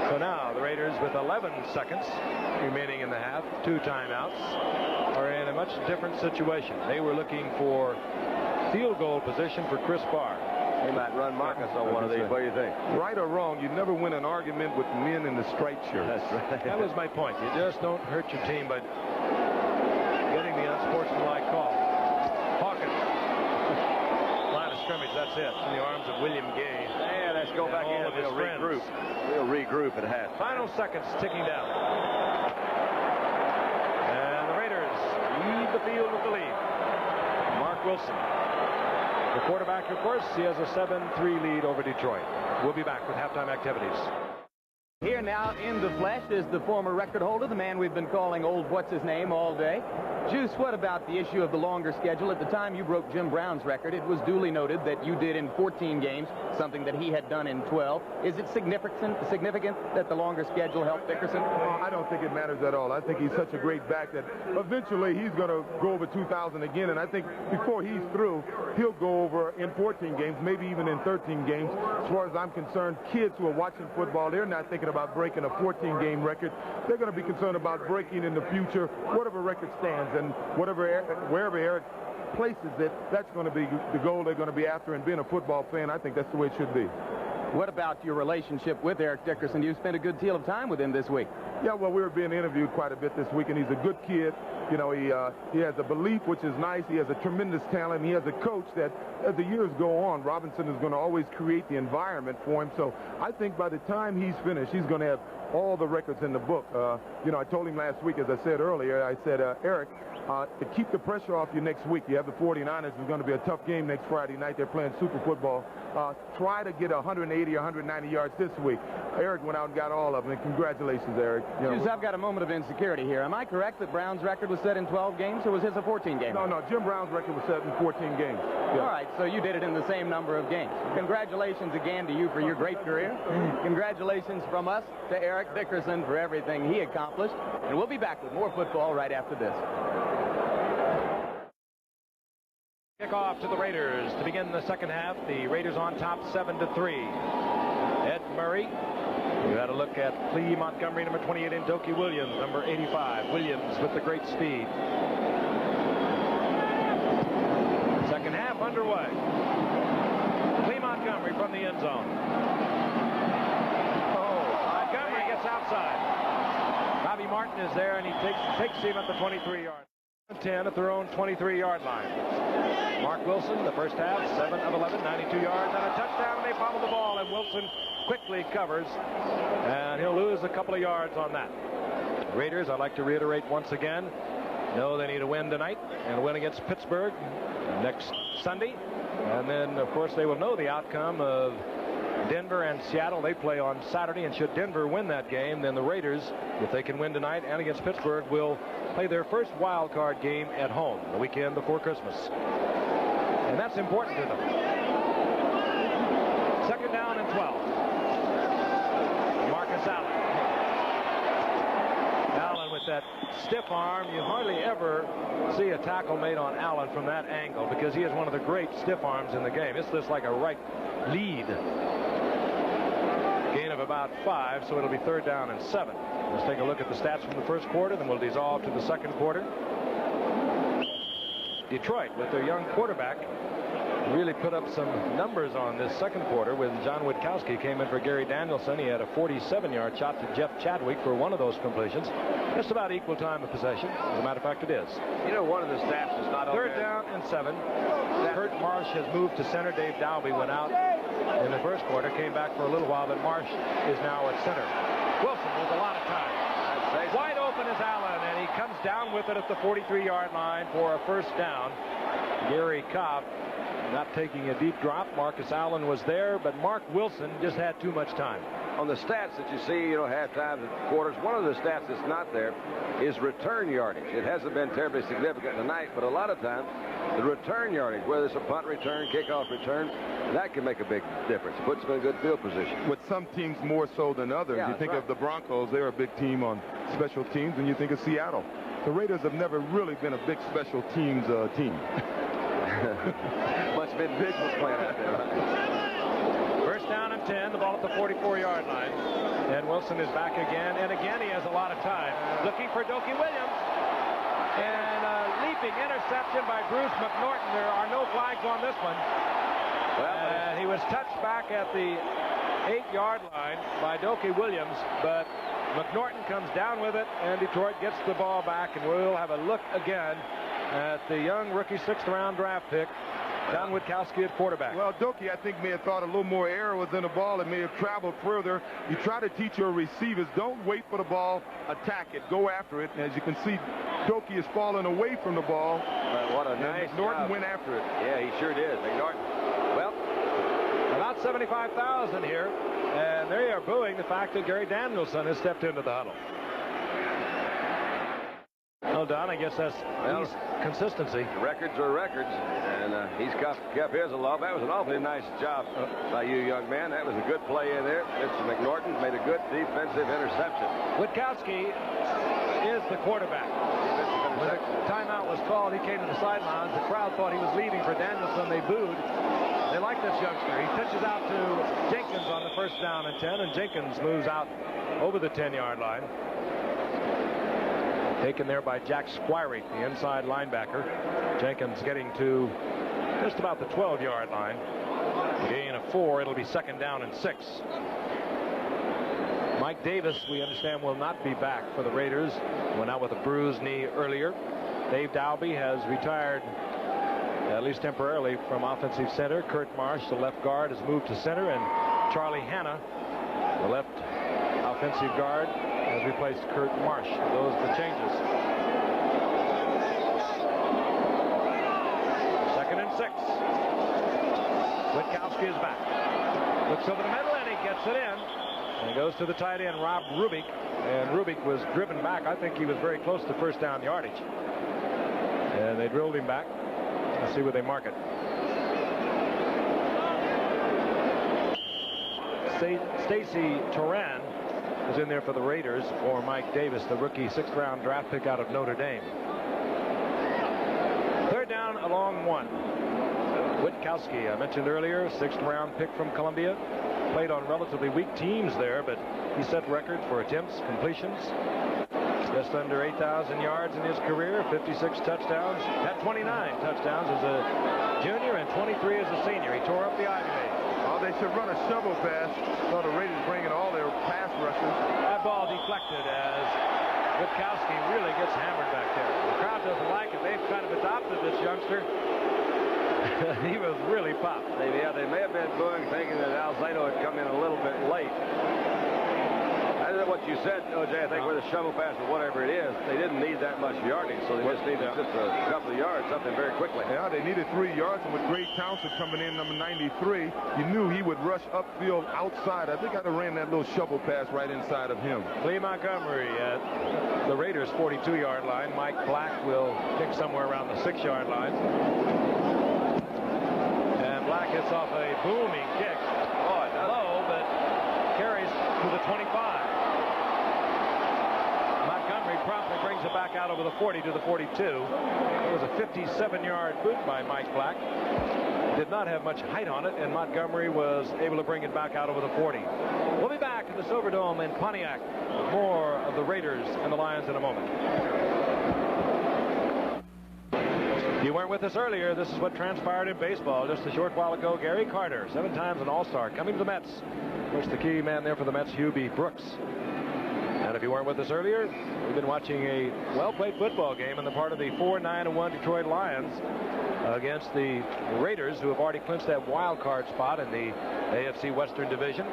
So now the Raiders, with 11 seconds remaining in the half, 2 timeouts, are in a much different situation. They were looking for field goal position for Chris Barr. He might run Marcus on one of these. What do you think? Right or wrong, you never win an argument with men in the striped shirts. That's right. That was my point. You just don't hurt your team by getting the unsportsmanlike call. Hawkins. Line of scrimmage, that's it. In the arms of William Gay. Yeah, let's go back in. We'll regroup. We'll regroup at half. Final seconds ticking down. And the Raiders lead the field with the lead. Mark Wilson. The quarterback, of course, he has a 7-3 lead over Detroit. We'll be back with halftime activities. Here now in the flesh is the former record holder, the man we've been calling Old What's-His-Name all day. Juice, what about the issue of the longer schedule? At the time you broke Jim Brown's record, it was duly noted that you did in 14 games, something that he had done in 12. Is it significant that the longer schedule helped Dickerson? I don't think it matters at all. I think he's such a great back that eventually he's going to go over 2,000 again, and I think before he's through, he'll go over in 14 games, maybe even in 13 games. As far as I'm concerned, kids who are watching football, they're not thinking about breaking a 14-game record. They're going to be concerned about breaking in the future whatever record stands, and wherever Eric places it, that's going to be the goal they're going to be after. And being a football fan, I think that's the way it should be. What about your relationship with Eric Dickerson? You spent a good deal of time with him this week. Yeah, well, we were being interviewed quite a bit this week, and he's a good kid. You know, he has a belief, which is nice. He has a tremendous talent. He has a coach that, as the years go on, Robinson is going to always create the environment for him. So I think by the time he's finished, he's going to have all the records in the book. You know, I told him last week, as I said earlier, I said, Eric, to keep the pressure off you next week, you have the 49ers. It's going to be a tough game next Friday night. They're playing Super Football. Try to get 180 or 190 yards this week. Eric went out and got all of them, and congratulations, Eric. You know, I've got a moment of insecurity here. Am I correct that Brown's record was set in 12 games, or was his a 14-game? No, Jim Brown's record was set in 14 games. Yeah. All right, so you did it in the same number of games. Congratulations again to you for your great career. Congratulations from us to Eric Dickerson for everything he accomplished. And we'll be back with more football right after this. Kickoff to the Raiders to begin the second half. The Raiders on top 7-3. Ed Murray. We had a look at Lee Montgomery, number 28, and Dokie Williams, number 85. Williams with the great speed. Second half underway. Lee Montgomery from the end zone. Oh, Montgomery gets outside. Bobby Martin is there, and he takes him at the 23-yard. 10 at their own 23-yard line. Mark Wilson, the first half, 7 of 11, 92 yards, and a touchdown, and they fumble the ball, and Wilson quickly covers, and he'll lose a couple of yards on that. Raiders, I'd like to reiterate once again, know they need a win tonight, and a win against Pittsburgh next Sunday, and then, of course, they will know the outcome of Denver and Seattle. They play on Saturday, and should Denver win that game, then the Raiders, if they can win tonight and against Pittsburgh, will play their first wild card game at home the weekend before Christmas. And that's important to them. Second down and 12. Marcus Allen. Allen with that stiff arm. You hardly ever see a tackle made on Allen from that angle because he is one of the great stiff arms in the game. It's just like a right lead. Gain of about 5, so it'll be third down and 7. Let's take a look at the stats from the first quarter, then we'll dissolve to the second quarter. Detroit, with their young quarterback, really put up some numbers on this second quarter when John Witkowski came in for Gary Danielson. He had a 47-yard shot to Jeff Chadwick for one of those completions. Just about equal time of possession. As a matter of fact, it is. You know, one of the stats is not on Third down and 7. Kurt Marsh has moved to center. Dave Dalby went out in the first quarter, came back for a little while, but Marsh is now at center. Wilson with a lot of time. Wide open is Allen, and he comes down with it at the 43-yard line for a first down. Gary Cobb not taking a deep drop. Marcus Allen was there, but Mark Wilson just had too much time. On the stats that you see, you know, halftime and quarters, one of the stats that's not there is return yardage. It hasn't been terribly significant tonight, but a lot of times the return yardage, whether it's a punt return, kickoff return, that can make a big difference. Puts them in a good field position. With some teams more so than others. Yeah, you think right. of the Broncos, they're a big team on special teams, and you think of Seattle. The Raiders have never really been a big special teams team. Much of individuals playing out there, right? First down and 10, the ball at the 44-yard line. And Wilson is back again, and again he has a lot of time. Looking for Dokie Williams. And a leaping interception by Bruce McNorton. There are no flags on this one. And he was touched back at the 8-yard line by Dokie Williams, but McNorton comes down with it, and Detroit gets the ball back, and we'll have a look again at the young rookie 6th-round draft pick, John Witkowski at quarterback. Well, Dokie, I think, may have thought a little more air was in the ball and may have traveled further. You try to teach your receivers, don't wait for the ball, attack it, go after it. And as you can see, Dokie is falling away from the ball. What a nice McNorton job. went after it. Yeah, he sure did. McNorton. Well, about 75,000 here, and they are booing the fact that Gary Danielson has stepped into the huddle. Well, Don, I guess that's consistency. Records are records, and he's kept his along. That was an awfully nice job by you, young man. That was a good play in there. Mr. McNorton made a good defensive interception. Witkowski is the quarterback. When the timeout was called, he came to the sidelines. The crowd thought he was leaving for Danielson. They booed. They like this youngster. He pitches out to Jenkins on the first down and 10, and Jenkins moves out over the 10-yard line. Taken there by Jack Squirey, the inside linebacker. Jenkins getting to just about the 12-yard line. Gain of 4. It'll be 2nd down and 6. Mike Davis, we understand, will not be back for the Raiders. Went out with a bruised knee earlier. Dave Dalby has retired, at least temporarily, from offensive center. Kurt Marsh, the left guard, has moved to center, and Charlie Hanna, the left offensive guard, has replaced Kurt Marsh. Those are the changes. 2nd and 6. Witkowski is back. Looks over the middle, and he gets it in. And he goes to the tight end, Rob Rubik. And Rubik was driven back. I think he was very close to first down yardage. And they drilled him back. Let's see where they mark it. Stacy Turan is in there for the Raiders for Mike Davis, the rookie 6th-round draft pick out of Notre Dame. 3rd down along 1. Witkowski, I mentioned earlier, 6th-round pick from Columbia. Played on relatively weak teams there, but he set records for attempts, completions. Just under 8,000 yards in his career, 56 touchdowns. Had 29 touchdowns as a junior and 23 as a senior. He tore up the Ivy League. Oh, they should run a shovel pass. So the Raiders bring in all their pass rushers. That ball deflected as Witkowski really gets hammered back there. The crowd doesn't like it. They've kind of adopted this youngster. He was really popped. They may have been booing, thinking that Alzado had come in a little bit late. That's what you said, O.J. I think with a shovel pass or whatever it is, they didn't need that much yardage, so they just needed just a couple of yards, something very quickly. Yeah, they needed 3 yards, and with Greg Townsend coming in, number 93, you knew he would rush upfield outside. I think I'd have ran that little shovel pass right inside of him. Lee Montgomery at the Raiders' 42-yard line. Mike Black will kick somewhere around the 6-yard line. And Black hits off a booming kick. Oh, low, but carries to the 25. Montgomery promptly brings it back out over the 40 to the 42. It was a 57-yard boot by Mike Black. Did not have much height on it, and Montgomery was able to bring it back out over the 40. We'll be back at the Silverdome in Pontiac with more of the Raiders and the Lions in a moment. If you weren't with us earlier, this is what transpired in baseball just a short while ago. Gary Carter, 7 times an All-Star, coming to the Mets. Of course, the key man there for the Mets, Hubie Brooks. And if you weren't with us earlier, we've been watching a well-played football game on the part of the 4-9-1 Detroit Lions against the Raiders, who have already clinched that wild card spot in the AFC Western Division.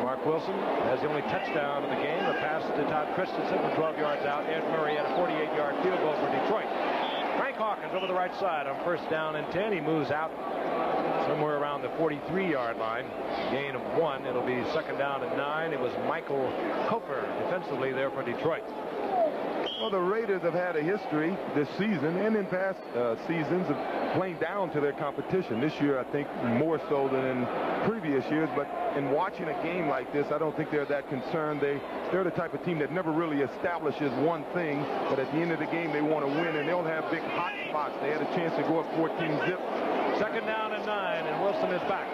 Mark Wilson has the only touchdown of the game, a pass to Todd Christensen from 12 yards out. Ed Murray had a 48-yard field goal for Detroit. Frank Hawkins over the right side on 1st down and 10. He moves out somewhere around the 43-yard line. Gain of 1. It'll be 2nd down and 9. It was Michael Koper defensively there for Detroit. Well, the Raiders have had a history this season and in past seasons of playing down to their competition. This year, I think, more so than in previous years. But in watching a game like this, I don't think they're that concerned. They're the type of team that never really establishes one thing. But at the end of the game, they want to win, and they'll have big hot spots. They had a chance to go up 14-zip. 2nd down and 9, and Wilson is back.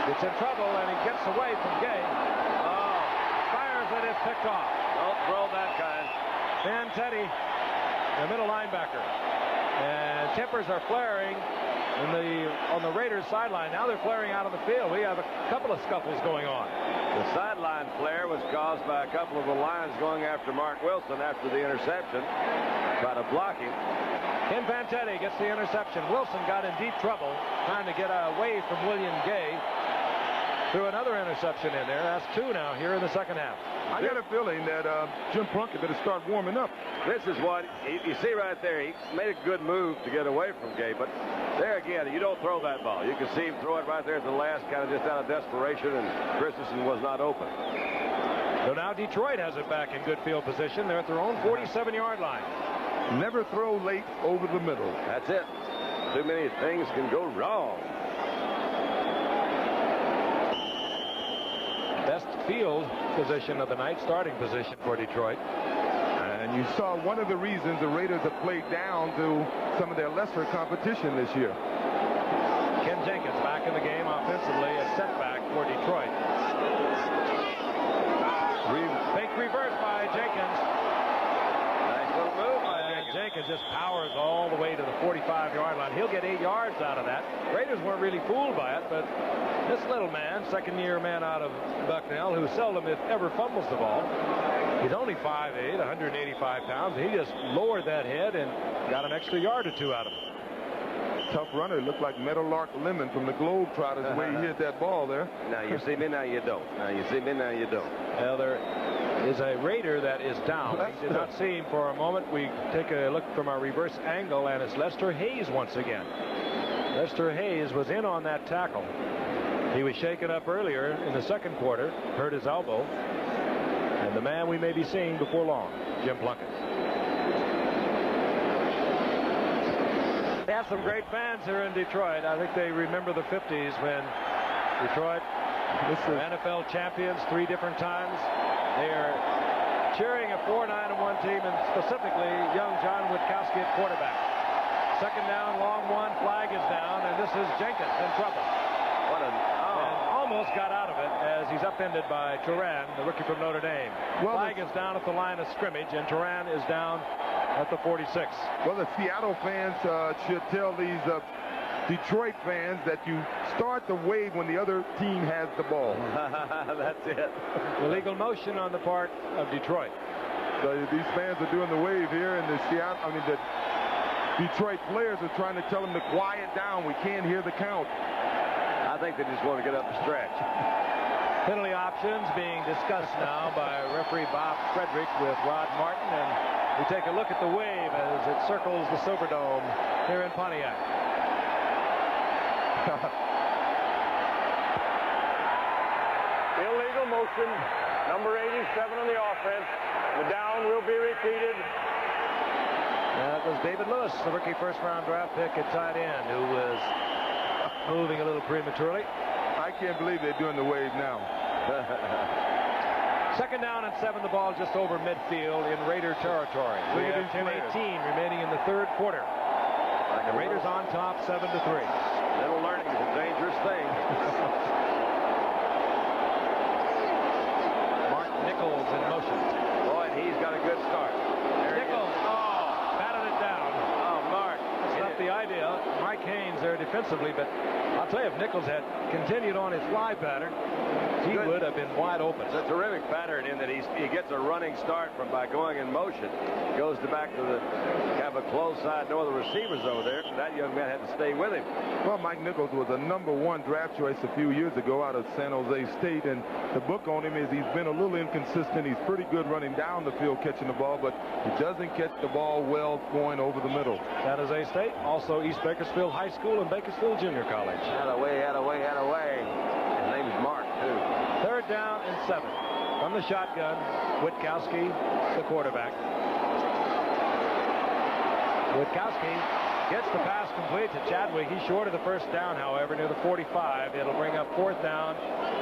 Gets in trouble, and he gets away from Gay. Oh, fires it, it's picked off. Don't throw that kind. Van Teddy, the middle linebacker. And tempers are flaring on the Raiders sideline. Now they're flaring out of the field. We have a couple of scuffles going on. The sideline flare was caused by a couple of the Lions going after Mark Wilson after the interception. Try to block him. Ken Van Teddy gets the interception. Wilson got in deep trouble trying to get away from William Gay. Threw another interception in there. That's 2 now here in the second half. I got a feeling that Jim Plunkett better start warming up. This is what you see right there. He made a good move to get away from Gay, but there again, you don't throw that ball. You can see him throw it right there at the last, kind of just out of desperation, and Christensen was not open. So now Detroit has it back in good field position. They're at their own 47-yard line. Never throw late over the middle. That's it. Too many things can go wrong. Best field position of the night, starting position for Detroit. And you saw one of the reasons the Raiders have played down to some of their lesser competition this year. Ken Jenkins back in the game offensively, a setback for Detroit. Fake reverse by Jenkins. Nice little move by Jenkins just powers all the way to the 45-yard line. He'll get 8 yards out of that. Raiders weren't really fooled by it, but this little man, second-year man out of Bucknell, who seldom, if ever, fumbles the ball. He's only 5'8", 185 pounds. He just lowered that head and got an extra yard or 2 out of it. Tough runner. It looked like Meadowlark Lemon from the Globetrotters the way he hit that ball there. Now you see me, now you don't. Now you see me, now you don't. Well, there is a Raider that is down. We did not see him for a moment. We take a look from our reverse angle, and it's Lester Hayes once again. Lester Hayes was in on that tackle. He was shaken up earlier in the second quarter, hurt his elbow, and the man we may be seeing before long, Jim Plunkett. They have some great fans here in Detroit. I think they remember the 50s when Detroit were NFL champions 3 different times. They are cheering a 4-9-1 team, and specifically young John Witkowski at quarterback. 2nd down, long 1, flag is down, and this is Jenkins in trouble. And almost got out of it as he's upended by Turan, the rookie from Notre Dame. Flag is down at the line of scrimmage, and Turan is down at the 46. Well, the Seattle fans should tell these Detroit fans that you start the wave when the other team has the ball. That's it. Illegal motion on the part of Detroit. So these fans are doing the wave here, and the Detroit players are trying to tell them to quiet down. We can't hear the count. I think they just want to get up the stretch. Penalty options being discussed now by referee Bob Frederick with Rod Martin, and we take a look at the wave as it circles the Silverdome here in Pontiac. Illegal motion, number 87 on the offense. The down will be repeated. That was David Lewis, the rookie first-round draft pick at tight end, who was moving a little prematurely. I can't believe they're doing the wave now. 2nd down and 7, the ball just over midfield in Raider territory. We have 10:18 remaining in the 3rd quarter. The Raiders on top 7-3. Little learning is a dangerous thing. Mark Nichols in motion. Boy, and he's got a good start. Nichols, batted it down. Oh, Mark. Hurricanes there defensively, but I'll tell you, if Nichols had continued on his fly pattern, he would have been wide open. It's a terrific pattern in that he gets a running start by going in motion. Goes back to the kind of a close side. No other receivers over there. That young man had to stay with him. Well, Mike Nichols was a #1 draft choice a few years ago out of San Jose State, and the book on him is he's been a little inconsistent. He's pretty good running down the field catching the ball, but he doesn't catch the ball well going over the middle. San Jose State, also East Bakersfield High School and Bakersfield Junior College. Had away. His name's Mark, too. 3rd down and 7. From the shotgun, Witkowski, the quarterback. Witkowski gets the pass complete to Chadwick. He's short of the 1st down, however, near the 45. It'll bring up 4th down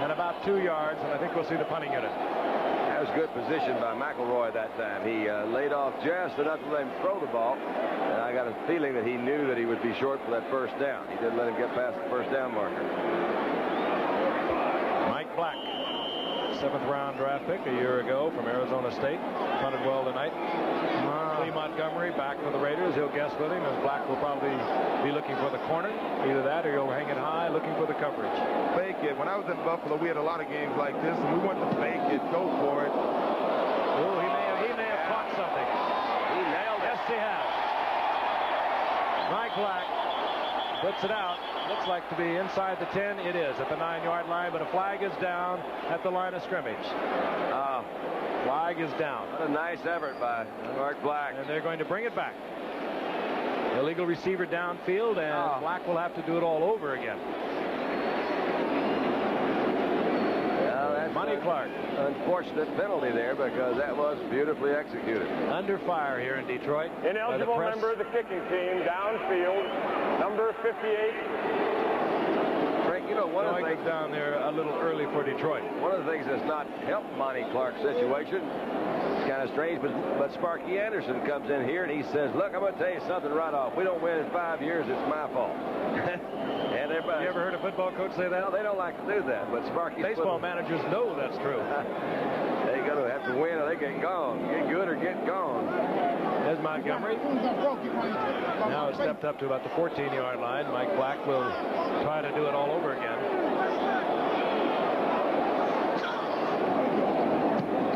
and about 2 yards, and I think we'll see the punting unit. That was good position by McElroy that time. He laid off just enough to let him throw the ball, and I got a feeling that he knew that he would be short for that 1st down. He didn't let him get past the 1st down marker. Mike Black, 7th round draft pick a year ago from Arizona State. Punted well tonight. Lee Montgomery back for the Raiders. He'll guess with him, as Black will probably be looking for the corner. Either that or he'll hang it high looking for the coverage. Fake it. When I was in Buffalo, we had a lot of games like this, and we want to fake it, go for it. Oh, he may have caught something. He nailed it. Yes, he has. Mike Black puts it out. Looks like to be inside the 10. It is at the 9-yard line, but a flag is down at the line of scrimmage. Flag is down. What a nice effort by Mark Black. And they're going to bring it back. Illegal receiver downfield, and Black will have to do it all over again. Well, that's Money Clark. Unfortunate penalty there, because that was beautifully executed. Under fire here in Detroit. Ineligible member of the kicking team, downfield, number 58. Frank, you know, one of the things down there a little early for Detroit. One of the things that's not helped Monty Clark's situation, it's kind of strange, but Sparky Anderson comes in here and he says, look, I'm going to tell you something right off. We don't win in 5 years, it's my fault. And everybody, you ever heard a football coach say that? No, they don't like to do that, but Sparky... Baseball managers know that's true. They got to have to win or they get gone. Get good or get gone. There's Montgomery. Now it's stepped up to about the 14-yard line. Mike Black will try to do it all over again.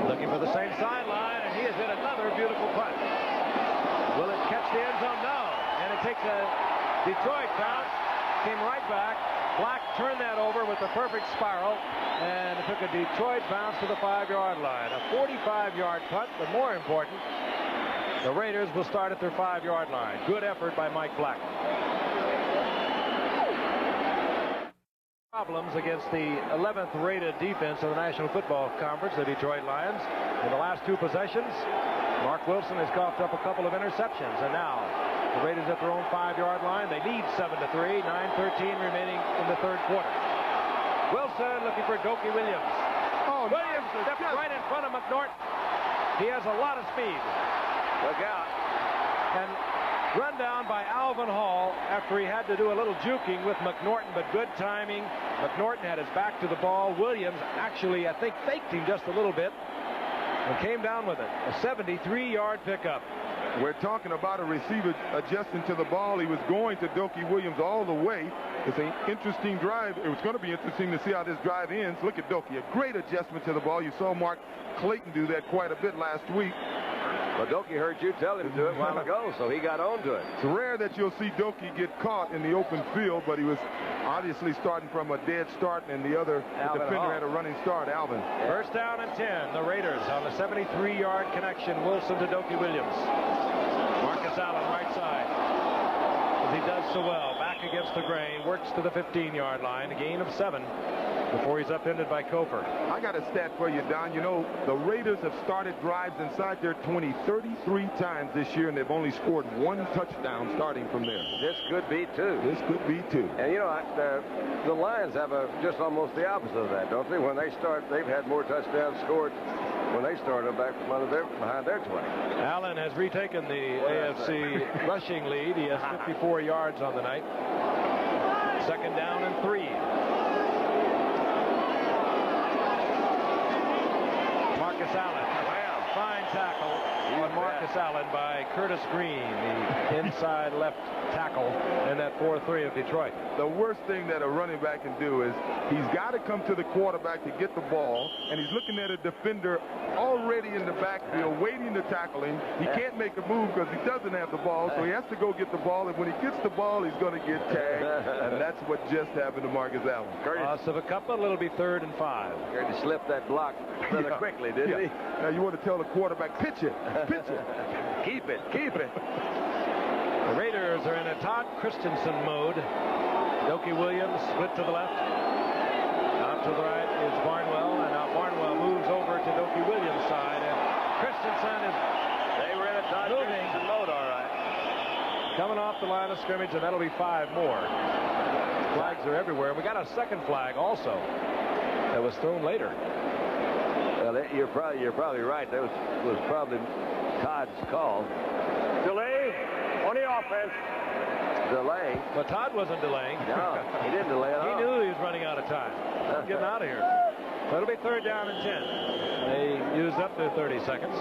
Looking for the same sideline, and he has hit another beautiful punt. Will it catch the end zone? No. And it takes a Detroit bounce. Came right back. Black turned that over with the perfect spiral, and it took a Detroit bounce to the 5-yard line. A 45-yard punt, but more important, the Raiders will start at their 5-yard line. Good effort by Mike Black. Problems against the 11th rated defense of the National Football Conference, the Detroit Lions. In the last 2 possessions, Mark Wilson has coughed up a couple of interceptions, and now the Raiders at their own 5-yard line. They lead 7-3, 9:13 remaining in the 3rd quarter. Wilson looking for Dokie Williams. Williams stepped right in front of McNorton. He has a lot of speed. Look out. And run down by Alvin Hall after he had to do a little juking with McNorton, but good timing. McNorton had his back to the ball. Williams actually, I think, faked him just a little bit and came down with it. A 73-yard pickup. We're talking about a receiver adjusting to the ball. He was going to Dokie Williams all the way. It's an interesting drive. It was going to be interesting to see how this drive ends. Look at Dokie, a great adjustment to the ball. You saw Mark Clayton do that quite a bit last week. Well, Dokie heard you tell him to do it a while ago, so he got on to it. It's rare that you'll see Dokie get caught in the open field, but he was obviously starting from a dead start, and the other defender had a running start, Alvin. 1st down and 10. The Raiders on the 73-yard connection. Wilson to Dokie Williams. Marcus Allen, right side. As he does so well, back against the grain, works to the 15-yard line, a gain of 7 before he's upended by Koper. I got a stat for you, Don. You know, the Raiders have started drives inside their 20 33 times this year, and they've only scored 1 touchdown starting from there. This could be 2. This could be 2. And, you know, the Lions have just almost the opposite of that, don't they? When they start, they've had more touchdowns scored when they started back behind their 20. Allen has retaken the AFC rushing lead. He has 54 yards on the night. 2nd down and 3. Marcus Allen. Well, fine tackle on Marcus Allen by Curtis Green, the inside left tackle in that 4-3 of Detroit. The worst thing that a running back can do is he's got to come to the quarterback to get the ball, and he's looking at a defender already in the backfield waiting to tackle him. He can't make a move because he doesn't have the ball, so he has to go get the ball, and when he gets the ball, he's going to get tagged, and that's what just happened to Marcus Allen. Loss of a couple, it'll be 3rd and 5. Curtis slipped that block rather quickly, didn't he? Now you want to tell the quarterback, pitch it, pitch it. Keep it, keep it. The Raiders are in a Todd Christensen mode. Doki Williams split to the left. Out to the right is Barnwell, and now Barnwell moves over to Doki Williams' side, and Christensen is They were in a Todd Christensen mode, all right. coming off the line of scrimmage, and that'll be 5 more. Flags are everywhere. We got a second flag also that was thrown later. Well, you're probably right. That was probably Todd's call. Delay on the offense. Delay. But Todd wasn't delaying. No, he didn't delay at all. He knew he was running out of time. I'm getting out of here. So it'll be 3rd down and 10. They used up their 30 seconds.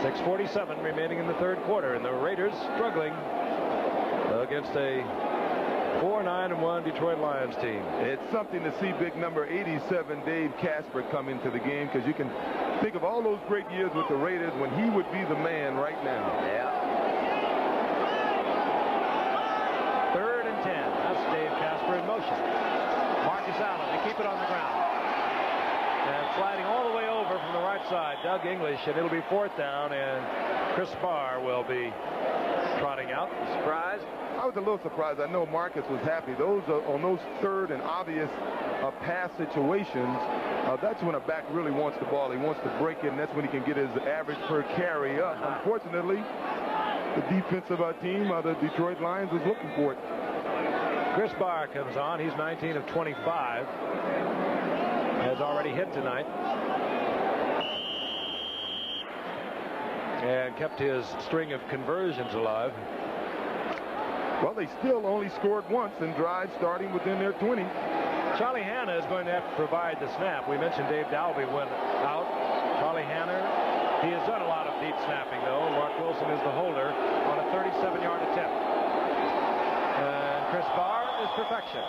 6:47 remaining in the 3rd quarter, and the Raiders struggling against a 4-9-1 Detroit Lions team. It's something to see big number 87 Dave Casper come into the game, because you can think of all those great years with the Raiders when he would be the man right now. Yeah. 3rd and 10. That's Dave Casper in motion. Marcus Allen, they keep it on the ground. And sliding all the way over from the right side, Doug English, and it'll be 4th down, and Chris Barr will be trotting out. Surprise? I was a little surprised. I know Marcus was happy. Those on those 3rd and obvious pass situations, that's when a back really wants the ball. He wants to break it, and that's when he can get his average per carry up. Unfortunately, the defensive team, the Detroit Lions, was looking for it. Chris Barr comes on. He's 19 of 25. Has already hit tonight. And kept his string of conversions alive. Well, they still only scored once in drives starting within their 20. Charlie Hanna is going to have to provide the snap. We mentioned Dave Dalby went out. Charlie Hanna, he has done a lot of deep snapping, though. Mark Wilson is the holder on a 37-yard attempt. And Chris Barr is perfection.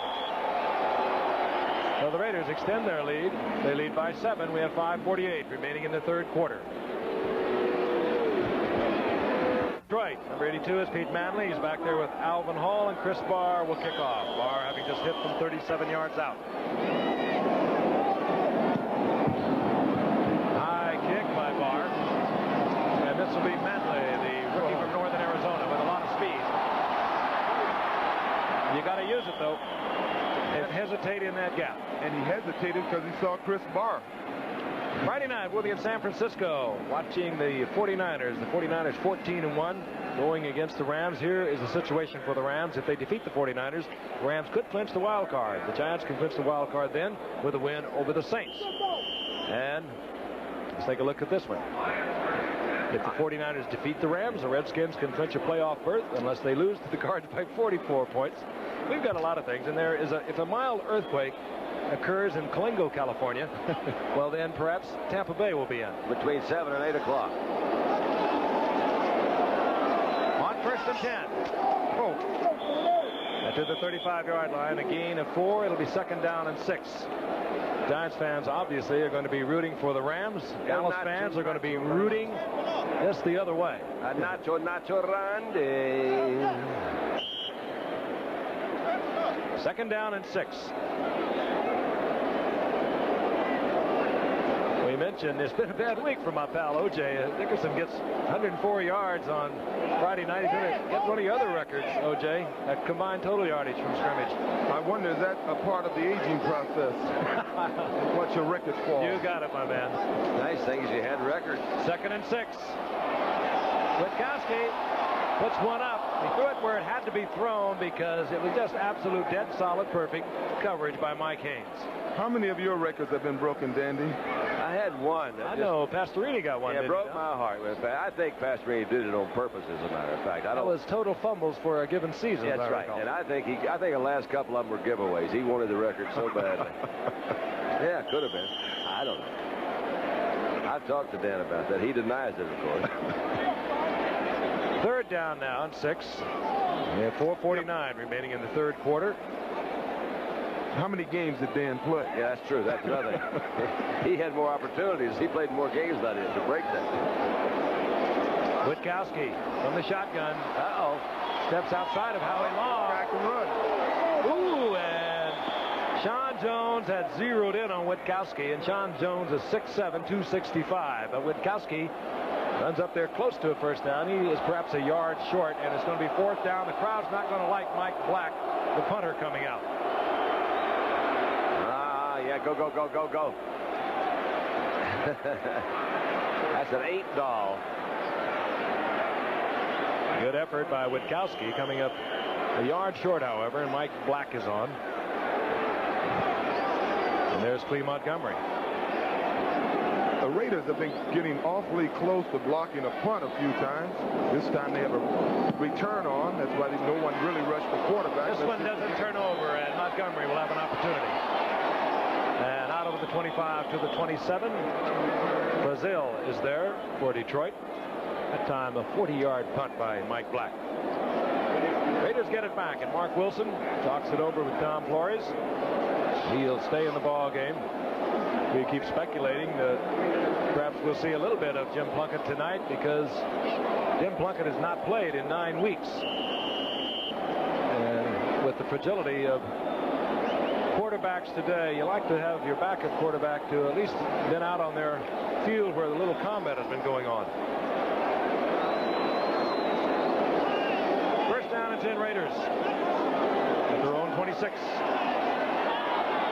So the Raiders extend their lead. They lead by 7. We have 5:48 remaining in the 3rd quarter. Detroit, number 82 is Pete Manley. He's back there with Alvin Hall, and Chris Barr will kick off. Barr having just hit from 37 yards out. High kick by Barr. And this will be Manley, the rookie from Northern Arizona, with a lot of speed. You got to use it, though, and hesitate in that gap. And he hesitated because he saw Chris Barr. Friday night, we'll be in San Francisco watching the 49ers. The 49ers 14-1 going against the Rams. Here is the situation for the Rams. If they defeat the 49ers, the Rams could clinch the wild card. The Giants can clinch the wild card then with a win over the Saints. And let's take a look at this one. If the 49ers defeat the Rams, the Redskins can clinch a playoff berth unless they lose to the Cards by 44 points. We've got a lot of things, and there is if a mild earthquake occurs in Colingo, California, well, then perhaps Tampa Bay will be in. Between 7 and 8 o'clock. On 1st and 10. Oh. To the 35-yard line, a gain of 4. It'll be 2nd down and 6. Giants fans obviously are going to be rooting for the Rams. Dallas fans are going to be rooting just the other way. Nacho Randy. 2nd down and 6. We mentioned it's been a bad week for my pal O.J. Dickerson gets 104 yards on Friday night. He's going to get one of your other records, O.J., a combined total yardage from scrimmage. I wonder, is that a part of the aging process? What's your record for? You got it, my man. Nice thing is you had records. 2nd and 6. Witkowski puts one up. He threw it where it had to be thrown because it was just absolute dead solid perfect coverage by Mike Haynes. How many of your records have been broken, Dandy? I had one. I know Pastorini got one. Yeah, broke my heart. I think Pastorini did it on purpose, as a matter of fact. That was total fumbles for a given season. Yeah, that's right. And I think the last couple of them were giveaways. He wanted the record so badly. Yeah, could have been. I don't know. I've talked to Dan about that. He denies it, of course. Third down now and 6. We have 4:49 remaining in the third quarter. How many games did Dan play? Yeah, that's true. That's another. He had more opportunities. He played more games than I did to break that. Witkowski from the shotgun. Steps outside of Howie Long. Back and run. Ooh, and Sean Jones had zeroed in on Witkowski, and Sean Jones is 6'7", 265. But Witkowski runs up there close to a first down. He is perhaps a yard short, and it's going to be fourth down. The crowd's not going to like Mike Black, the punter, coming out. Yeah, go, go, go, go, go. That's an 8-doll. Good effort by Witkowski, coming up a yard short, however, and Mike Black is on. And there's Clee Montgomery. The Raiders have been getting awfully close to blocking a punt a few times. This time they have a return on. That's why no one really rushed the quarterback. This one doesn't turn over, and Montgomery will have an opportunity. And out over the 25 to the 27. Brazil is there for Detroit. That time a 40-yard punt by Mike Black. Raiders get it back, and Mark Wilson talks it over with Tom Flores. He'll stay in the ball game. We keep speculating that perhaps we'll see a little bit of Jim Plunkett tonight, because Jim Plunkett has not played in 9 weeks. And with the fragility of quarterbacks today, you like to have your backup quarterback to at least been out on their field where the little combat has been going on. First down and 10 Raiders at their own 26.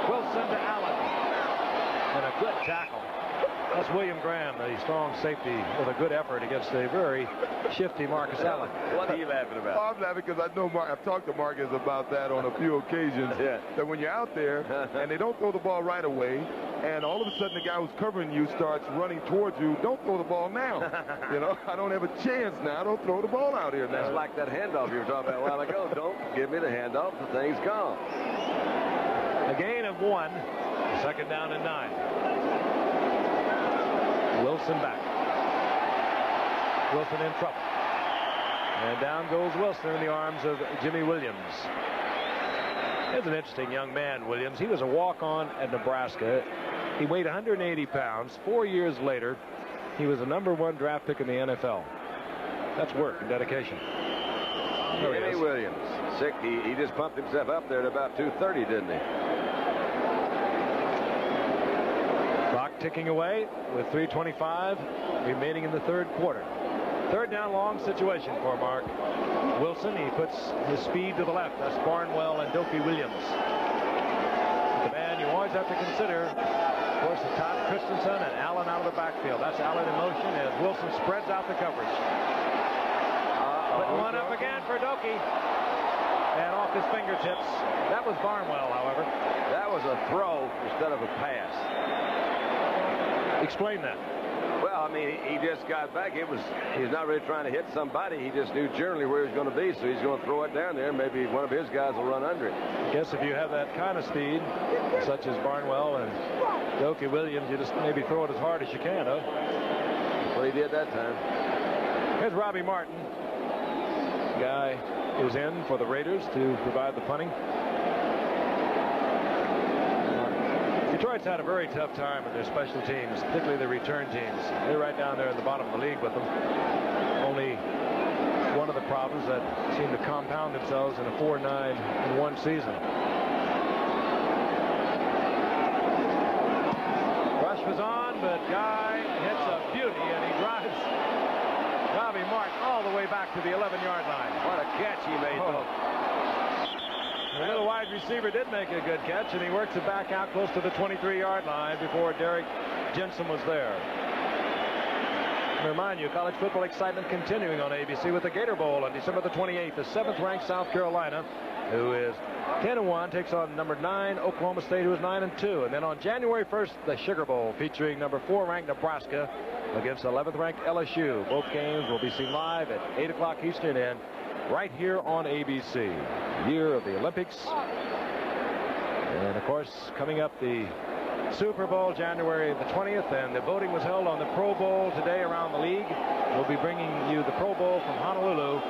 Wilson to Allen. And a good tackle. That's William Graham, the strong safety, with a good effort against a very shifty Marcus Allen. What are you laughing about? I'm laughing because I know I've talked to Marcus about that on a few occasions. Yeah. That when you're out there and they don't throw the ball right away, and all of a sudden the guy who's covering you starts running towards you, don't throw the ball now. You know, I don't have a chance now. Don't throw the ball out here now. That's like that handoff you were talking about a while ago. Don't give me the handoff. The thing's gone. A gain of 1. Second down and 9. Wilson back. Wilson in trouble. And down goes Wilson in the arms of Jimmy Williams. He's an interesting young man, Williams. He was a walk-on at Nebraska. He weighed 180 pounds. 4 years later, he was a #1 draft pick in the NFL. That's work and dedication. Jimmy Williams. Sick. He just pumped himself up there at about 230, didn't he? Ticking away with 3:25 remaining in the third quarter. Third down long situation for Mark Wilson. He puts his speed to the left. That's Barnwell and Dopey Williams. The man you always have to consider, of course, the Todd Christensen and Allen out of the backfield. That's Allen in motion as Wilson spreads out the coverage. Put one up again for Dopey. And off his fingertips. That was Barnwell, however. That was a throw instead of a pass. Explain that. Well, I mean, he just got back. He's not really trying to hit somebody. He just knew generally where he was going to be, so he's going to throw it down there. Maybe one of his guys will run under it. I guess if you have that kind of speed, such as Barnwell and Dopey Williams, you just maybe throw it as hard as you can, huh? That's what he did that time. Here's Robbie Martin. Guy is in for the Raiders to provide the punting. Detroit's had a very tough time with their special teams, particularly their return teams. They're right down there in the bottom of the league with them. Only one of the problems that seem to compound themselves in a 4-9-1 season. Rush was on, but Guy hits a beauty, and he drives Robbie Martin all the way back to the 11-yard line. What a catch he made, though. The little wide receiver did make a good catch, and he works it back out close to the 23-yard line before Derek Jensen was there. I remind you, college football excitement continuing on ABC with the Gator Bowl on December the 28th. The 7th-ranked South Carolina, who is 10-1, takes on number 9 Oklahoma State, who is 9-2. And then on January 1st, the Sugar Bowl, featuring number 4-ranked Nebraska against 11th-ranked LSU. Both games will be seen live at 8 o'clock Eastern and right here on ABC. Year of the Olympics. And of course, coming up, the Super Bowl January the 20th, and the voting was held on the Pro Bowl today around the league. We'll be bringing you the Pro Bowl from Honolulu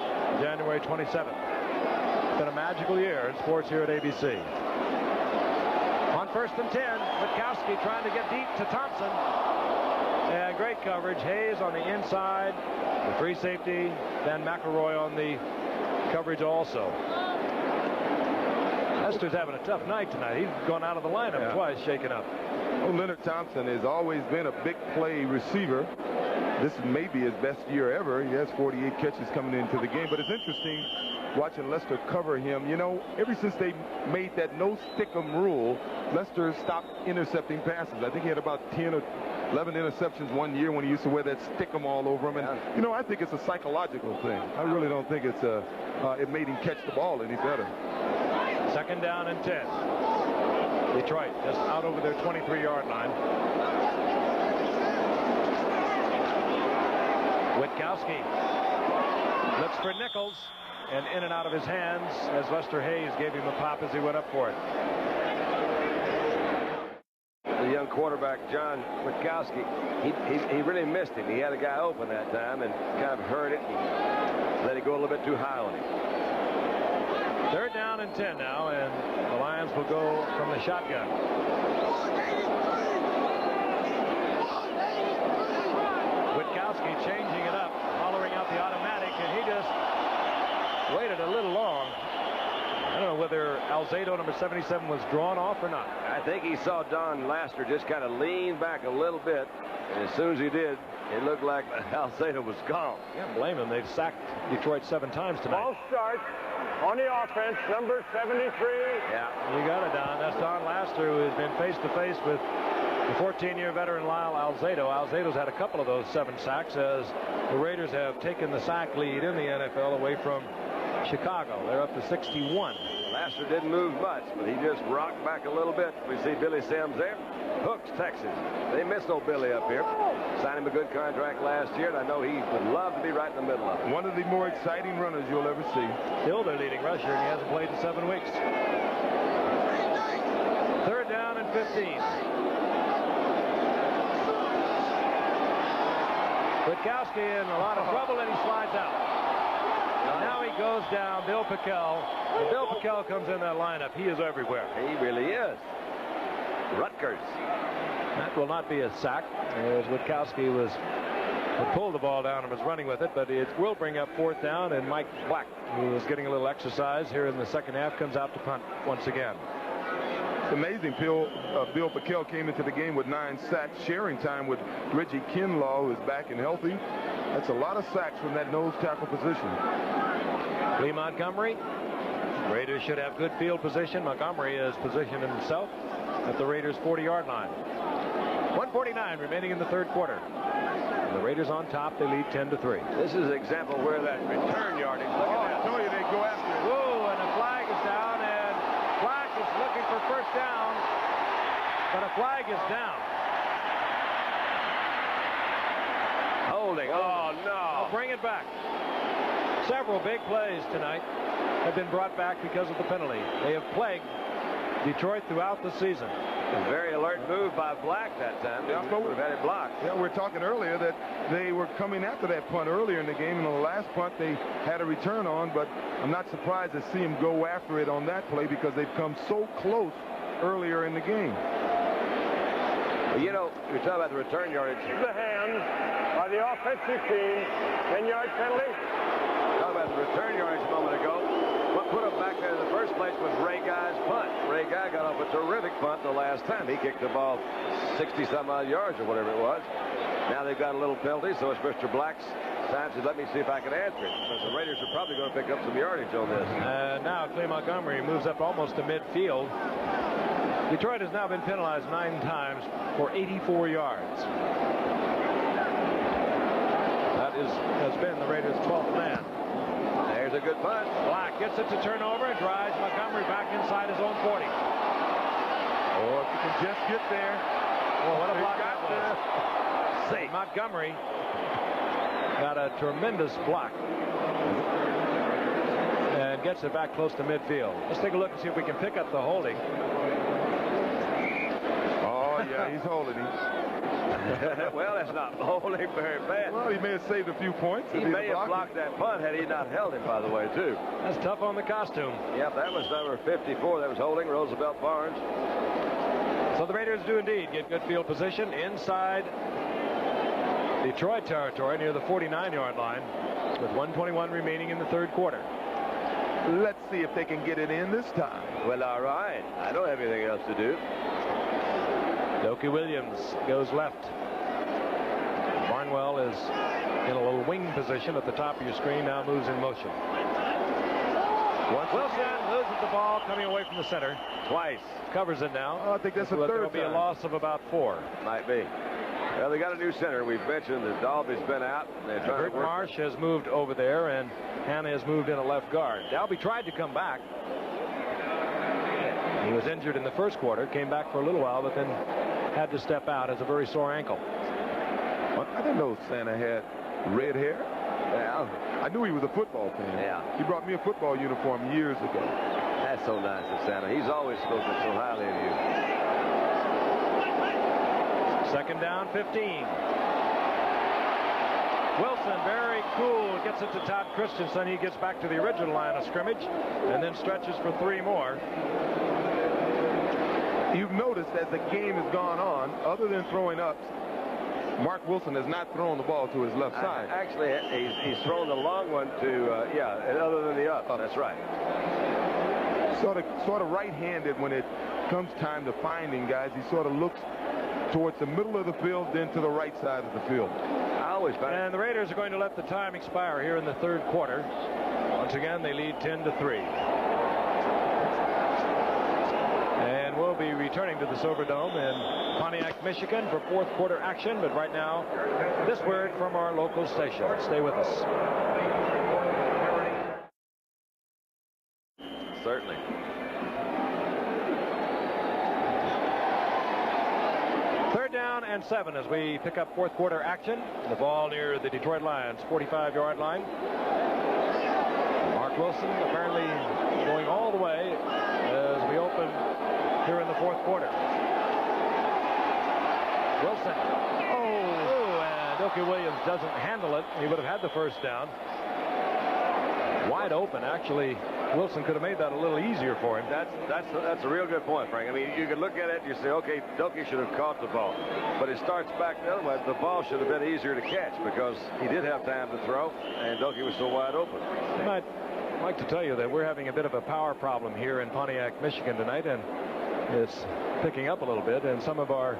January 27th. It's been a magical year in sports here at ABC. On 1st and 10, Witkowski trying to get deep to Thompson. And great coverage. Hayes on the inside, the free safety, then McElroy on the coverage also. Lester's having a tough night tonight. He's gone out of the lineup twice, shaken up. Well, Leonard Thompson has always been a big play receiver. This may be his best year ever. He has 48 catches coming into the game, but it's interesting watching Lester cover him. You know, ever since they made that no stick-'em rule, Lester stopped intercepting passes. I think he had about 10 or 11 interceptions one year when he used to wear that stick-'em all over him. And, you know, I think it's a psychological thing. I really don't think it's it made him catch the ball any better. 2nd down and 10. Detroit just out over their 23-yard line. Witkowski looks for Nichols, and in and out of his hands as Lester Hayes gave him a pop as he went up for it. The young quarterback, John Witkowski, he really missed him. He had a guy open that time and kind of hurt it and let it go a little bit too high on him. 3rd down and 10 now, and the Lions will go from the shotgun. Witkowski changing it up, hollering out the automatic, and he just waited a little long. I don't know whether Alzado, number 77, was drawn off or not. I think he saw Don Laster just kind of lean back a little bit, and as soon as he did, it looked like Alzado was gone. Can't blame him. They've sacked Detroit 7 times tonight. Ball starts on the offense, number 73. Yeah, you got it, Don. That's Don Laster, who has been face-to-face with the 14-year veteran Lyle Alzado. Alzado's had a couple of those 7 sacks as the Raiders have taken the sack lead in the NFL away from Chicago. They're up to 61. Laster didn't move much, but he just rocked back a little bit. We see Billy Sims there. Hooks, Texas. They missed old Billy up here. Signed him a good contract last year, and I know he would love to be right in the middle of it. One of the more exciting runners you'll ever see. Still their leading rusher, and he hasn't played in 7 weeks. 3rd down and 15. Witkowski in a lot of trouble, and he slides out. And now he goes down, Bill Pickel. When Bill Pickel comes in that lineup, he is everywhere. He really is. Rutgers. That will not be a sack, as Witkowski had pulled the ball down and was running with it, but it will bring up 4th down, and Mike Black, who is getting a little exercise here in the second half, comes out to punt once again. It's amazing. Bill Pickel came into the game with 9 sacks, sharing time with Reggie Kinlaw, who is back and healthy. That's a lot of sacks from that nose tackle position. Lee Montgomery. Raiders should have good field position. Montgomery is positioned himself at the Raiders' 40-yard line. 1:49 remaining in the 3rd quarter. And the Raiders on top. They lead 10-3. This is an example where that return yardage. Look at that. I told you they'd go after it. Whoa, and a flag is down, and Black is looking for 1st down, but a flag is down. Holding. Oh, no. I'll bring it back. Several big plays tonight have been brought back because of the penalty. They have plagued Detroit throughout the season. A very alert move by Black that time. Yeah, but would have had it blocked. Yeah, we were talking earlier that they were coming after that punt earlier in the game, and on the last punt they had a return on, but I'm not surprised to see him go after it on that play because they've come so close earlier in the game. Well, you know, you're talking about the return yardage. The hands by the offensive team. 10-yard penalty. Talking about the return yardage a moment ago. What put him back there in the first place was Ray Guy's punt. Ray Guy got off a terrific punt the last time. He kicked the ball 60-some-odd yards or whatever it was. Now they've got a little penalty, so it's Mr. Black's time to let me see if I can answer it. Because the Raiders are probably going to pick up some yardage on this. Now Clay Montgomery moves up almost to midfield. Detroit has now been penalized 9 times for 84 yards. That has been the Raiders' 12th man. There's a good punt. Black gets it to turn over and drives Montgomery back inside his own 40. Oh, if you can just get there. Oh, what a block that was. See, Montgomery got a tremendous block and gets it back close to midfield. Let's take a look and see if we can pick up the holding. Oh, Yeah, he's holding him. Well, that's not holding very bad. Well, he may have saved a few points. He may have blocked that punt had he not held him, by the way, too. That's tough on the costume. Yep, that was number 54 that was holding Roosevelt Barnes. So the Raiders do indeed get good field position inside Detroit territory near the 49-yard line with 1:21 remaining in the third quarter. Let's see if they can get it in this time. Well, all right. I don't have anything else to do. Doki Williams goes left. Barnwell is in a little wing position at the top of your screen, now moves in motion. Wilson loses the ball coming away from the center. Twice. Covers it now. Oh, I think that's the third There'll be a loss of about 4. Might be. Well, they got a new center. We've mentioned that Dalby's been out. They're trying Rick to work. Marsh has moved over there, and Hannah has moved in a left guard. Dalby tried to come back. He was injured in the first quarter, came back for a little while, but then had to step out as a very sore ankle. I didn't know Santa had red hair. Yeah. I knew he was a football fan. Yeah. He brought me a football uniform years ago. That's so nice of Santa. He's always spoken so highly of you. Second down, 15. Wilson, very cool, gets it to Todd Christensen. He gets back to the original line of scrimmage and then stretches for 3 more. You've noticed as the game has gone on, other than throwing ups, Mark Wilson has not thrown the ball to his left side. Actually, he's thrown the long one to, other than the up. That's right. Sort of right-handed when it comes time to finding guys. He sort of looks towards the middle of the field, then to the right side of the field. And the Raiders are going to let the time expire here in the third quarter. Once again, they lead 10-3. And we'll be returning to the Silverdome in Pontiac, Michigan for fourth quarter action. But right now, this word from our local station. Stay with us. Certainly. Third down and 7 as we pick up fourth quarter action. The ball near the Detroit Lions 45-yard line. Mark Wilson apparently going all the way as we open here in the fourth quarter. Wilson. Oh, and Doki Williams doesn't handle it. He would have had the first down. Wide open, actually. Wilson could have made that a little easier for him. That's a real good point, Frank. I mean, you could look at it and you say, okay, Doki should have caught the ball. But it starts back the other way. The ball should have been easier to catch because he did have time to throw, and Doki was so wide open. I'd like to tell you that we're having a bit of a power problem here in Pontiac, Michigan tonight, and it's picking up a little bit. And some of our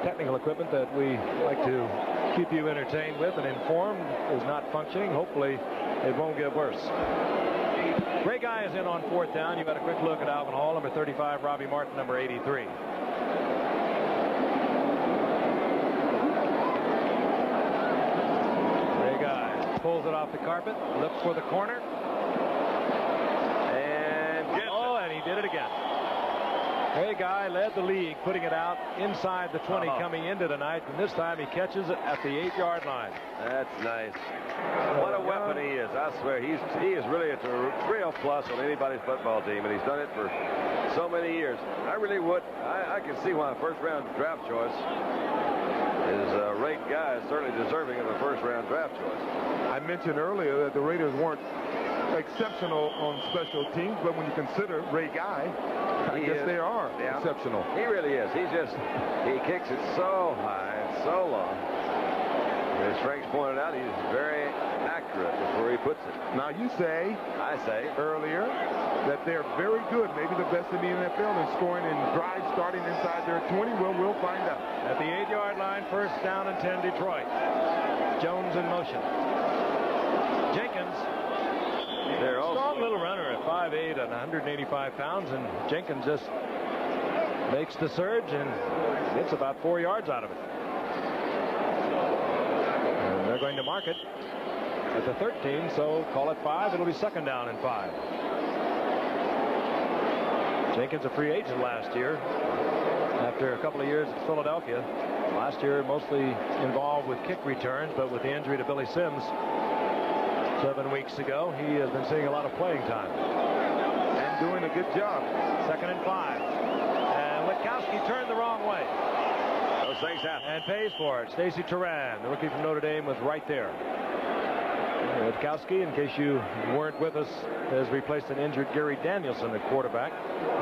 technical equipment that we like to keep you entertained with and informed is not functioning. Hopefully, it won't get worse. Ray Guy is in on fourth down. You've got a quick look at Alvin Hall, number 35, Robbie Martin, number 83. Ray Guy pulls it off the carpet, looks for the corner. And and he did it again. Ray Guy led the league, putting it out inside the 20 coming into tonight, and this time he catches it at the 8-yard line. That's nice. What a weapon he is. I swear, he is really a real plus on anybody's football team, and he's done it for so many years. I really would. I can see why a first-round draft choice is Ray Guy is certainly deserving of a first-round draft choice. I mentioned earlier that the Raiders weren't exceptional on special teams, but when you consider Ray Guy, I guess they are exceptional. He really is. He kicks it so high and so long. As Frank's pointed out, he's very accurate before he puts it. Now you say, I say earlier, that they're very good, maybe the best in the NFL in scoring in drives starting inside their 20. Well, we'll find out. At the 8-yard line, first down and 10, Detroit. Jones in motion. Jenkins. Strong little runner at 5'8" and 185 pounds, and Jenkins just makes the surge and gets about 4 yards out of it. And they're going to mark it at the 13, so call it 5. It'll be second down and 5. Jenkins a free agent last year after a couple of years at Philadelphia. Last year mostly involved with kick returns, but with the injury to Billy Sims 7 weeks ago, he has been seeing a lot of playing time. And doing a good job. Second and 5. And Witkowski turned the wrong way. things happen. And pays for it. Stacy Turan, the rookie from Notre Dame, was right there. Witkowski, in case you weren't with us, has replaced an injured Gary Danielson at quarterback.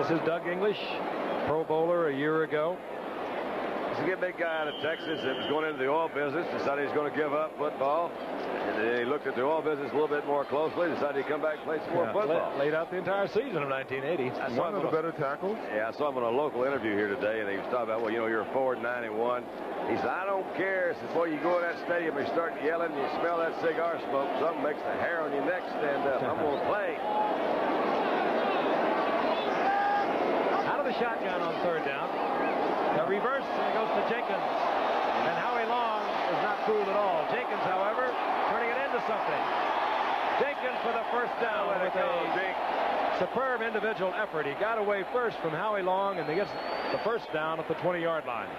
This is Doug English, Pro Bowler a year ago. He's a big guy out of Texas that was going into the oil business, decided he's going to give up football. And he looked at the oil business a little bit more closely, decided he'd come back and play some more football. Laid out the entire season of 1980. One of the better tackles. Yeah, I saw him on a local interview here today, and he was talking about, well, you know, you're a forward 91. He said, I don't care. He says, boy, you go in that stadium and you start yelling, and you smell that cigar smoke, something makes the hair on your neck stand up. I'm going to play. Out of the shotgun on third down. The reverse, and it goes to Jenkins. And Howie Long is not fooled at all. Jenkins, however, turning it into something. Jenkins for the first down with a superb individual effort. He got away first from Howie Long, and he gets the first down at the 20-yard line.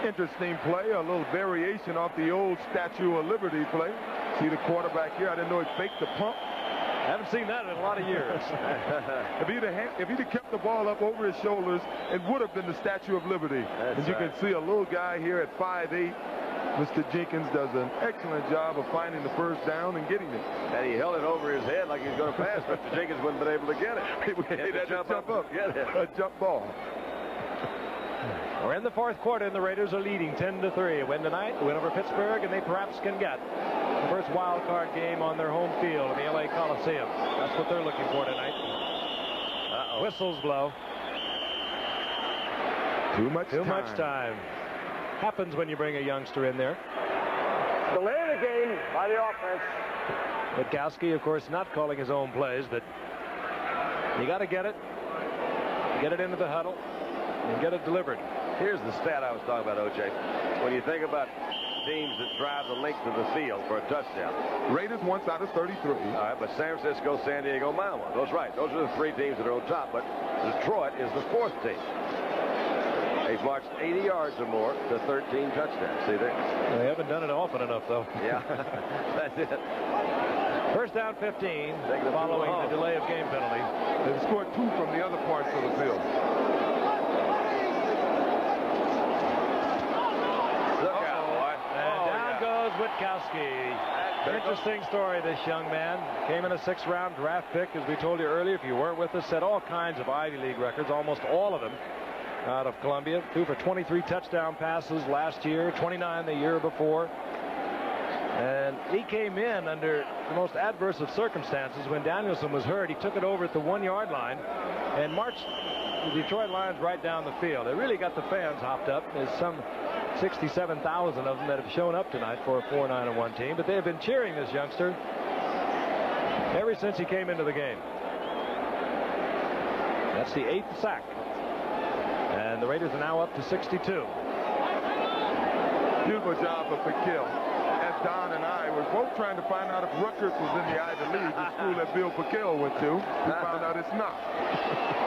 Interesting play, a little variation off the old Statue of Liberty play. See the quarterback here. I didn't know he faked the pump. I haven't seen that in a lot of years. If he'd have kept the ball up over his shoulders, it would have been the Statue of Liberty. As you can see, a little guy here at 5'8". Mr. Jenkins does an excellent job of finding the first down and getting it. And he held it over his head like he was going to pass. Mr. Jenkins wouldn't have been able to get it. He had to jump up. Get it. A jump ball. We're in the fourth quarter, and the Raiders are leading 10-3. A win tonight, a win over Pittsburgh, and they perhaps can get the first wild card game on their home field in the LA Coliseum. That's what they're looking for tonight. Whistles blow. Too much time. Happens when you bring a youngster in there. Delay the game by the offense. Witkowski, of course, not calling his own plays, but you got to get it into the huddle, and get it delivered. Here's the stat I was talking about, O.J. When you think about teams that drive the length of the field for a touchdown. Raiders once out of 33. All right, but San Francisco, San Diego, Miami. Those right. Those are the three teams that are on top, but Detroit is the fourth team. They've marched 80 yards or more to 13 touchdowns. See there? They haven't done it often enough, though. Yeah, that's it. First down 15, following the delay of game penalty. They've scored 2 from the other parts of the field. Look out, boy. And down goes Witkowski. Interesting story, this young man. Came in a 6th-round draft pick, as we told you earlier. If you weren't with us, set all kinds of Ivy League records, almost all of them out of Columbia. Threw for 23 touchdown passes last year, 29 the year before. And he came in under the most adverse of circumstances. When Danielson was hurt, he took it over at the 1-yard line and marched the Detroit Lions right down the field. They really got the fans hopped up. There's some 67,000 of them that have shown up tonight for a 4-9-1 team, but they have been cheering this youngster ever since he came into the game. That's the 8th sack. And the Raiders are now up to 62. Beautiful job of Piquet. As Don and I were both trying to find out if Rutgers was in the Ivy League, the school that Bill Piquet went to. We found out it's not.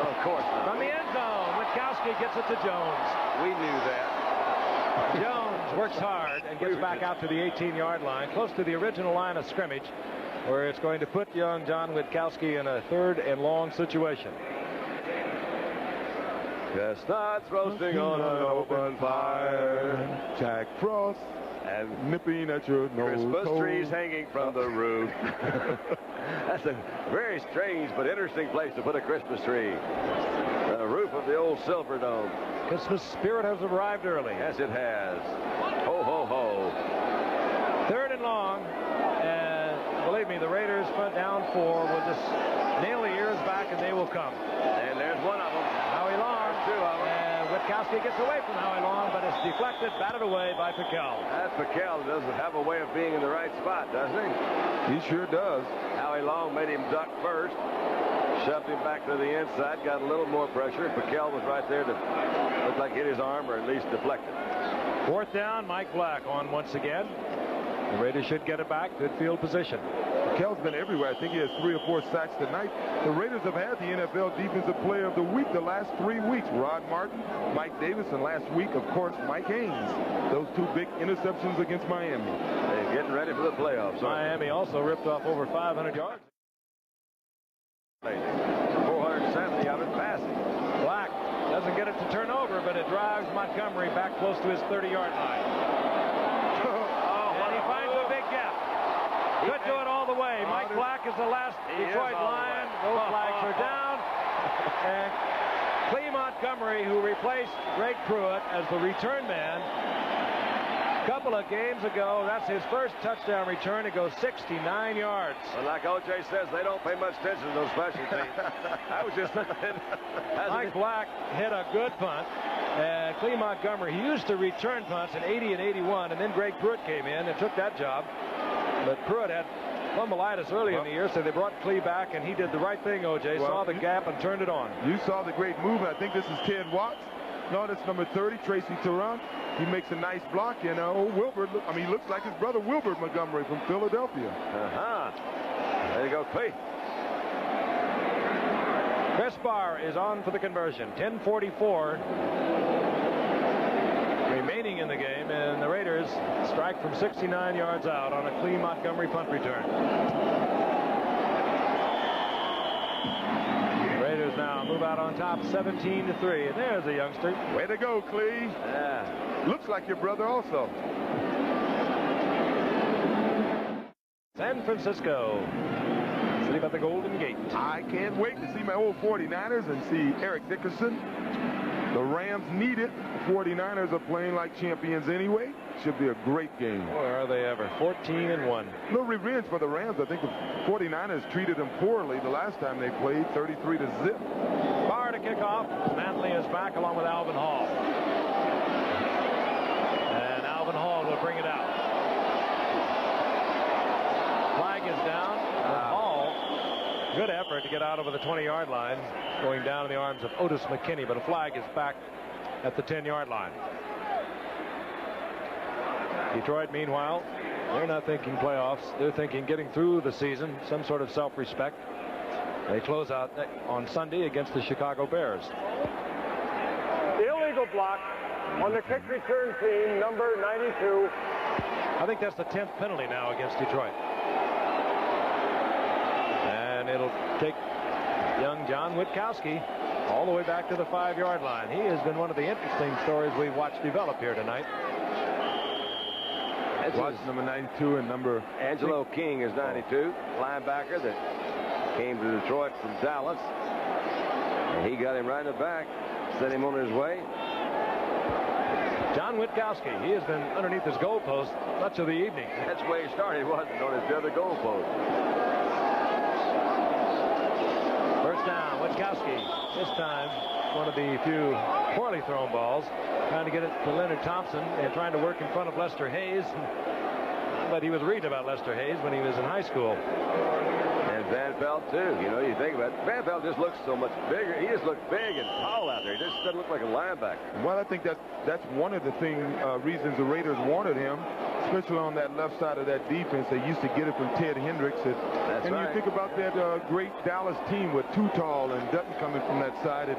Of course not. From the end zone, Witkowski gets it to Jones. We knew that. Jones works hard and gets back out to the 18-yard line, close to the original line of scrimmage, where it's going to put young John Witkowski in a 3rd and long situation. Chestnuts roasting on an open fire. Jack Frost and nipping at your nose. Christmas trees hanging from the roof. That's a very strange but interesting place to put a Christmas tree. The roof of the old Silver Dome. Christmas spirit has arrived early. Yes, it has. Ho, ho, ho. 3rd and long. And believe me, the Raiders front down 4 will just nail the ears back, and they will come. And there's one of them. Howie Long. 2 of them. And Witkowski gets away from Howie Long, but it's deflected, batted away by Piquet. That's Piquet. Doesn't have a way of being in the right spot, does he? He sure does. Howie Long made him duck first. Shoved him back to the inside, got a little more pressure. Piquet was right there to look like hit his arm, or at least deflected. 4th down, Mike Black on once again. The Raiders should get it back. Good field position. Piquet's been everywhere. I think he has 3 or 4 sacks tonight. The Raiders have had the NFL Defensive Player of the Week the last 3 weeks. Rod Martin, Mike Davis, and last week, of course, Mike Haynes. Those 2 big interceptions against Miami. They're getting ready for the playoffs. Miami also ripped off over 500 yards. 470 of it passing. Black doesn't get it to turn over, but it drives Montgomery back close to his 30-yard line. And he finds a big gap. Could do it all the way. Mike Black is the last Detroit Lion. Those flags are down. And Clee Montgomery, who replaced Greg Pruitt as the return man a couple of games ago, that's his first touchdown return. It goes 69 yards. Well, like O.J. says, they don't pay much attention to those special teams. I was just Mike Black hit a good punt. And Clee Montgomery, he used to return punts in 80 and 81, and then Greg Pruitt came in and took that job. But Pruitt had plumbolitis early in the year, so they brought Clee back, and he did the right thing, O.J. Saw the gap and turned it on. You saw the great movement. I think this is Ted Watts. No, that's number 30, Tracy Tarrant. He makes a nice block, and Wilbert, he looks like his brother Wilbert Montgomery from Philadelphia. There you go, Clee. Chris Barr is on for the conversion. 10:44 remaining in the game, and the Raiders strike from 69 yards out on a Clee Montgomery punt return. Raiders now move out on top 17-3, and there's a youngster. Way to go, Clee. Yeah. Looks like your brother also. San Francisco. City about the Golden Gate. I can't wait to see my old 49ers and see Eric Dickerson. The Rams need it. The 49ers are playing like champions anyway. Should be a great game. Boy, are they ever. 14-1. No revenge for the Rams. I think the 49ers treated them poorly the last time they played, 33-0. Barr to kick off. Mantley is back along with Alvin Hall. And Alvin Hall will bring it out. Flag is down. Hall, good effort to get out over the 20-yard line, going down in the arms of Otis McKinney, but a flag is back at the 10-yard line. Detroit, meanwhile, they're not thinking playoffs. They're thinking getting through the season, some sort of self-respect. They close out on Sunday against the Chicago Bears. The illegal block on the kick return team, number 92. I think that's the 10th penalty now against Detroit. And it'll take young John Witkowski all the way back to the 5-yard line. He has been one of the interesting stories we've watched develop here tonight. Watch number 92 and number Angelo King is 92, linebacker that came to Detroit from Dallas. And he got him right in the back, sent him on his way. John Witkowski, he has been underneath his goalpost much of the evening. That's where he started, wasn't it, on his other goalpost. First down, Witkowski. This time, one of the few poorly thrown balls. Trying to get it to Leonard Thompson and trying to work in front of Lester Hayes. But he was reading about Lester Hayes when he was in high school. And Van Pelt, too. You know, you think about it. Van Pelt just looks so much bigger. He just looks big and tall out there. He just doesn't look like a linebacker. Well, I think that's one of the reasons the Raiders wanted him, especially on that left side of that defense. They used to get it from Ted Hendricks. That's right. You think about that great Dallas team with Tall and Dutton coming from that side. It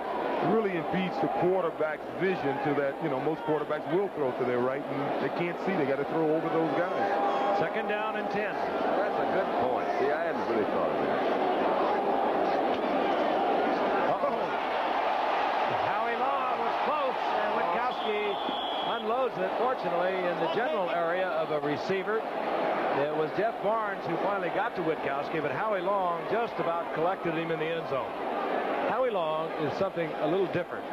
really impedes the quarterback's vision to that. You know, most quarterbacks will throw to their right, and they can't see. They got to throw over those guys. Second down and 10. That's a good point. See, I hadn't really thought of that. Howie Long was close, and Witkowski unloads it, fortunately, in the general area of a receiver. It was Jeff Barnes who finally got to Witkowski, but Howie Long just about collected him in the end zone. Howie Long is something a little different,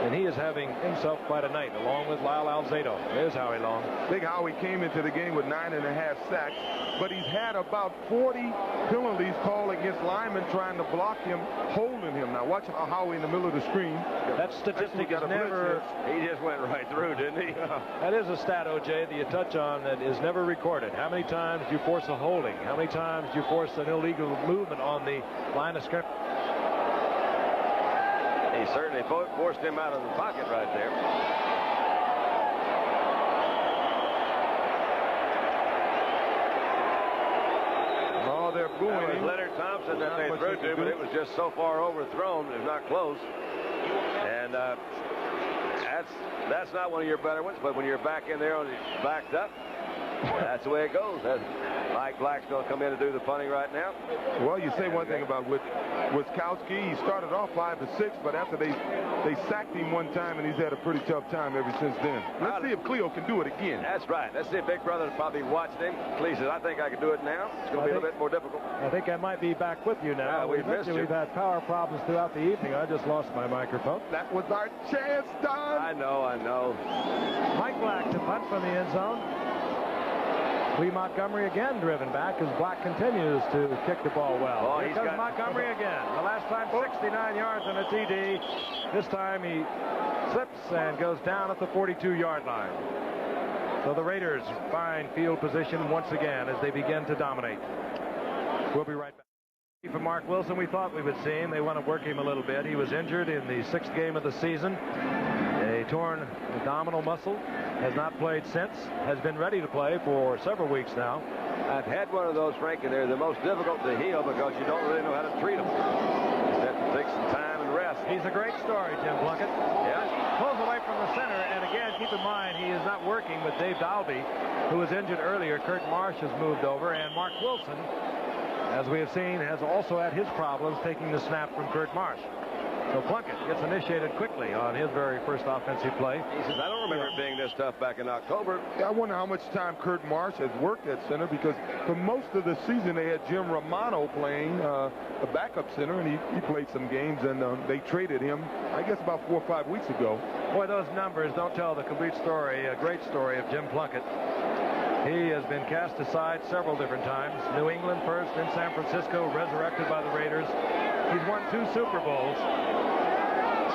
and he is having himself quite a night, along with Lyle Alzado. There's Howie Long. Big Howie came into the game with 9.5 sacks, but he's had about 40 penalties called against linemen trying to block him, holding him. Now watch how Howie in the middle of the screen. That statistic is never... He just went right through, didn't he? That is a stat, O.J., that you touch on that is never recorded. How many times do you force a holding? How many times do you force an illegal movement on the line of scrimmage? He certainly forced him out of the pocket right there. Oh, they're booing That was him. Leonard Thompson that they threw to, but it was just so far overthrown. It was not close. And that's not one of your better ones, but when you're back in there and backed up, That's the way it goes. Mike Black's going to come in and do the punting right now. Well, you say one thing about Witkowski. He started off 5 to 6, but after they sacked him one time, and he's had a pretty tough time ever since then. Let's see if Cleo can do it again. That's right. Let's see if Big Brother's probably watching him. Cleo says, I think I can do it now. It's going to be a little bit more difficult. I think I might be back with you now. We've missed you. We've had power problems throughout the evening. I just lost my microphone. That was our chance, Don. I know. Mike Black to punt from the end zone. Lee Montgomery again driven back as Black continues to kick the ball well. Here comes Montgomery again. The last time 69 yards on a TD. This time he slips and goes down at the 42-yard line. So the Raiders find field position once again as they begin to dominate. We'll be right back. For Mark Wilson, we thought we would see him. They want to work him a little bit. He was injured in the 6th game of the season. A torn abdominal muscle. Has not played since. Has been ready to play for several weeks now. I've had one of those, Frank, and they're the most difficult to heal because you don't really know how to treat them. You have to take some time and rest. He's a great story, Jim Plunkett. Yeah. Pulls away from the center, and again, keep in mind, he is not working with Dave Dalby, who was injured earlier. Kurt Marsh has moved over, and Mark Wilson, as we have seen, has also had his problems taking the snap from Kurt Marsh. So Plunkett gets initiated quickly on his very first offensive play. He says, I don't remember it being this tough back in October. I wonder how much time Kurt Marsh has worked at center, because for most of the season they had Jim Romano playing a backup center, and he played some games, and they traded him, I guess, about 4 or 5 weeks ago. Boy, those numbers don't tell the complete story. A great story of Jim Plunkett. He has been cast aside several different times. New England first, then San Francisco, resurrected by the Raiders. He's won 2 Super Bowls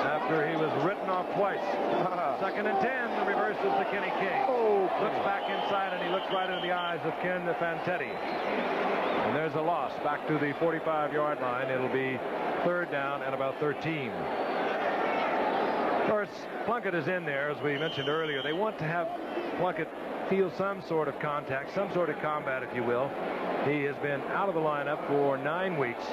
after he was written off twice. 2nd and 10, the reverse is to Kenny King. Looks back inside, and he looks right into the eyes of Ken Fantetti. And there's a loss back to the 45-yard line. It'll be 3rd down and about 13. Of course, Plunkett is in there, as we mentioned earlier. They want to have Plunkett feel some sort of contact, some sort of combat, if you will. He has been out of the lineup for 9 weeks.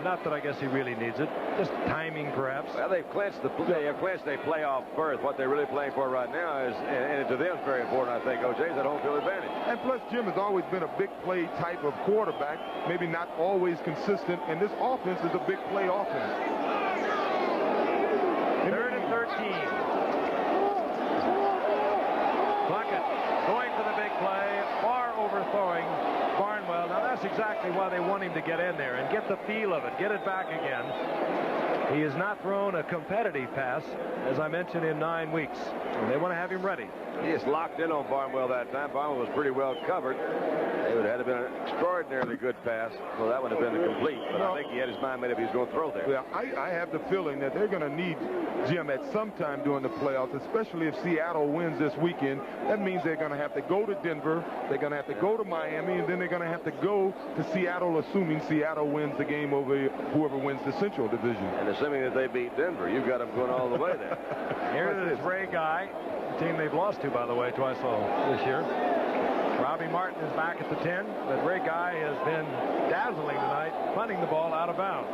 Not that I guess he really needs it. Just timing, perhaps. Well, they've clinched a playoff berth. What they're really playing for right now is, and to them, it's very important, I think, O.J., is that home field advantage. And plus, Jim has always been a big play type of quarterback, maybe not always consistent, and this offense is a big play offense. 3rd and 13. Plunkett going for the big play, far overthrowing Barnwell. Now that's exactly why they want him to get in there and get the feel of it, get it back again. He has not thrown a competitive pass, as I mentioned, in 9 weeks. And they want to have him ready. He is locked in on Barnwell that time. Barnwell was pretty well covered. It would have had to been an extraordinarily good pass, so that would have been complete. But I think he had his mind made up he was going to throw there. Yeah, I have the feeling that they're going to need Jim at some time during the playoffs, especially if Seattle wins this weekend. That means they're going to have to go to Denver, they're going to have to go to Miami, and then they're going to have to go to Seattle, assuming Seattle wins the game over whoever wins the Central Division. And assuming that they beat Denver, you've got them going all the way there. Here is Ray Guy, the team they've lost to, by the way, twice this year. Robbie Martin is back at the 10, but Ray Guy has been dazzling tonight, punting the ball out of bounds.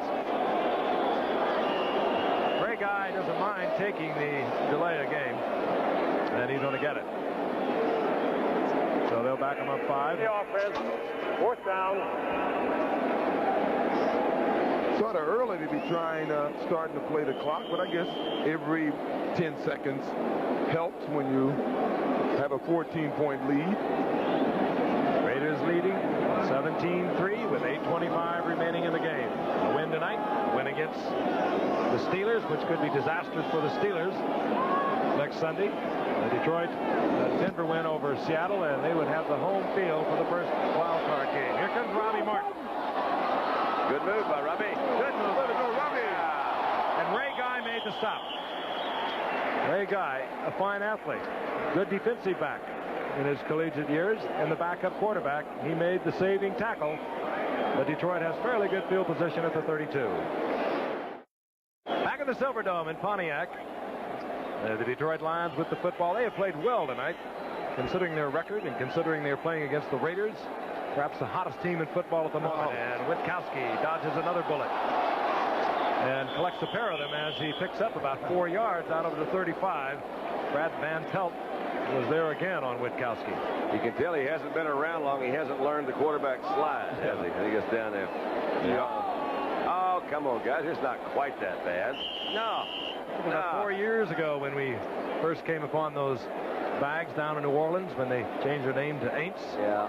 Ray Guy doesn't mind taking the delay of game, and he's going to get it. So they'll back him up 5. The offense, 4th down. Sort of early to be starting to play the clock, but I guess every 10 seconds helps when you have a 14-point lead. Raiders leading 17-3 with 8:25 remaining in the game. A win tonight, a win against the Steelers, which could be disastrous for the Steelers next Sunday. Denver win over Seattle, and they would have the home field for the first wild card game. Here comes Robbie Martin. Good move by Robbie. Good move. Let it go, Robbie. And Ray Guy made the stop. Ray Guy, a fine athlete, good defensive back in his collegiate years, and the backup quarterback. He made the saving tackle, but Detroit has fairly good field position at the 32. Back in the Silverdome in Pontiac, the Detroit Lions with the football. They have played well tonight, considering their record and considering they're playing against the Raiders, perhaps the hottest team in football at the moment. And Witkowski dodges another bullet and collects a pair of them as he picks up about 4 yards out of the 35. Brad Van Pelt was there again on Witkowski. You can tell he hasn't been around long. He hasn't learned the quarterback slide, has he? When he gets down there. Yeah. Oh, come on, guys. It's not quite that bad. No. About 4 years ago when we first came upon those bags down in New Orleans when they changed their name to Aints. Yeah.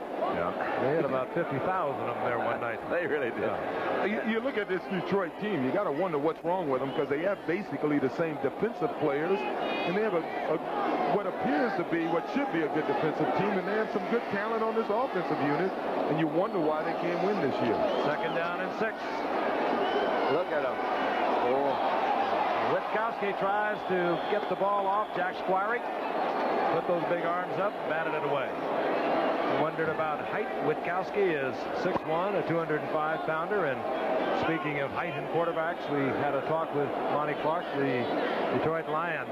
They had about 50,000 of them there one night. They really did. You look at this Detroit team, you got to wonder what's wrong with them, because they have basically the same defensive players, and they have what appears to be what should be a good defensive team, and they have some good talent on this offensive unit, and you wonder why they can't win this year. Second down and 6. Look at them. Witkowski tries to get the ball off. Jack Squirey put those big arms up, batted it away. Wondered about height. Witkowski is 6'1", a 205-pounder. And speaking of height and quarterbacks, we had a talk with Monty Clark, the Detroit Lion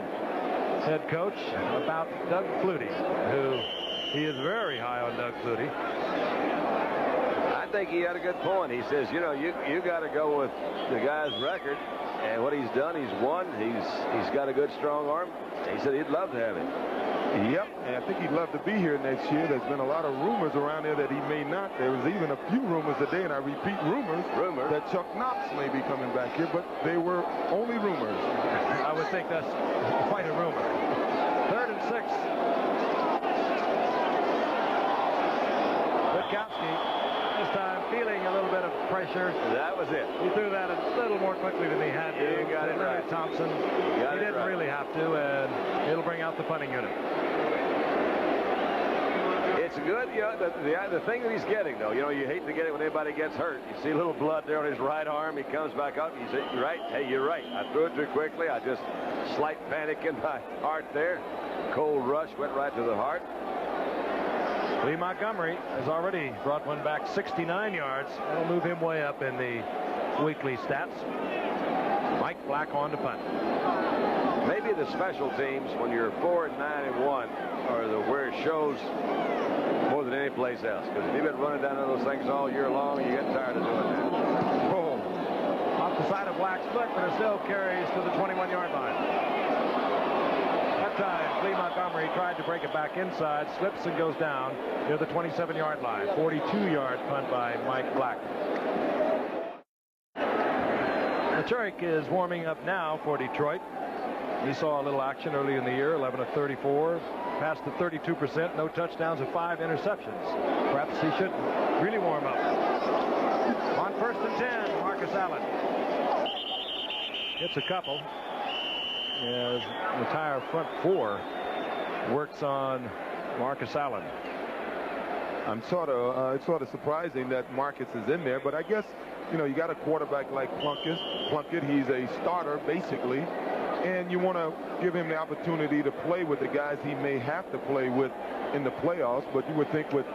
head coach, about Doug Flutie, who he is very high on Doug Flutie. I think he had a good point. He says, you know, you got to go with the guy's record. And what he's done, he's won. He's got a good, strong arm. He said he'd love to have him. Yep, and I think he'd love to be here next year. There's been a lot of rumors around there that he may not. There was even a few rumors today, and I repeat rumors, that Chuck Knox may be coming back here, but they were only rumors. I would think that's quite a rumor. 3rd and 6. Witkowski, this time feeling a little bit of pressure. That was it. He threw that a little more quickly than he had to. You got it right. Thompson. He didn't really have to, and it'll bring out the punting unit. It's good. You know, the thing that he's getting, though, you know, you hate to get it when anybody gets hurt. You see a little blood there on his right arm. He comes back up. You say, right? Hey, you're right. I threw it too quickly. I just slight panic in my heart there. Cold rush went right to the heart. Lee Montgomery has already brought one back 69 yards. That'll move him way up in the weekly stats. Mike Black on to punt. Maybe the special teams, when you're 4 and 9 and 1, are where it shows more than any place else. Because if you've been running down those things all year long, you get tired of doing that. Oh. Off the side of Black's foot, but it still carries to the 21-yard line. That time, Lee Montgomery tried to break it back inside, slips and goes down near the 27-yard line. 42-yard punt by Mike Black. Machurik is warming up now for Detroit. He saw a little action early in the year, 11 of 34, passed to 32%, no touchdowns and 5 interceptions. Perhaps he should really warm up. On 1st and 10, Marcus Allen hits a couple. As the entire front 4 works on Marcus Allen. It's sort of surprising that Marcus is in there, but I guess, you know, you got a quarterback like Plunkett. He's a starter basically, and you want to give him the opportunity to play with the guys he may have to play with in the playoffs. But you would think with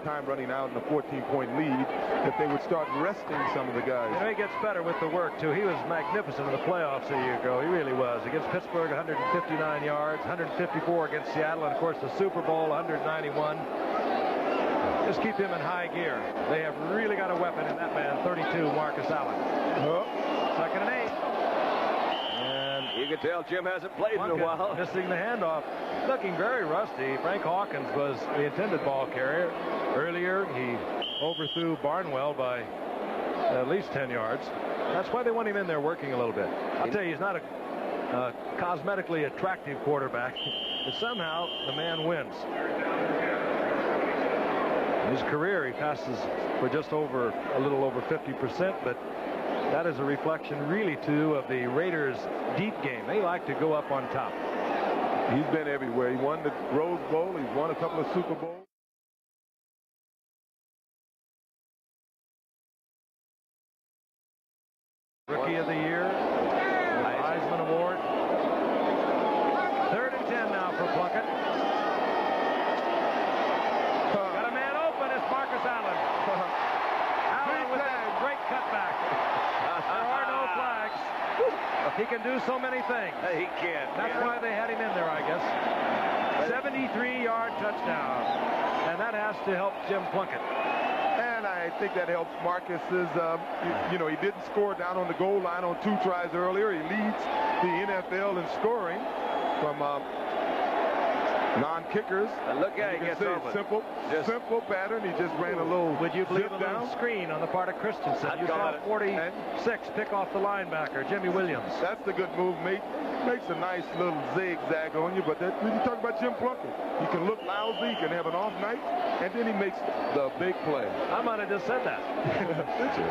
time running out in a 14-point lead that they would start resting some of the guys. You know, he gets better with the work too. He was magnificent in the playoffs a year ago. He really was. Against Pittsburgh, 159 yards, 154 against Seattle, and of course the Super Bowl, 191. Just keep him in high gear. They have really got a weapon in that man, 32, Marcus Allen. 2nd and 8. And you can tell Jim hasn't played in a while. Missing the handoff. Looking very rusty. Frank Hawkins was the intended ball carrier. Earlier, he overthrew Barnwell by at least 10 yards. That's why they want him in there working a little bit. I'll tell you, he's not a cosmetically attractive quarterback, but somehow the man wins. In his career, he passes for just over a little over 50%, but that is a reflection really too of the Raiders' deep game. They like to go up on top. He's been everywhere. He won the Rose Bowl. He's won a couple of Super Bowls. Rookie of the Year, the Heisman Award. 3rd and 10 now for Plunkett. Got a man open. It's Marcus Allen. Allen with a great cutback. There are no flags. He can do so many things. He can. That's why they had him in there, I guess. 73-yard touchdown. And that has to help Jim Plunkett. And I think that helps Marcus's, you know, he didn't score down on the goal line on 2 tries earlier. He leads the NFL in scoring from non-kickers. And look at he gets open. Simple pattern. He just ran a little. Would you believe zip a little down screen on the part of Christensen? You saw 46 pick off the linebacker, Jimmy Williams. That's the good move, mate. Makes a nice little zigzag on you, but when you talk about Jim Plunkett, he can look lousy, he can have an off night, and then he makes the big play. I might have just said that. Did you?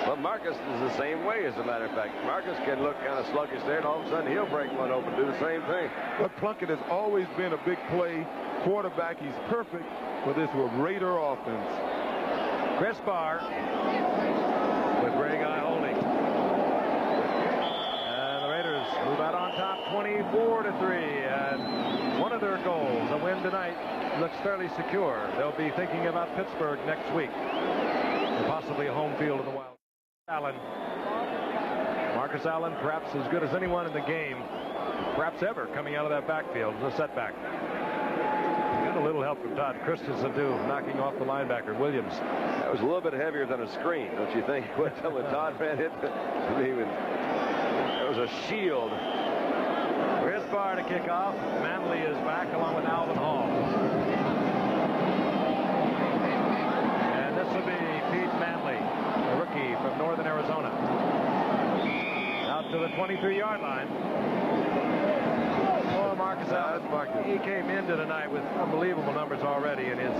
Well, Marcus is the same way, as a matter of fact. Marcus can look kind of sluggish there, and all of a sudden he'll break one open, do the same thing. But Plunkett has always been a big play quarterback. He's perfect for this Raider offense. Chris Barr with Greg I holding. And the Raiders move out on top 24-3. And one of their goals, a win tonight, looks fairly secure. They'll be thinking about Pittsburgh next week. And possibly a home field in the Wild. Allen. Marcus Allen, perhaps as good as anyone in the game, perhaps ever, coming out of that backfield. The setback. Got a little help from Todd Christensen, too, knocking off the linebacker, Williams. That was a little bit heavier than a screen, don't you think? When Todd ran it, it was a shield. Chris Barr to kick off. Manley is back along with Alvin Hall. And this will be Pete Manley, a rookie from northern Arizona. Out to the 23-yard line. Oh, Marcus Allen. He came into tonight with unbelievable numbers already in his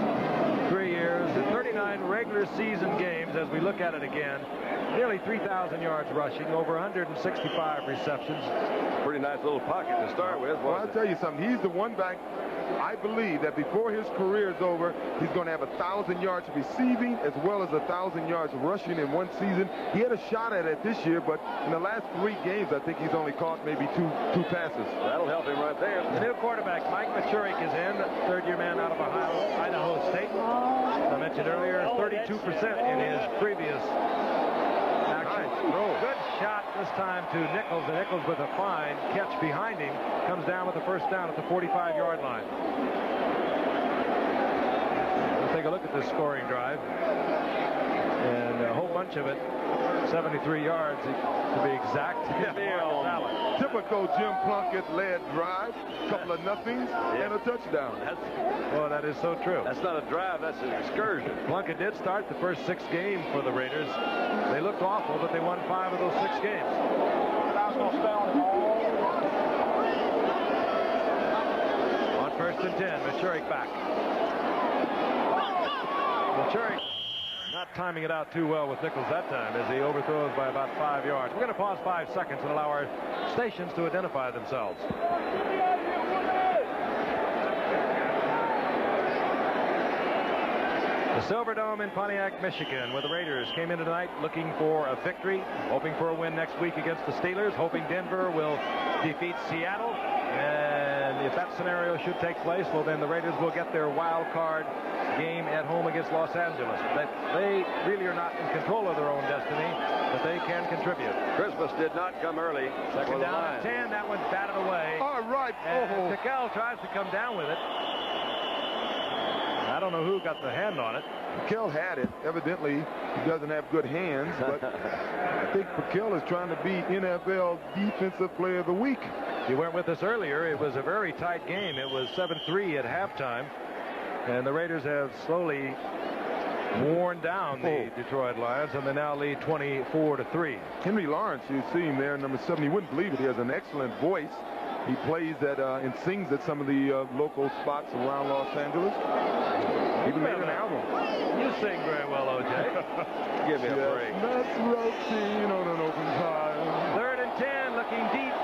3 years. 39 regular season games, as we look at it again. Nearly 3,000 yards rushing, over 165 receptions. Pretty nice little pocket to start with. Well, I'll tell you something. He's the one back. I believe that before his career is over, he's going to have 1,000 yards receiving as well as 1,000 yards rushing in one season. He had a shot at it this year, but in the last 3 games, I think he's only caught maybe two passes. That'll help him right there. The new quarterback, Mike Machurik, is in. Third-year man out of Idaho State. As I mentioned earlier, 32% in his previous action. Good shot this time to Nichols, and Nichols with a fine catch behind him comes down with the first down at the 45-yard line. Let's take a look at this scoring drive, and a whole bunch of it, 73 yards to be exact. Typical Jim Plunkett-led drive, couple of nothings and a touchdown. Well, that is so true. That's not a drive, that's an excursion. Plunkett did start the first 6 games for the Raiders. They looked awful, but they won 5 of those 6 games. On 1st and 10, Machurik back. Machurik not timing it out too well with Nichols that time as he overthrows by about 5 yards. We're going to pause 5 seconds and allow our stations to identify themselves. The Silverdome in Pontiac, Michigan, where the Raiders came in tonight looking for a victory, hoping for a win next week against the Steelers, hoping Denver will defeat Seattle. And if that scenario should take place, well, then the Raiders will get their wild card game at home against Los Angeles. But they really are not in control of their own destiny, but they can contribute. Christmas did not come early. Second down at 10. That one's batted away. All right. And Piquel tries to come down with it. I don't know who got the hand on it. Piquel had it. Evidently, he doesn't have good hands, but I think Piquel is trying to be NFL Defensive Player of the Week. You weren't with us earlier. It was a very tight game. It was 7-3 at halftime, and the Raiders have slowly worn down the Detroit Lions, and they now lead 24-3. Henry Lawrence, you see him there, number 7. You wouldn't believe it. He has an excellent voice. He plays at and sings at some of the local spots around Los Angeles. He made an album. You sing very well, O.J. Give me a break. That's routine on an open tile. 3rd and 10, looking deep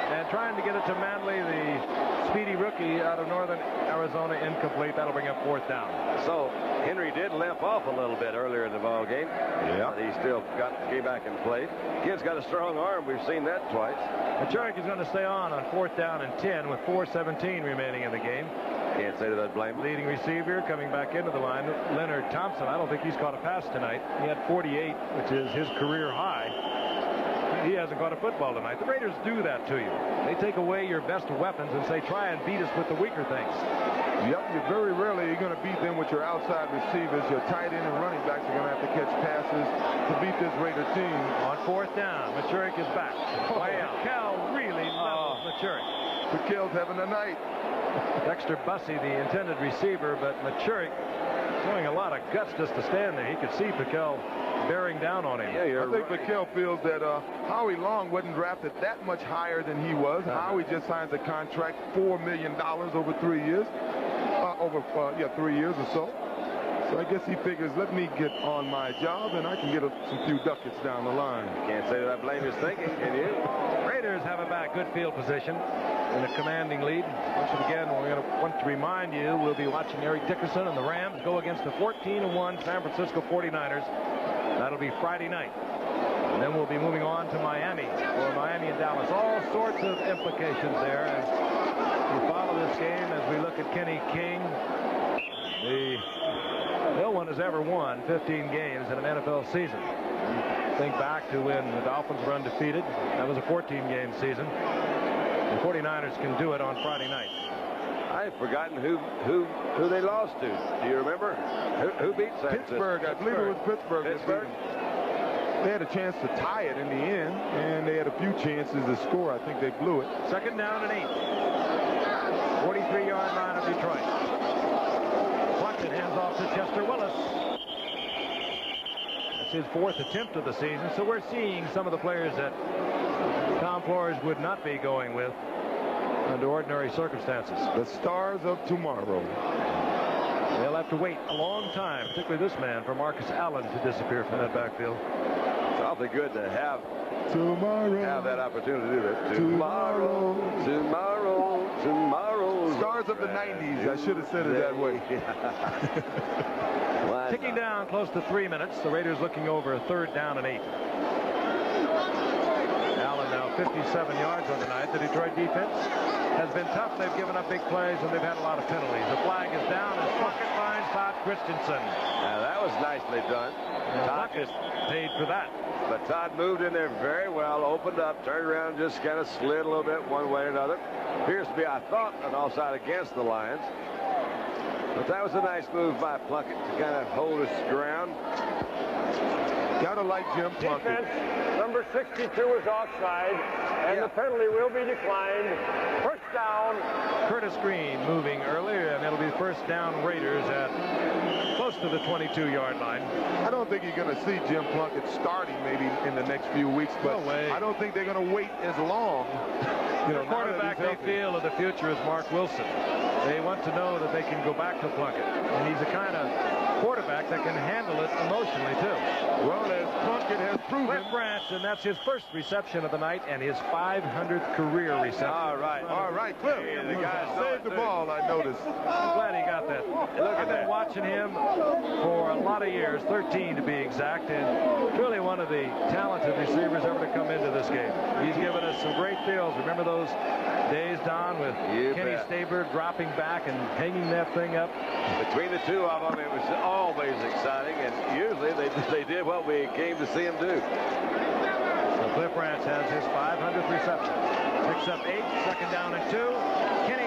and trying to get it to Manley, the speedy rookie out of northern Arizona, incomplete. That'll bring up 4th down. So Henry did limp off a little bit earlier in the ball game. Yeah. But he still came back and played. Kid's got a strong arm. We've seen that twice. Machurik is going to stay on 4th down and 10 with 4:17 remaining in the game. Can't say that I'd blame him. Leading receiver coming back into the line, Leonard Thompson. I don't think he's caught a pass tonight. He had 48, which is his career high. He hasn't caught a football tonight. The Raiders do that to you. They take away your best weapons and say, try and beat us with the weaker things. Yep, very rarely you're going to beat them with your outside receivers. Your tight end and running backs are going to have to catch passes to beat this Raider team. On 4th down, Machurik is back. Wow. Cal really levels Machurik. Piquel's having a night. Dexter Bussey, the intended receiver, but Machurik showing a lot of guts just to stand there. He could see Piquel bearing down on him. Yeah, I think Piquel feels that Howie Long wasn't drafted that much higher than he was. Howie just signs a contract, $4 million over 3 years. 3 years or so. So I guess he figures, let me get on my job and I can get some few ducats down the line. Can't say that I blame his thinking, can you? Raiders have it back, good field position in a commanding lead. Once again, we're going to want to remind you, we'll be watching Eric Dickerson and the Rams go against the 14-1 San Francisco 49ers. That'll be Friday night. And then we'll be moving on to Miami, or Miami and Dallas. All sorts of implications there. And we follow this game as we look at Kenny King. No one has ever won 15 games in an NFL season. Think back to when the Dolphins were undefeated. That was a 14-game season. The 49ers can do it on Friday night. I've forgotten who they lost to. Do you remember? Who beat San Francisco? Pittsburgh. I believe it was Pittsburgh. Pittsburgh? They had a chance to tie it in the end, and they had a few chances to score. I think they blew it. Second down and 8. 43-yard line of Detroit. Plunkett hands off to Chester Willis. That's his 4th attempt of the season, so we're seeing some of the players that Tom Flores would not be going with under ordinary circumstances. The stars of tomorrow. They'll have to wait a long time, particularly this man, for Marcus Allen to disappear from that backfield. It's awfully good to have that opportunity to do that. Tomorrow. Stars of the 90s. I should have said it that way. Ticking down close to 3 minutes. The Raiders looking over 3rd down and 8. Allen now 57 yards on the night. The Detroit defense has been tough. They've given up big plays and they've had a lot of penalties. The flag is down as Plunkett finds Todd Christensen. Now that was nicely done. Plunkett paid for that. But Todd moved in there very well, opened up, turned around, just kind of slid a little bit one way or another. Appears to be, I thought, an offside against the Lions. But that was a nice move by Plunkett to kind of hold his ground. Gotta like Jim Plunkett. Defense, number 62 is offside, and the penalty will be declined. First down. Curtis Green moving earlier, and it'll be first down Raiders at close to the 22-yard line. I don't think you're going to see Jim Plunkett starting maybe in the next few weeks, but no way. I don't think they're going to wait as long. The quarterback they feel of the future is Mark Wilson. They want to know that they can go back to Plunkett, and he's the kind of quarterback that can handle it emotionally too. Well, as Plunkett has proven. Cliff Branch, and that's his first reception of the night and his 500th career reception. All right, Cliff. Hey, the guy saved the ball, I noticed. I'm glad he got that. I've been watching him for a lot of years, 13 to be exact, and really one of the talented receivers ever to come into this game. He's given us some great feels. Remember those days, Don, with Kenny Staber dropping back and hanging that thing up? Between the two of them, it was always exciting, and usually they did what we came to see them do. So Cliff Branch has his 500th reception. Picks up 8, second down and 2. Kenny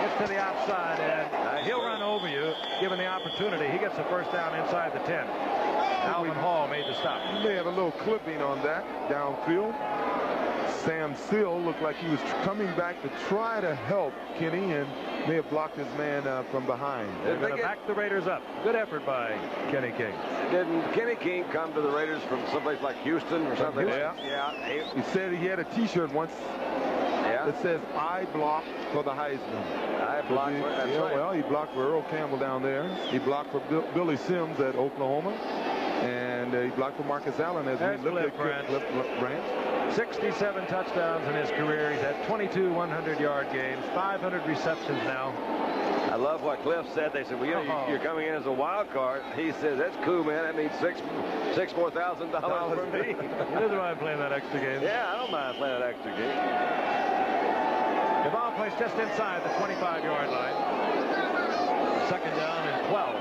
gets to the outside, and he'll run over you, given the opportunity. He gets the first down inside the 10. Alvin Hall made the stop. You may have a little clipping on that downfield. Sam Sill looked like he was coming back to try to help Kenny, and may have blocked his man from behind. They're going to back the Raiders up. Good effort by Kenny King. Didn't Kenny King come to the Raiders from someplace like Houston or something? Yeah. He said he had a T-shirt once that says, "I block for the Heisman." I blocked for that's right. Well, he blocked for Earl Campbell down there. He blocked for Billy Sims at Oklahoma. And he blocked for Marcus Allen as he looked at Cliff Branch. 67 touchdowns in his career. He's had 22 100-yard games, 500 receptions now. I love what Cliff said. They said, well, you're coming in as a wild card. He said, that's cool, man. That means $6,000 more for me. He doesn't mind playing that extra game. Yeah, I don't mind playing that extra game. The ball plays just inside the 25-yard line. Second down and 12.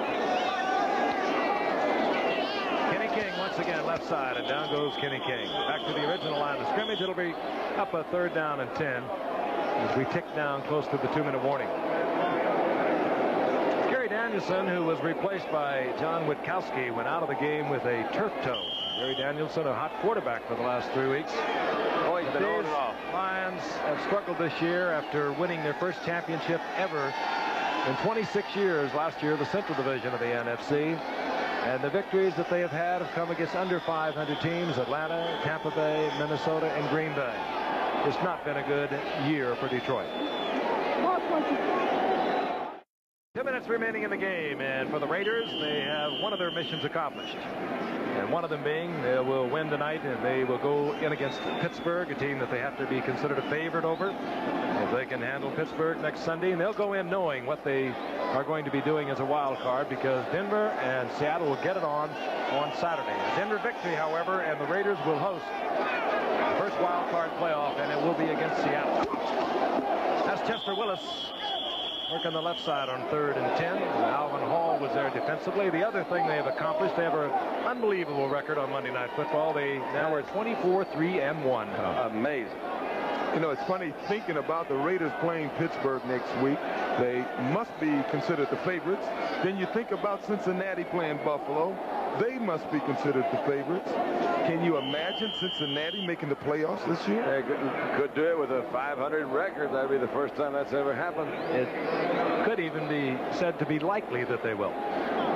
Kenny King once again left side, and down goes Kenny King. Back to the original line of scrimmage. It'll be up a third down and 10 as we tick down close to the 2-minute warning. Gary Danielson, who was replaced by John Witkowski, went out of the game with a turf toe. Gary Danielson, a hot quarterback for the last 3 weeks. Oh, he's been on and off. Lions Lions have struggled this year after winning their first championship ever in 26 years. Last year, the Central Division of the NFC. And the victories that they have had have come against under 500 teams: Atlanta, Tampa Bay, Minnesota, and Green Bay. It's not been a good year for Detroit. 2 minutes remaining in the game, and for the Raiders, they have one of their missions accomplished. And one of them being they will win tonight, and they will go in against Pittsburgh, a team that they have to be considered a favorite over. If they can handle Pittsburgh next Sunday, and they'll go in knowing what they are going to be doing as a wild card, because Denver and Seattle will get it on Saturday. A Denver victory, however, and the Raiders will host the first wild card playoff, and it will be against Seattle. That's Chester Willis working the left side on 3rd and 10. Alvin Hall was there defensively. The other thing they have accomplished, they have an unbelievable record on Monday Night Football. They now are 24-3-1. Amazing. You know, it's funny thinking about the Raiders playing Pittsburgh next week. They must be considered the favorites. Then you think about Cincinnati playing Buffalo. They must be considered the favorites. Can you imagine Cincinnati making the playoffs this year? They could do it with a 500 record. That'd be the first time that's ever happened. It could even be said to be likely that they will.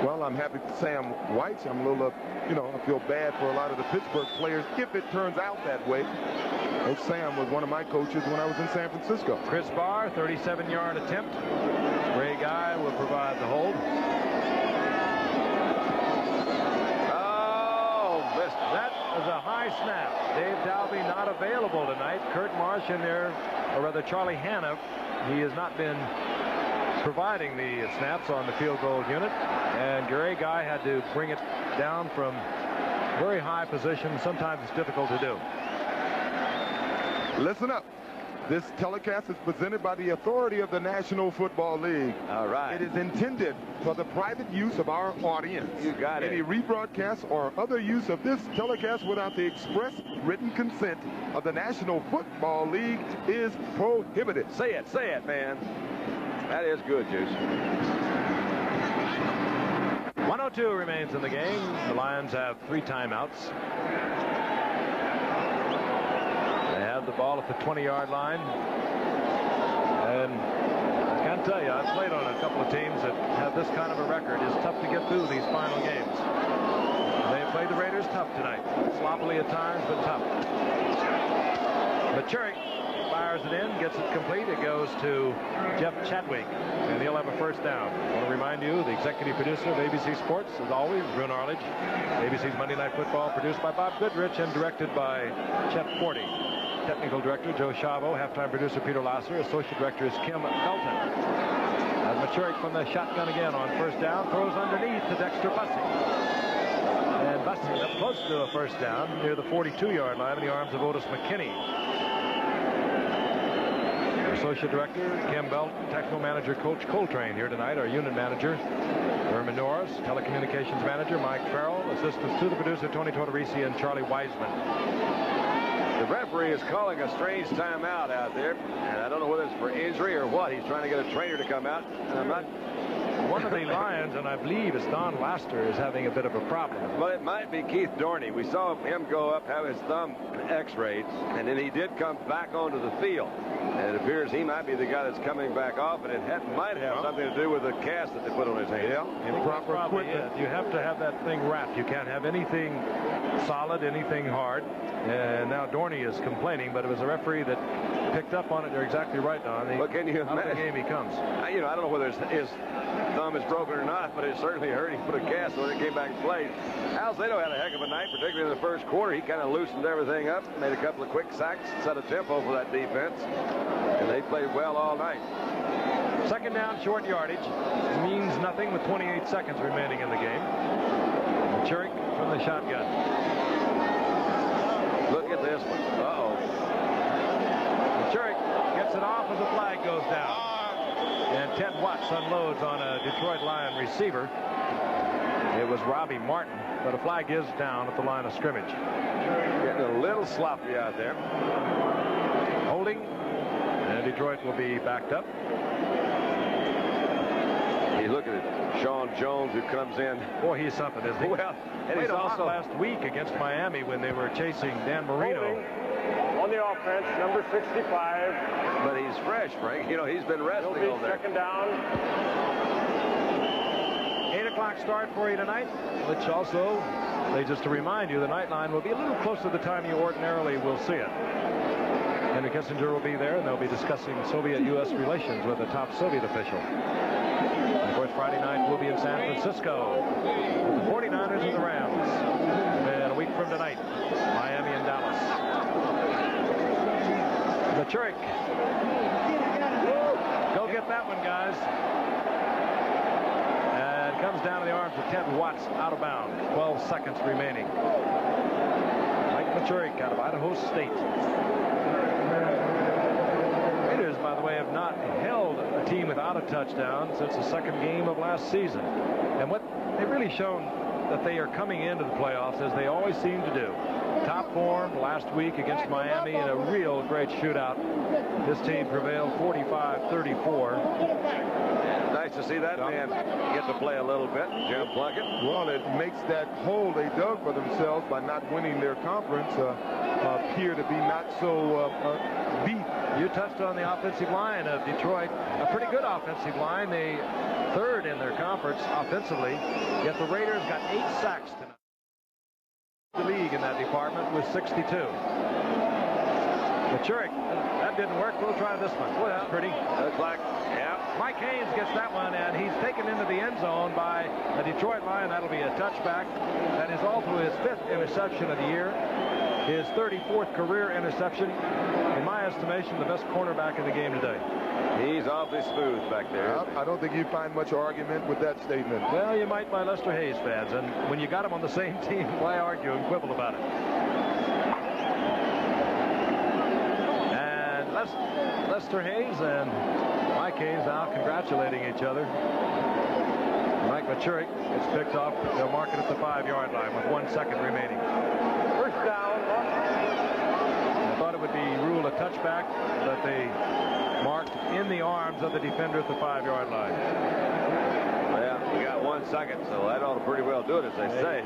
Well, I'm happy for Sam White. I'm a little, I feel bad for a lot of the Pittsburgh players if it turns out that way. Coach Sam was one of my coaches when I was in San Francisco. Chris Barr, 37-yard attempt. Ray Guy will provide the hold. That was a high snap. Dave Dalby not available tonight. Kurt Marsh in there, or rather Charlie Hanna. He has not been providing the snaps on the field goal unit. And Gary Guy had to bring it down from very high position. Sometimes it's difficult to do. Listen up. This telecast is presented by the authority of the National Football League. All right. It is intended for the private use of our audience. You got it. Any rebroadcast or other use of this telecast without the express written consent of the National Football League is prohibited. Say it, man. That is good, Juice. 102 remains in the game. The Lions have 3 timeouts. The ball at the 20-yard line, and I can't tell you, I've played on a couple of teams that have this kind of a record. It's tough to get through these final games. They played the Raiders tough tonight, sloppily at times, but tough. Machurik fires it in, gets it complete. It goes to Jeff Chadwick, and he'll have a first down. I want to remind you, the executive producer of ABC Sports, as always, Brun Arledge. ABC's Monday Night Football, produced by Bob Goodrich and directed by Chet Forty. Technical director Joe Chavo, halftime producer Peter Lasser, associate director is Kim Felton. Machurik from the shotgun again on first down, throws underneath to Dexter Bussing. And Bussing up close to a first down near the 42-yard line in the arms of Otis McKinney. Associate director Kim Belton, technical manager Coach Coltrane here tonight, our unit manager Herman Norris, telecommunications manager Mike Farrell, assistants to the producer Tony Tortorisi and Charlie Wiseman. The referee is calling a strange timeout out there, and I don't know whether it's for injury or what. He's trying to get a trainer to come out, and I'm not. One of the Lions, and I believe it's Don Laster, is having a bit of a problem. Well, it might be Keith Dorney. We saw him go up, have his thumb x-rayed, and then he did come back onto the field. And it appears he might be the guy that's coming back off, and it might have something to do with the cast that they put on his hand. Yeah, improper equipment. You have to have that thing wrapped. You can't have anything solid, anything hard. And now Dorney is complaining, but it was a referee that picked up on it. They're exactly right, Don. What can you imagine? Out of the game he comes. I don't know whether his thumb is broken or not, but it certainly hurt. He put a cast on it, came back and played. Alzado had a heck of a night, particularly in the first quarter. He kind of loosened everything up, made a couple of quick sacks, set a tempo for that defense, and they played well all night. Second down, short yardage. Means nothing with 28 seconds remaining in the game. Machurik from the shotgun. Look at this one. Uh-oh. Machurik gets it off as the flag goes down. And Ted Watts unloads on a Detroit Lion receiver. It was Robbie Martin, but a flag is down at the line of scrimmage. Getting a little sloppy out there. Holding, and Detroit will be backed up. You look at it, Sean Jones, who comes in. Boy, he's something, isn't he? Well, and played he's a lot also last week against Miami when they were chasing Dan Marino. On the offense, number 65. But he's fresh, Frank. You know, he's been resting He'll over be there. second down. 8 o'clock start for you tonight, which also, just to remind you, the Nightline will be a little closer to the time you ordinarily will see it. Henry Kissinger will be there, and they'll be discussing Soviet-U.S. relations with a top Soviet official. And of course, Friday night we'll be in San Francisco with the 49ers and the Rams. And a week from tonight, Miami and Dallas. Machurik. Go get that one, guys. And comes down to the arms of Ted Watts, out of bounds. 12 seconds remaining. Mike Machurik out of Idaho State. Raiders, by the way, have not held a team without a touchdown since the second game of last season. And what they've really shown that they are coming into the playoffs, as they always seem to do. Top form last week against Miami in a real great shootout. This team prevailed 45-34. Nice to see that man get to play a little bit. Jim Plunkett. Well, it makes that hole they dug for themselves by not winning their conference appear to be not so deep. You touched on the offensive line of Detroit. A pretty good offensive line. They third in their conference offensively. Yet the Raiders got 8 sacks tonight. The league in that department with 62. Machurik, that didn't work. We'll try this one. Boy, that's pretty. Looks like, yeah. Mike Haynes gets that one, and he's taken into the end zone by a Detroit line. That'll be a touchback. That is also his 5th interception of the year. His 34th career interception. In my estimation, the best cornerback in the game today. He's awfully smooth back there. I don't think you find much argument with that statement. Well, you might by Lester Hayes fans, and when you got him on the same team, why argue and quibble about it? And Lester Hayes and Mike Hayes now congratulating each other. Mike Machurik gets picked off. They'll mark it at the 5-yard line with 1 second remaining. First down. I thought it would be ruled a touchback, but they marked in the arms of the defender at the 5-yard line. Well, you got 1 second, so that ought to pretty well do it, as they say.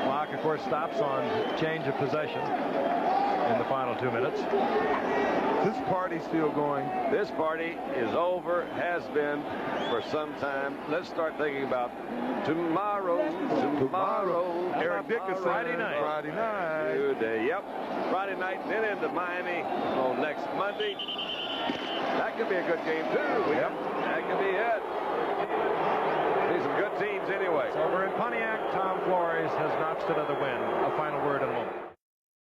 Clock, of course, stops on change of possession in the final 2 minutes. This party's still going. This party is over, has been for some time. Let's start thinking about tomorrow. Eric Dickerson. Friday night. Friday night. Good day. Yep. Friday night, then into Miami on next Monday. That could be a good game, too. Yep. That could be it. These are good teams anyway. Over in Pontiac, Tom Flores has notched another win. A final word in a moment.